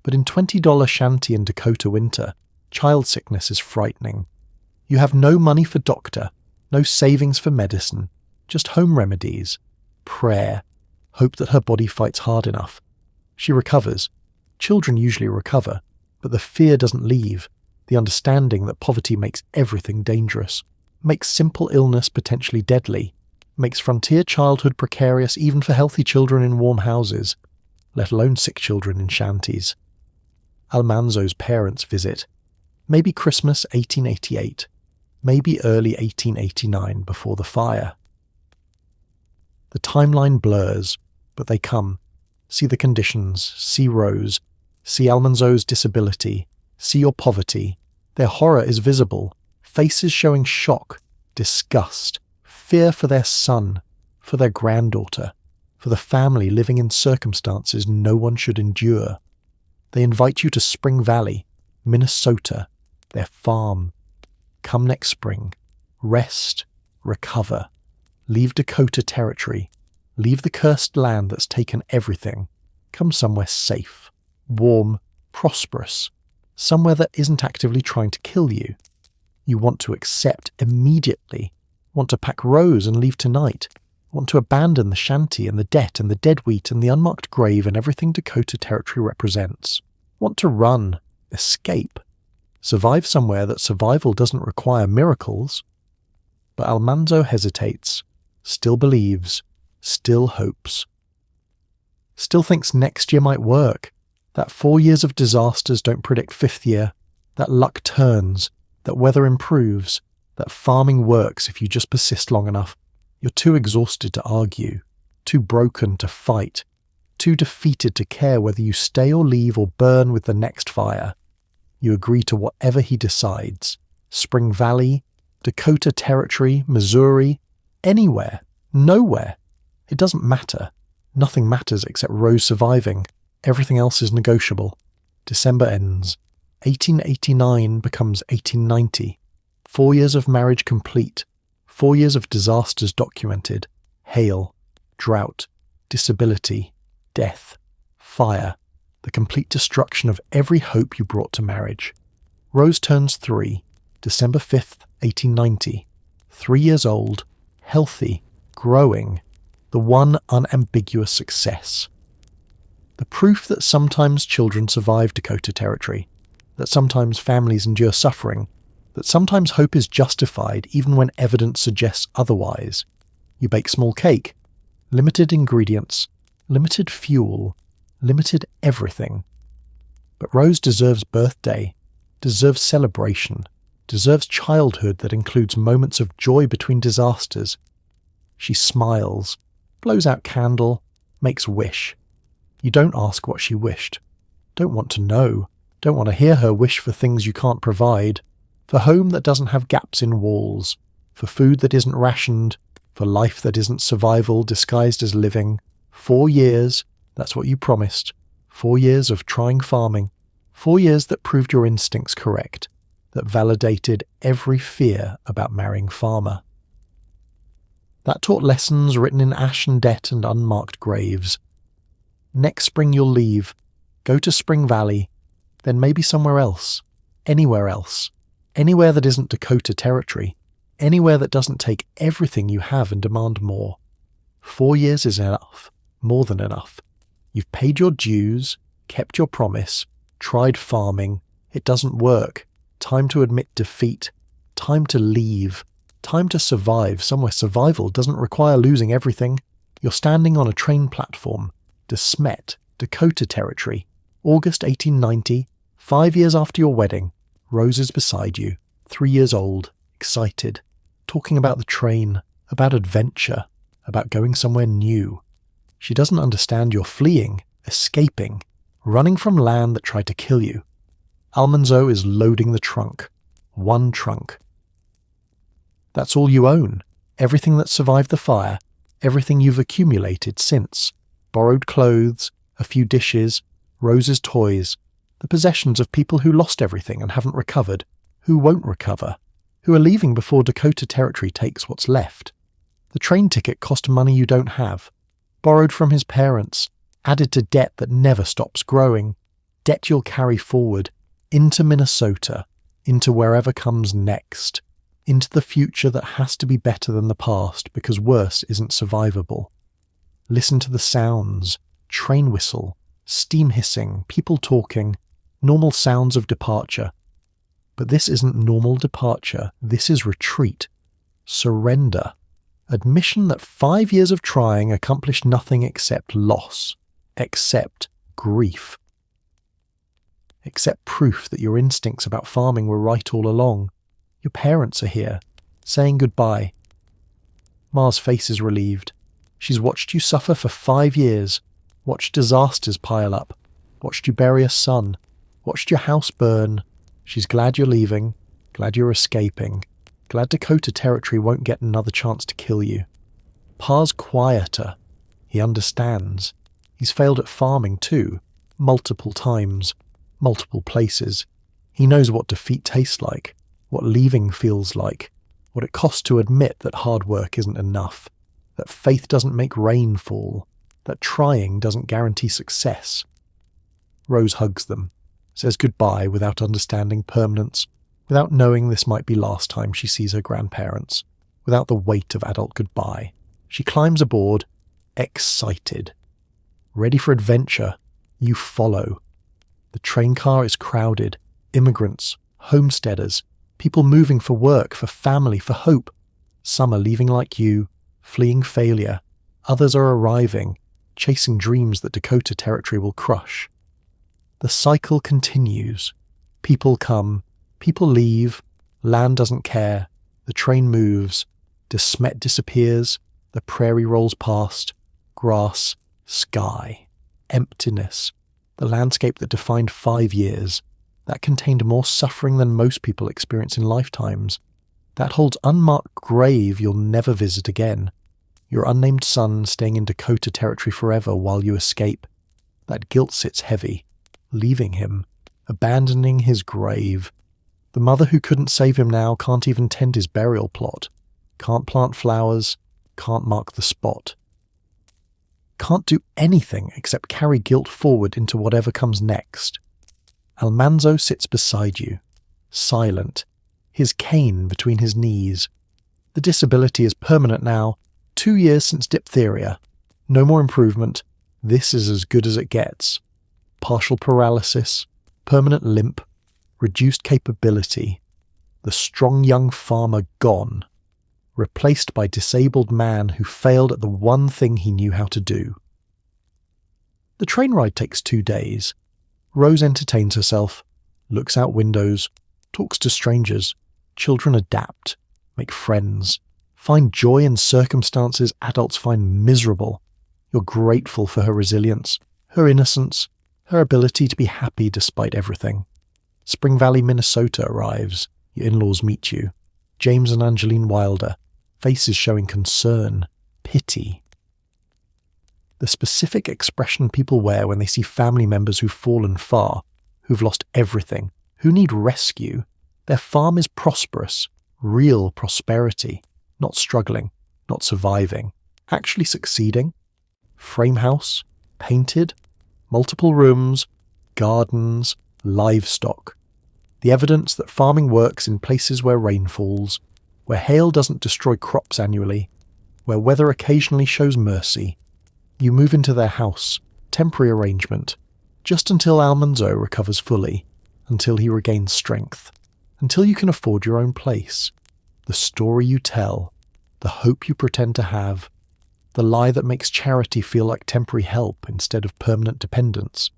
But in $20 shanty in Dakota winter, child sickness is frightening. You have no money for doctor, no savings for medicine, just home remedies. Prayer. Hope that her body fights hard enough. She recovers. Children usually recover, but the fear doesn't leave. the understanding that poverty makes everything dangerous, makes simple illness potentially deadly, makes frontier childhood precarious even for healthy children in warm houses, let alone sick children in shanties. Almanzo's parents visit. Maybe Christmas 1888, maybe early 1889 before the fire. The timeline blurs, but they come. See the conditions, see Rose, see Almanzo's disability, see your poverty. Their horror is visible, faces showing shock, disgust, fear for their son, for their granddaughter, for the family living in circumstances no one should endure. They invite you to Spring Valley, Minnesota, their farm. Come next spring. Rest, recover. Leave Dakota Territory. Leave the cursed land that's taken everything. Come somewhere safe, warm, prosperous. Somewhere that isn't actively trying to kill you. You want to accept immediately. Want to pack Rose and leave tonight. Want to abandon the shanty and the debt and the dead wheat and the unmarked grave and everything Dakota Territory represents. Want to run, escape. Survive somewhere that survival doesn't require miracles. But Almanzo hesitates, still believes, still hopes. Still thinks next year might work, that 4 years of disasters don't predict 5th year, that luck turns, that weather improves, that farming works if you just persist long enough. You're too exhausted to argue, too broken to fight, too defeated to care whether you stay or leave or burn with the next fire. You agree to whatever he decides. Spring Valley, Dakota Territory, Missouri, anywhere, nowhere. It doesn't matter. Nothing matters except Rose surviving. Everything else is negotiable. December ends. 1889 becomes 1890. 4 years of marriage complete. 4 years of disasters documented. Hail, drought, disability, death, fire, the complete destruction of every hope you brought to marriage. Rose turns 3, December 5th, 1890. 3 years old, healthy, growing, the one unambiguous success. The proof that sometimes children survive Dakota Territory, that sometimes families endure suffering, that sometimes hope is justified even when evidence suggests otherwise. You bake small cake, limited ingredients, limited fuel, limited everything. But Rose deserves birthday, deserves celebration, deserves childhood that includes moments of joy between disasters. She smiles, blows out candle, makes wish. You don't ask what she wished. Don't want to know. Don't want to hear her wish for things you can't provide. For home that doesn't have gaps in walls. For food that isn't rationed. For life that isn't survival disguised as living. 4 years, that's what you promised. 4 years of trying farming. 4 years that proved your instincts correct. That validated every fear about marrying farmer. That taught lessons written in ash and debt and unmarked graves. Next spring you'll leave, go to Spring Valley, then maybe somewhere else, anywhere that isn't Dakota Territory, anywhere that doesn't take everything you have and demand more. 4 years is enough, more than enough. You've paid your dues, kept your promise, tried farming, it doesn't work. Time to admit defeat, time to leave, time to survive somewhere survival doesn't require losing everything. You're standing on a train platform, De Smet, Dakota Territory, August 1890, 5 years after your wedding. Rose is beside you, 3 years old, excited, talking about the train, about adventure, about going somewhere new. She doesn't understand you're fleeing, escaping, running from land that tried to kill you. Almanzo is loading the trunk. One trunk. That's all you own. Everything that survived the fire, everything you've accumulated since. Borrowed clothes, a few dishes, Rose's toys, the possessions of people who lost everything and haven't recovered, who won't recover, who are leaving before Dakota Territory takes what's left. The train ticket cost money you don't have, borrowed from his parents, added to debt that never stops growing, debt you'll carry forward, into Minnesota, into wherever comes next, into the future that has to be better than the past because worse isn't survivable. Listen to the sounds, train whistle, steam hissing, people talking, normal sounds of departure. But this isn't normal departure, this is retreat. Surrender. Admission that 5 years of trying accomplished nothing except loss, except grief. Except proof that your instincts about farming were right all along. Your parents are here, saying goodbye. Ma's face is relieved. She's watched you suffer for 5 years, watched disasters pile up, watched you bury a son, watched your house burn. She's glad you're leaving, glad you're escaping, glad Dakota Territory won't get another chance to kill you. Pa's quieter. He understands. He's failed at farming too, multiple times, multiple places. He knows what defeat tastes like, what leaving feels like, what it costs to admit that hard work isn't enough, that faith doesn't make rain fall, that trying doesn't guarantee success. Rose hugs them, says goodbye without understanding permanence, without knowing this might be last time she sees her grandparents, without the weight of adult goodbye. She climbs aboard, excited. Ready for adventure, you follow. The train car is crowded, immigrants, homesteaders, people moving for work, for family, for hope. Some are leaving like you, fleeing failure. Others are arriving, chasing dreams that Dakota Territory will crush. The cycle continues. People come, people leave, land doesn't care, the train moves, De Smet disappears, the prairie rolls past, grass, sky, emptiness, the landscape that defined 5 years, that contained more suffering than most people experience in lifetimes, that holds unmarked grave you'll never visit again, your unnamed son staying in Dakota Territory forever while you escape. That guilt sits heavy, leaving him, abandoning his grave. The mother who couldn't save him now can't even tend his burial plot, can't plant flowers, can't mark the spot. Can't do anything except carry guilt forward into whatever comes next. Almanzo sits beside you, silent, his cane between his knees. The disability is permanent now, 2 years since diphtheria. No more improvement, this is as good as it gets. Partial paralysis, permanent limp, reduced capability. The strong young farmer gone, replaced by disabled man who failed at the one thing he knew how to do. The train ride takes 2 days. Rose entertains herself, looks out windows, talks to strangers. Children adapt, make friends, find joy in circumstances adults find miserable. You're grateful for her resilience, her innocence, her ability to be happy despite everything. Spring Valley, Minnesota arrives. Your in-laws meet you. James and Angeline Wilder, faces showing concern, pity. The specific expression people wear when they see family members who've fallen far, who've lost everything, who need rescue. Their farm is prosperous, real prosperity, not struggling, not surviving, actually succeeding. Frame house, painted, multiple rooms, gardens, livestock. The evidence that farming works in places where rain falls, where hail doesn't destroy crops annually, where weather occasionally shows mercy. You move into their house, temporary arrangement, just until Almanzo recovers fully, until he regains strength, until you can afford your own place. The story you tell, the hope you pretend to have, the lie that makes charity feel like temporary help instead of permanent dependence.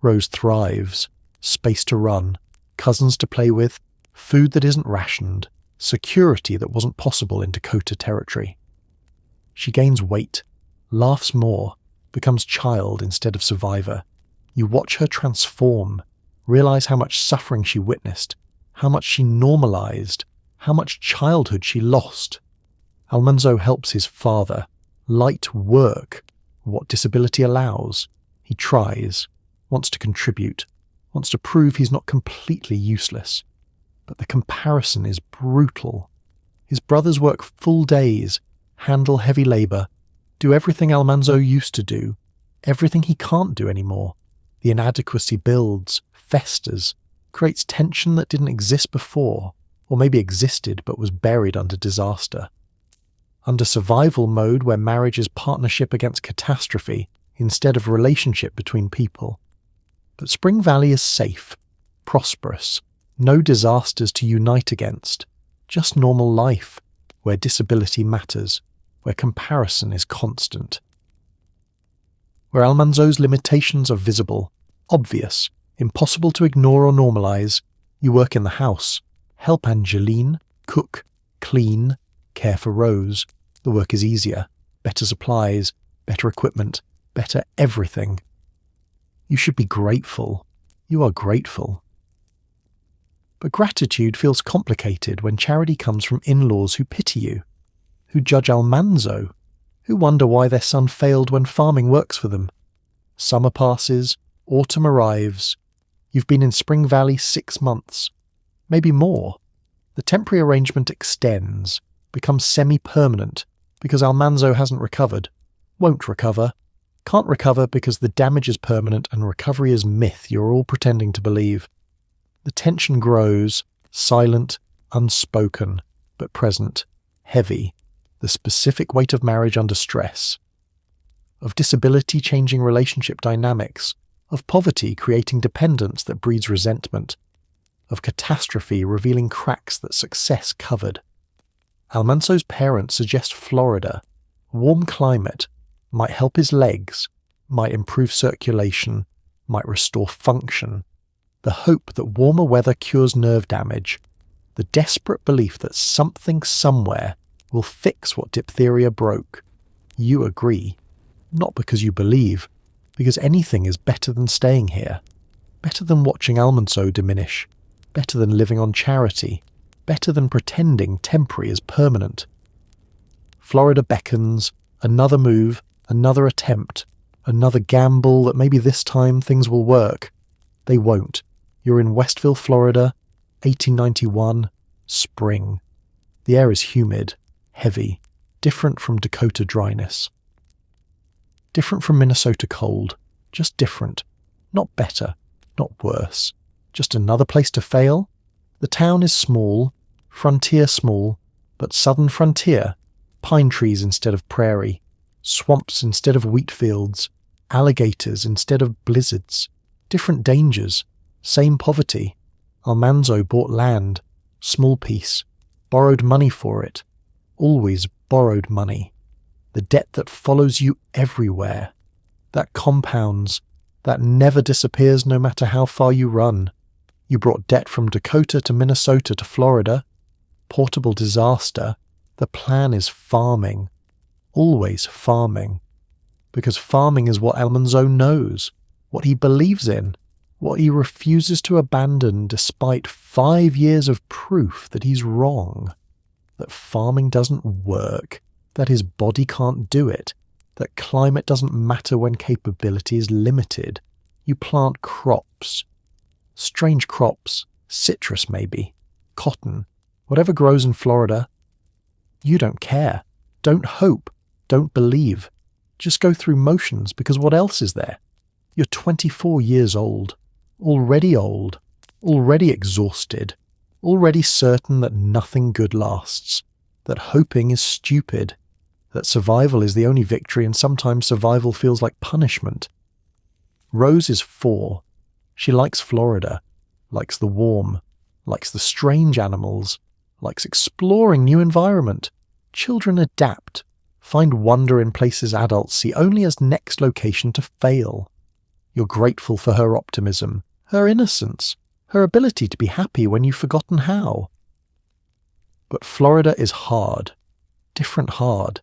Rose thrives, space to run, cousins to play with, food that isn't rationed, security that wasn't possible in Dakota Territory. She gains weight, laughs more, becomes child instead of survivor. You watch her transform, realize how much suffering she witnessed, how much she normalized, how much childhood she lost. Almanzo helps his father. Light work, what disability allows. He tries, wants to contribute, wants to prove he's not completely useless. But the comparison is brutal. His brothers work full days, handle heavy labour, do everything Almanzo used to do, everything he can't do anymore. The inadequacy builds, festers, creates tension that didn't exist before, or maybe existed but was buried under disaster. Under survival mode where marriage is partnership against catastrophe instead of relationship between people. But Spring Valley is safe, prosperous, No disasters to unite against, just normal life, where disability matters, where comparison is constant. Where Almanzo's limitations are visible, obvious, impossible to ignore or normalize, you work in the house, help Angeline, cook, clean, care for Rose. The work is easier, better supplies, better equipment, better everything. You should be grateful. You are grateful. But gratitude feels complicated when charity comes from in-laws who pity you, who judge Almanzo, who wonder why their son failed when farming works for them. Summer passes, autumn arrives. You've been in Spring Valley 6 months, maybe more. The temporary arrangement extends, becomes semi-permanent, because Almanzo hasn't recovered, won't recover, can't recover because the damage is permanent and recovery is myth you're all pretending to believe. The tension grows, silent, unspoken, but present, heavy, the specific weight of marriage under stress, of disability changing relationship dynamics, of poverty creating dependence that breeds resentment, of catastrophe revealing cracks that success covered. Almanzo's parents suggest Florida, warm climate, might help his legs, might improve circulation, might restore function. The hope that warmer weather cures nerve damage, the desperate belief that something somewhere will fix what diphtheria broke. You agree, not because you believe, because anything is better than staying here, better than watching Almanzo diminish, better than living on charity, better than pretending temporary is permanent. Florida beckons, another move, another attempt, another gamble that maybe this time things will work. They won't. You're in Westville, Florida, 1891, spring. The air is humid, heavy, different from Dakota dryness. Different from Minnesota cold, just different. Not better, not worse. Just another place to fail? The town is small, frontier small, but southern frontier, pine trees instead of prairie, swamps instead of wheat fields, alligators instead of blizzards, different dangers, same poverty. Almanzo bought land, small piece, borrowed money for it, always borrowed money. The debt that follows you everywhere, that compounds, that never disappears no matter how far you run. You brought debt from Dakota to Minnesota to Florida. Portable disaster. The plan is farming. Always farming. Because farming is what Almanzo knows, what he believes in, what he refuses to abandon despite 5 years of proof that he's wrong. That farming doesn't work, that his body can't do it, that climate doesn't matter when capability is limited. You plant crops. Strange crops, citrus maybe, cotton, whatever grows in Florida. You don't care, don't hope, don't believe. Just go through motions because what else is there? You're 24 years old, already exhausted, already certain that nothing good lasts, that hoping is stupid, that survival is the only victory and sometimes survival feels like punishment. Rose is 4. She likes Florida, likes the warm, likes the strange animals, likes exploring new environment. Children adapt, find wonder in places adults see only as next location to fail. You're grateful for her optimism, her innocence, her ability to be happy when you've forgotten how. But Florida is hard, different hard.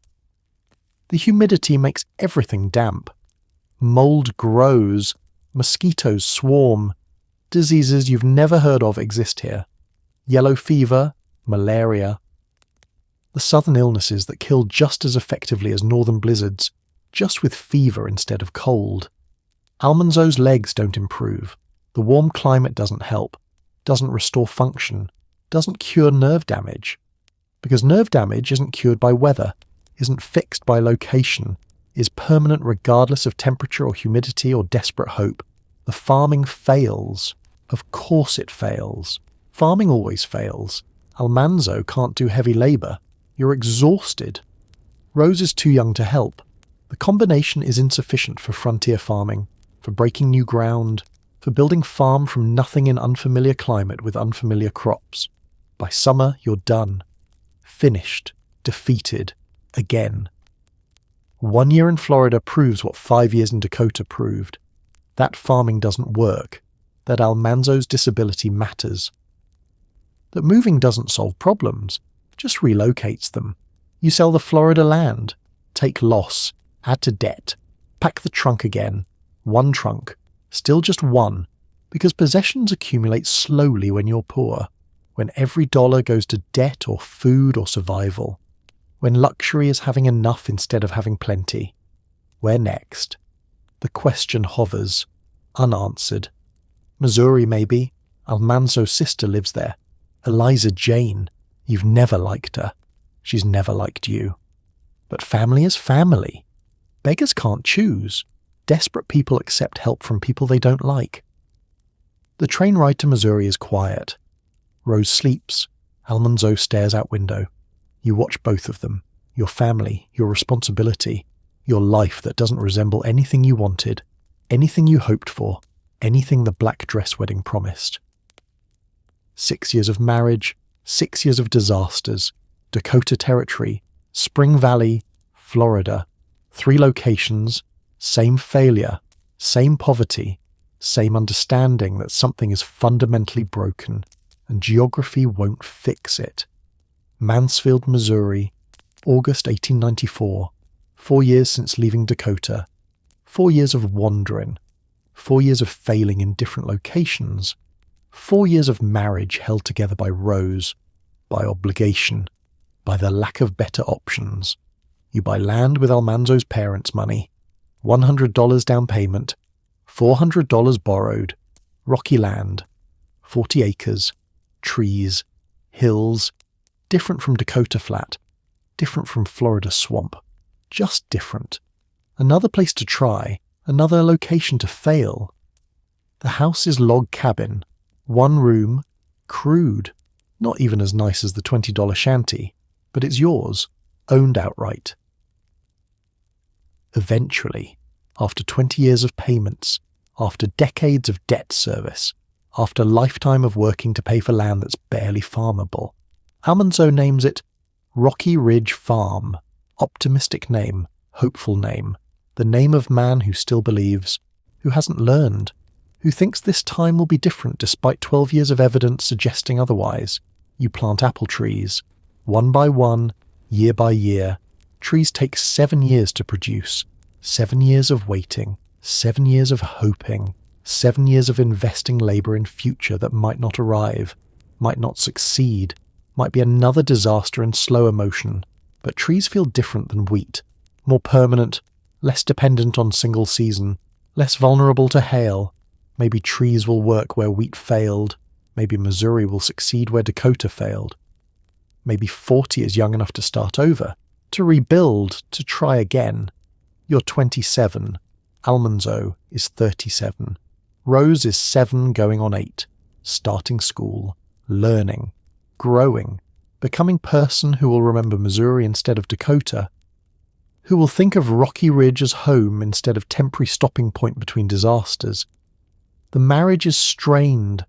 The humidity makes everything damp. Mold grows, mosquitoes swarm. Diseases you've never heard of exist here. Yellow fever, malaria. The southern illnesses that kill just as effectively as northern blizzards, just with fever instead of cold. Almanzo's legs don't improve. The warm climate doesn't help, doesn't restore function, doesn't cure nerve damage. Because nerve damage isn't cured by weather, isn't fixed by location, is permanent regardless of temperature or humidity or desperate hope. The farming fails. Of course it fails. Farming always fails. Almanzo can't do heavy labour. You're exhausted. Rose is too young to help. The combination is insufficient for frontier farming, for breaking new ground, for building farm from nothing in unfamiliar climate with unfamiliar crops. By summer, you're done. Finished. Defeated. Again. 1 year in Florida proves what 5 years in Dakota proved. That farming doesn't work. That Almanzo's disability matters. That moving doesn't solve problems, just relocates them. You sell the Florida land, take loss, add to debt, pack the trunk again. One trunk, still just one, because possessions accumulate slowly when you're poor, when every dollar goes to debt or food or survival, when luxury is having enough instead of having plenty. Where next? The question hovers, unanswered. Missouri, maybe. Almanzo's sister lives there. Eliza Jane. You've never liked her. She's never liked you. But family is family. Beggars can't choose. Desperate people accept help from people they don't like. The train ride to Missouri is quiet. Rose sleeps. Almanzo stares out window. You watch both of them. Your family, your responsibility, your life that doesn't resemble anything you wanted, anything you hoped for, anything the black dress wedding promised. 6 years of marriage, 6 years of disasters, Dakota Territory, Spring Valley, Florida, 3 locations, same failure, same poverty, same understanding that something is fundamentally broken and geography won't fix it. Mansfield, Missouri, August 1894, 4 years since leaving Dakota, 4 years of wandering, 4 years of failing in different locations, 4 years of marriage held together by Rose, by obligation, by the lack of better options. You buy land with Almanzo's parents' money, $100 down payment, $400 borrowed, rocky land, 40 acres, trees, hills, different from Dakota Flat, different from Florida swamp, just different. Another place to try, another location to fail. The house is log cabin, 1 room, crude, not even as nice as the $20 shanty, but it's yours, owned outright. Eventually, after 20 years of payments, after decades of debt service, after a lifetime of working to pay for land that's barely farmable, Almanzo names it Rocky Ridge Farm. Optimistic name, hopeful name, the name of man who still believes, who hasn't learned, who thinks this time will be different despite 12 years of evidence suggesting otherwise. You plant apple trees, one by one, year by year. Trees take 7 years to produce, 7 years of waiting, 7 years of hoping, 7 years of investing labour in future that might not arrive, might not succeed, might be another disaster in slower motion. But trees feel different than wheat, more permanent, less dependent on single season, less vulnerable to hail. Maybe trees will work where wheat failed. Maybe Missouri will succeed where Dakota failed. Maybe 40 is young enough to start over, to rebuild, to try again. You're 27. Almanzo is 37. Rose is 7 going on 8, starting school, learning, growing, becoming person who will remember Missouri instead of Dakota, who will think of Rocky Ridge as home instead of temporary stopping point between disasters. The marriage is strained.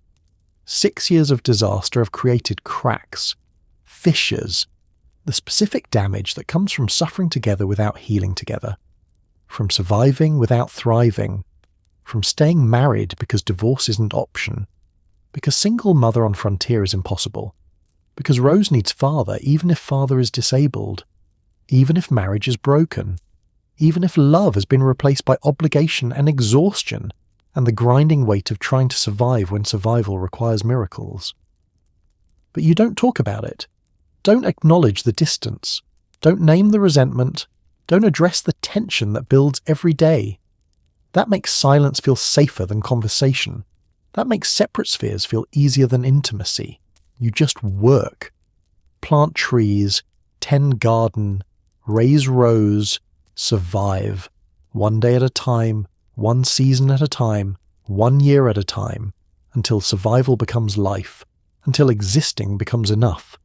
6 years of disaster have created cracks, fissures, the specific damage that comes from suffering together without healing together, from surviving without thriving, from staying married because divorce isn't option, because single mother on frontier is impossible, because Rose needs father even if father is disabled, even if marriage is broken, even if love has been replaced by obligation and exhaustion and the grinding weight of trying to survive when survival requires miracles. But you don't talk about it. Don't acknowledge the distance. Don't name the resentment. Don't address the tension that builds every day. That makes silence feel safer than conversation. That makes separate spheres feel easier than intimacy. You just work. Plant trees, tend garden, raise rows, survive. 1 day at a time, 1 season at a time, 1 year at a time, until survival becomes life, until existing becomes enough,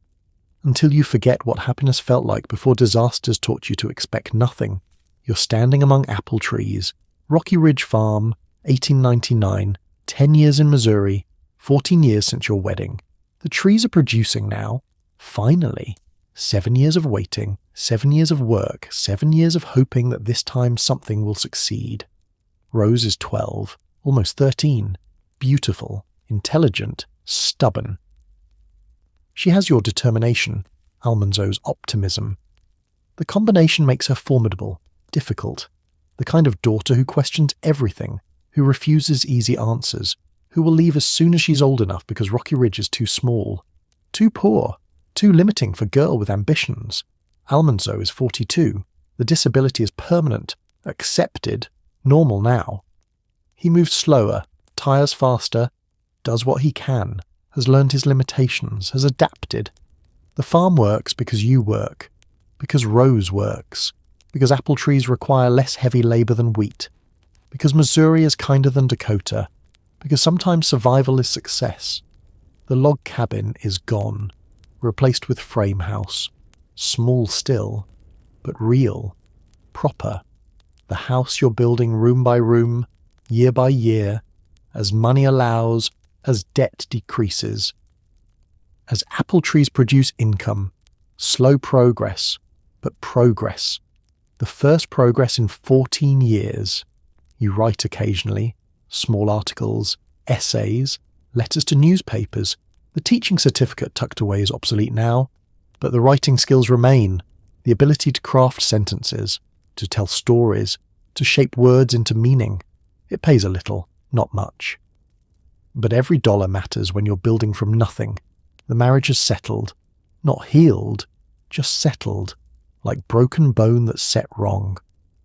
until you forget what happiness felt like before disasters taught you to expect nothing. You're standing among apple trees, Rocky Ridge Farm, 1899, 10 years in Missouri, 14 years since your wedding. The trees are producing now. Finally. 7 years of waiting, 7 years of work, 7 years of hoping that this time something will succeed. Rose is 12, almost 13, beautiful, intelligent, stubborn. She has your determination, Almanzo's optimism. The combination makes her formidable, difficult, the kind of daughter who questions everything, who refuses easy answers, who will leave as soon as she's old enough because Rocky Ridge is too small, too poor, too limiting for girl with ambitions. Almanzo is 42. The disability is permanent, accepted, normal now. He moves slower, tires faster, does what he can, has learned his limitations, has adapted. The farm works because you work, because Rose works, because apple trees require less heavy labour than wheat, because Missouri is kinder than Dakota, because sometimes survival is success. The log cabin is gone, replaced with frame house, small still, but real, proper, the house you're building room by room, year by year, as money allows, as debt decreases. As apple trees produce income, slow progress, but progress. The first progress in 14 years. You write occasionally, small articles, essays, letters to newspapers. The teaching certificate tucked away is obsolete now, but the writing skills remain, the ability to craft sentences, to tell stories, to shape words into meaning. It pays a little, not much. But every dollar matters when you're building from nothing. The marriage is settled, not healed, just settled, like broken bone that's set wrong,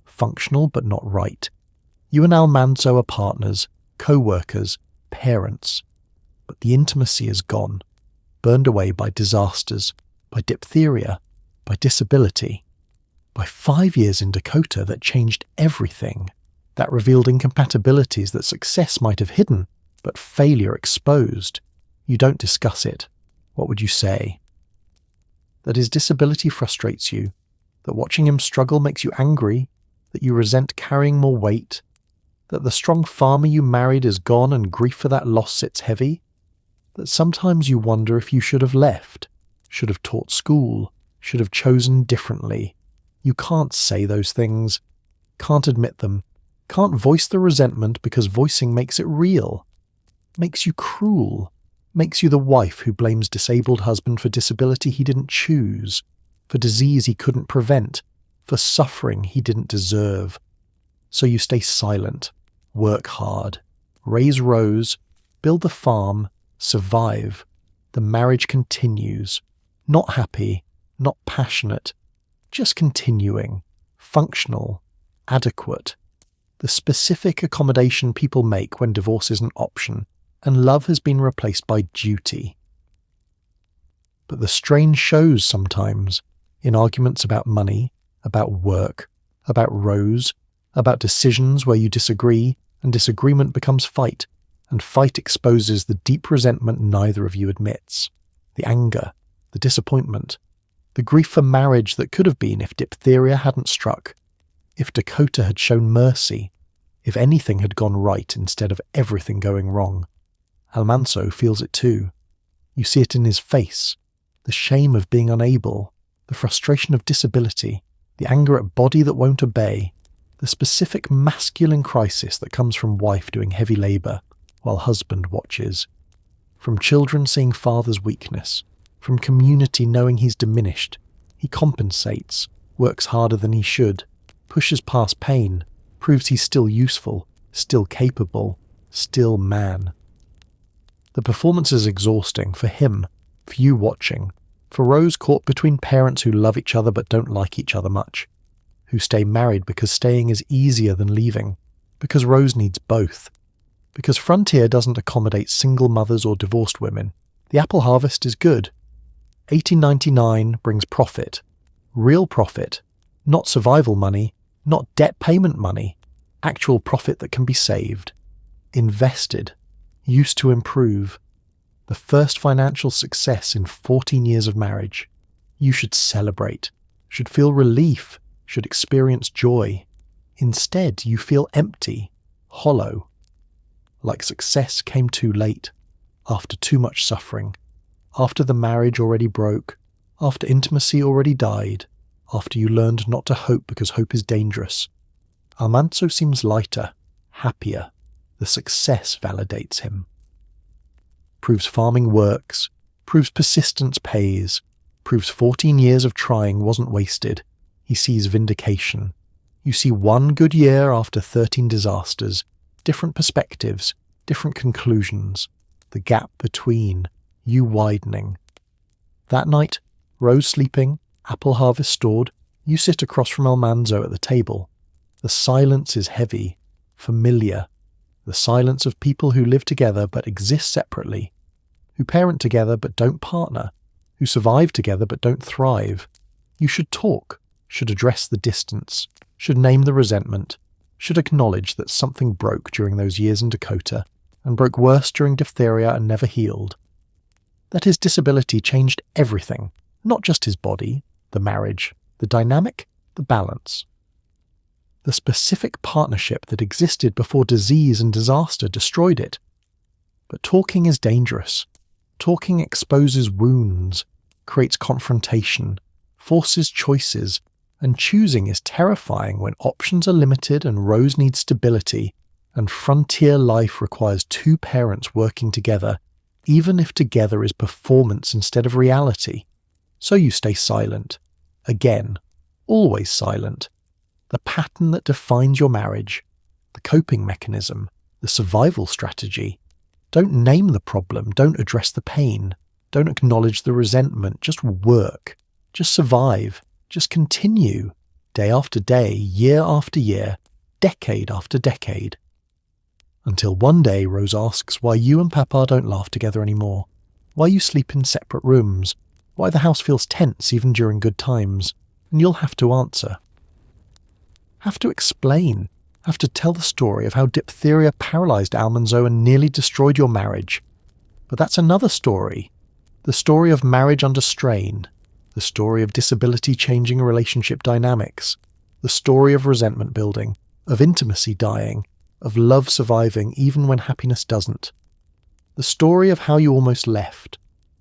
functional but not right. You and Almanzo are partners, co-workers, parents. But the intimacy is gone, burned away by disasters, by diphtheria, by disability, by 5 years in Dakota that changed everything, that revealed incompatibilities that success might have hidden, but failure exposed. You don't discuss it. What would you say? That his disability frustrates you, that watching him struggle makes you angry, that you resent carrying more weight, that the strong farmer you married is gone and grief for that loss sits heavy, that sometimes you wonder if you should have left, should have taught school, should have chosen differently. You can't say those things, can't admit them, can't voice the resentment because voicing makes it real, makes you cruel, makes you the wife who blames disabled husband for disability he didn't choose, for disease he couldn't prevent, for suffering he didn't deserve. So you stay silent, work hard, raise Rose, build the farm, survive. The marriage continues. Not happy, not passionate, just continuing, functional, adequate. The specific accommodation people make when divorce is an option, and love has been replaced by duty. But the strain shows sometimes, in arguments about money, about work, about Rose, about decisions where you disagree, and disagreement becomes fight, and fight exposes the deep resentment neither of you admits, the anger, the disappointment, the grief for marriage that could have been if diphtheria hadn't struck, if Dakota had shown mercy, if anything had gone right instead of everything going wrong. Almanzo feels it too. You see it in his face, the shame of being unable, the frustration of disability, the anger at body that won't obey, the specific masculine crisis that comes from wife doing heavy labour while husband watches, from children seeing father's weakness, from community knowing he's diminished. He compensates, works harder than he should, pushes past pain, proves he's still useful, still capable, still man. The performance is exhausting for him, for you watching, for Rose caught between parents who love each other but don't like each other much, who stay married because staying is easier than leaving, because Rose needs both, because Frontier doesn't accommodate single mothers or divorced women. The apple harvest is good. 1899 brings profit, real profit, not survival money, not debt payment money, actual profit that can be saved, invested, used to improve. The first financial success in 14 years of marriage. You should celebrate, should feel relief, should experience joy. Instead, you feel empty, hollow. like success came too late, after too much suffering, after the marriage already broke, after intimacy already died, after you learned not to hope because hope is dangerous. Almanzo seems lighter, happier. The success validates him. Proves farming works, proves persistence pays, proves 14 years of trying wasn't wasted. He sees vindication. You see one good year after 13 disasters, different perspectives, different conclusions, the gap between, you widening. That night, Rose sleeping, apple harvest stored, you sit across from Almanzo at the table. The silence is heavy, familiar, the silence of people who live together but exist separately, who parent together but don't partner, who survive together but don't thrive. You should talk, should address the distance, should name the resentment, should acknowledge that something broke during those years in Dakota, and broke worse during diphtheria and never healed. That his disability changed everything, not just his body, the marriage, the dynamic, the balance. The specific partnership that existed before disease and disaster destroyed it. But talking is dangerous. Talking exposes wounds, creates confrontation, forces choices, and choosing is terrifying when options are limited and Rose needs stability, and frontier life requires two parents working together, even if together is performance instead of reality. So you stay silent. Again, always silent. The pattern that defines your marriage, the coping mechanism, the survival strategy. Don't name the problem, don't address the pain, don't acknowledge the resentment, just work, just survive, just continue, day after day, year after year, decade after decade. Until one day Rose asks why you and Papa don't laugh together anymore, why you sleep in separate rooms, why the house feels tense even during good times, and you'll have to answer. Have to explain, have to tell the story of how diphtheria paralyzed Almanzo and nearly destroyed your marriage. But that's another story. The story of marriage under strain, the story of disability changing relationship dynamics, the story of resentment building, of intimacy dying, of love surviving even when happiness doesn't. The story of how you almost left,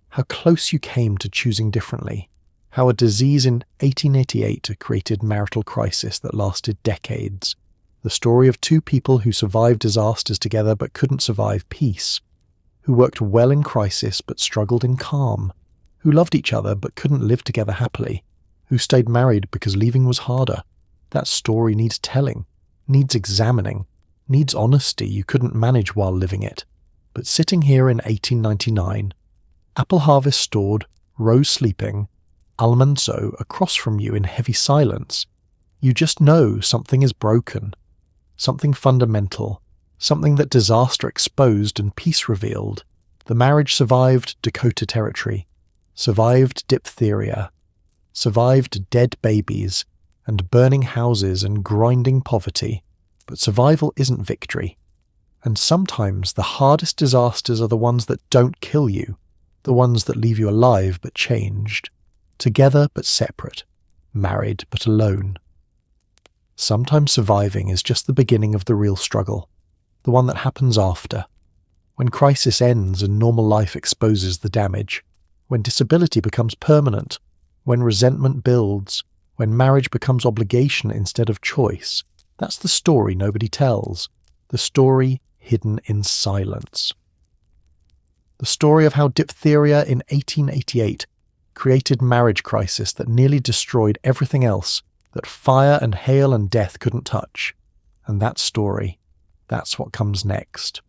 how close you came to choosing differently, how a disease in 1888 created marital crisis that lasted decades. The story of two people who survived disasters together but couldn't survive peace, who worked well in crisis but struggled in calm, who loved each other but couldn't live together happily, who stayed married because leaving was harder. That story needs telling, needs examining, needs honesty you couldn't manage while living it. But sitting here in 1899, apple harvest stored, Rose sleeping, Almanzo across from you in heavy silence, you just know something is broken, something fundamental, something that disaster exposed and peace revealed. The marriage survived Dakota Territory, survived diphtheria, survived dead babies and burning houses and grinding poverty, but survival isn't victory. And sometimes the hardest disasters are the ones that don't kill you, the ones that leave you alive but changed, together but separate, married but alone. Sometimes surviving is just the beginning of the real struggle, the one that happens after, when crisis ends and normal life exposes the damage, when disability becomes permanent, when resentment builds, when marriage becomes obligation instead of choice. That's the story nobody tells, the story hidden in silence. The story of how diphtheria in 1888 created marriage crisis that nearly destroyed everything else that fire and hail and death couldn't touch. And that story, that's what comes next.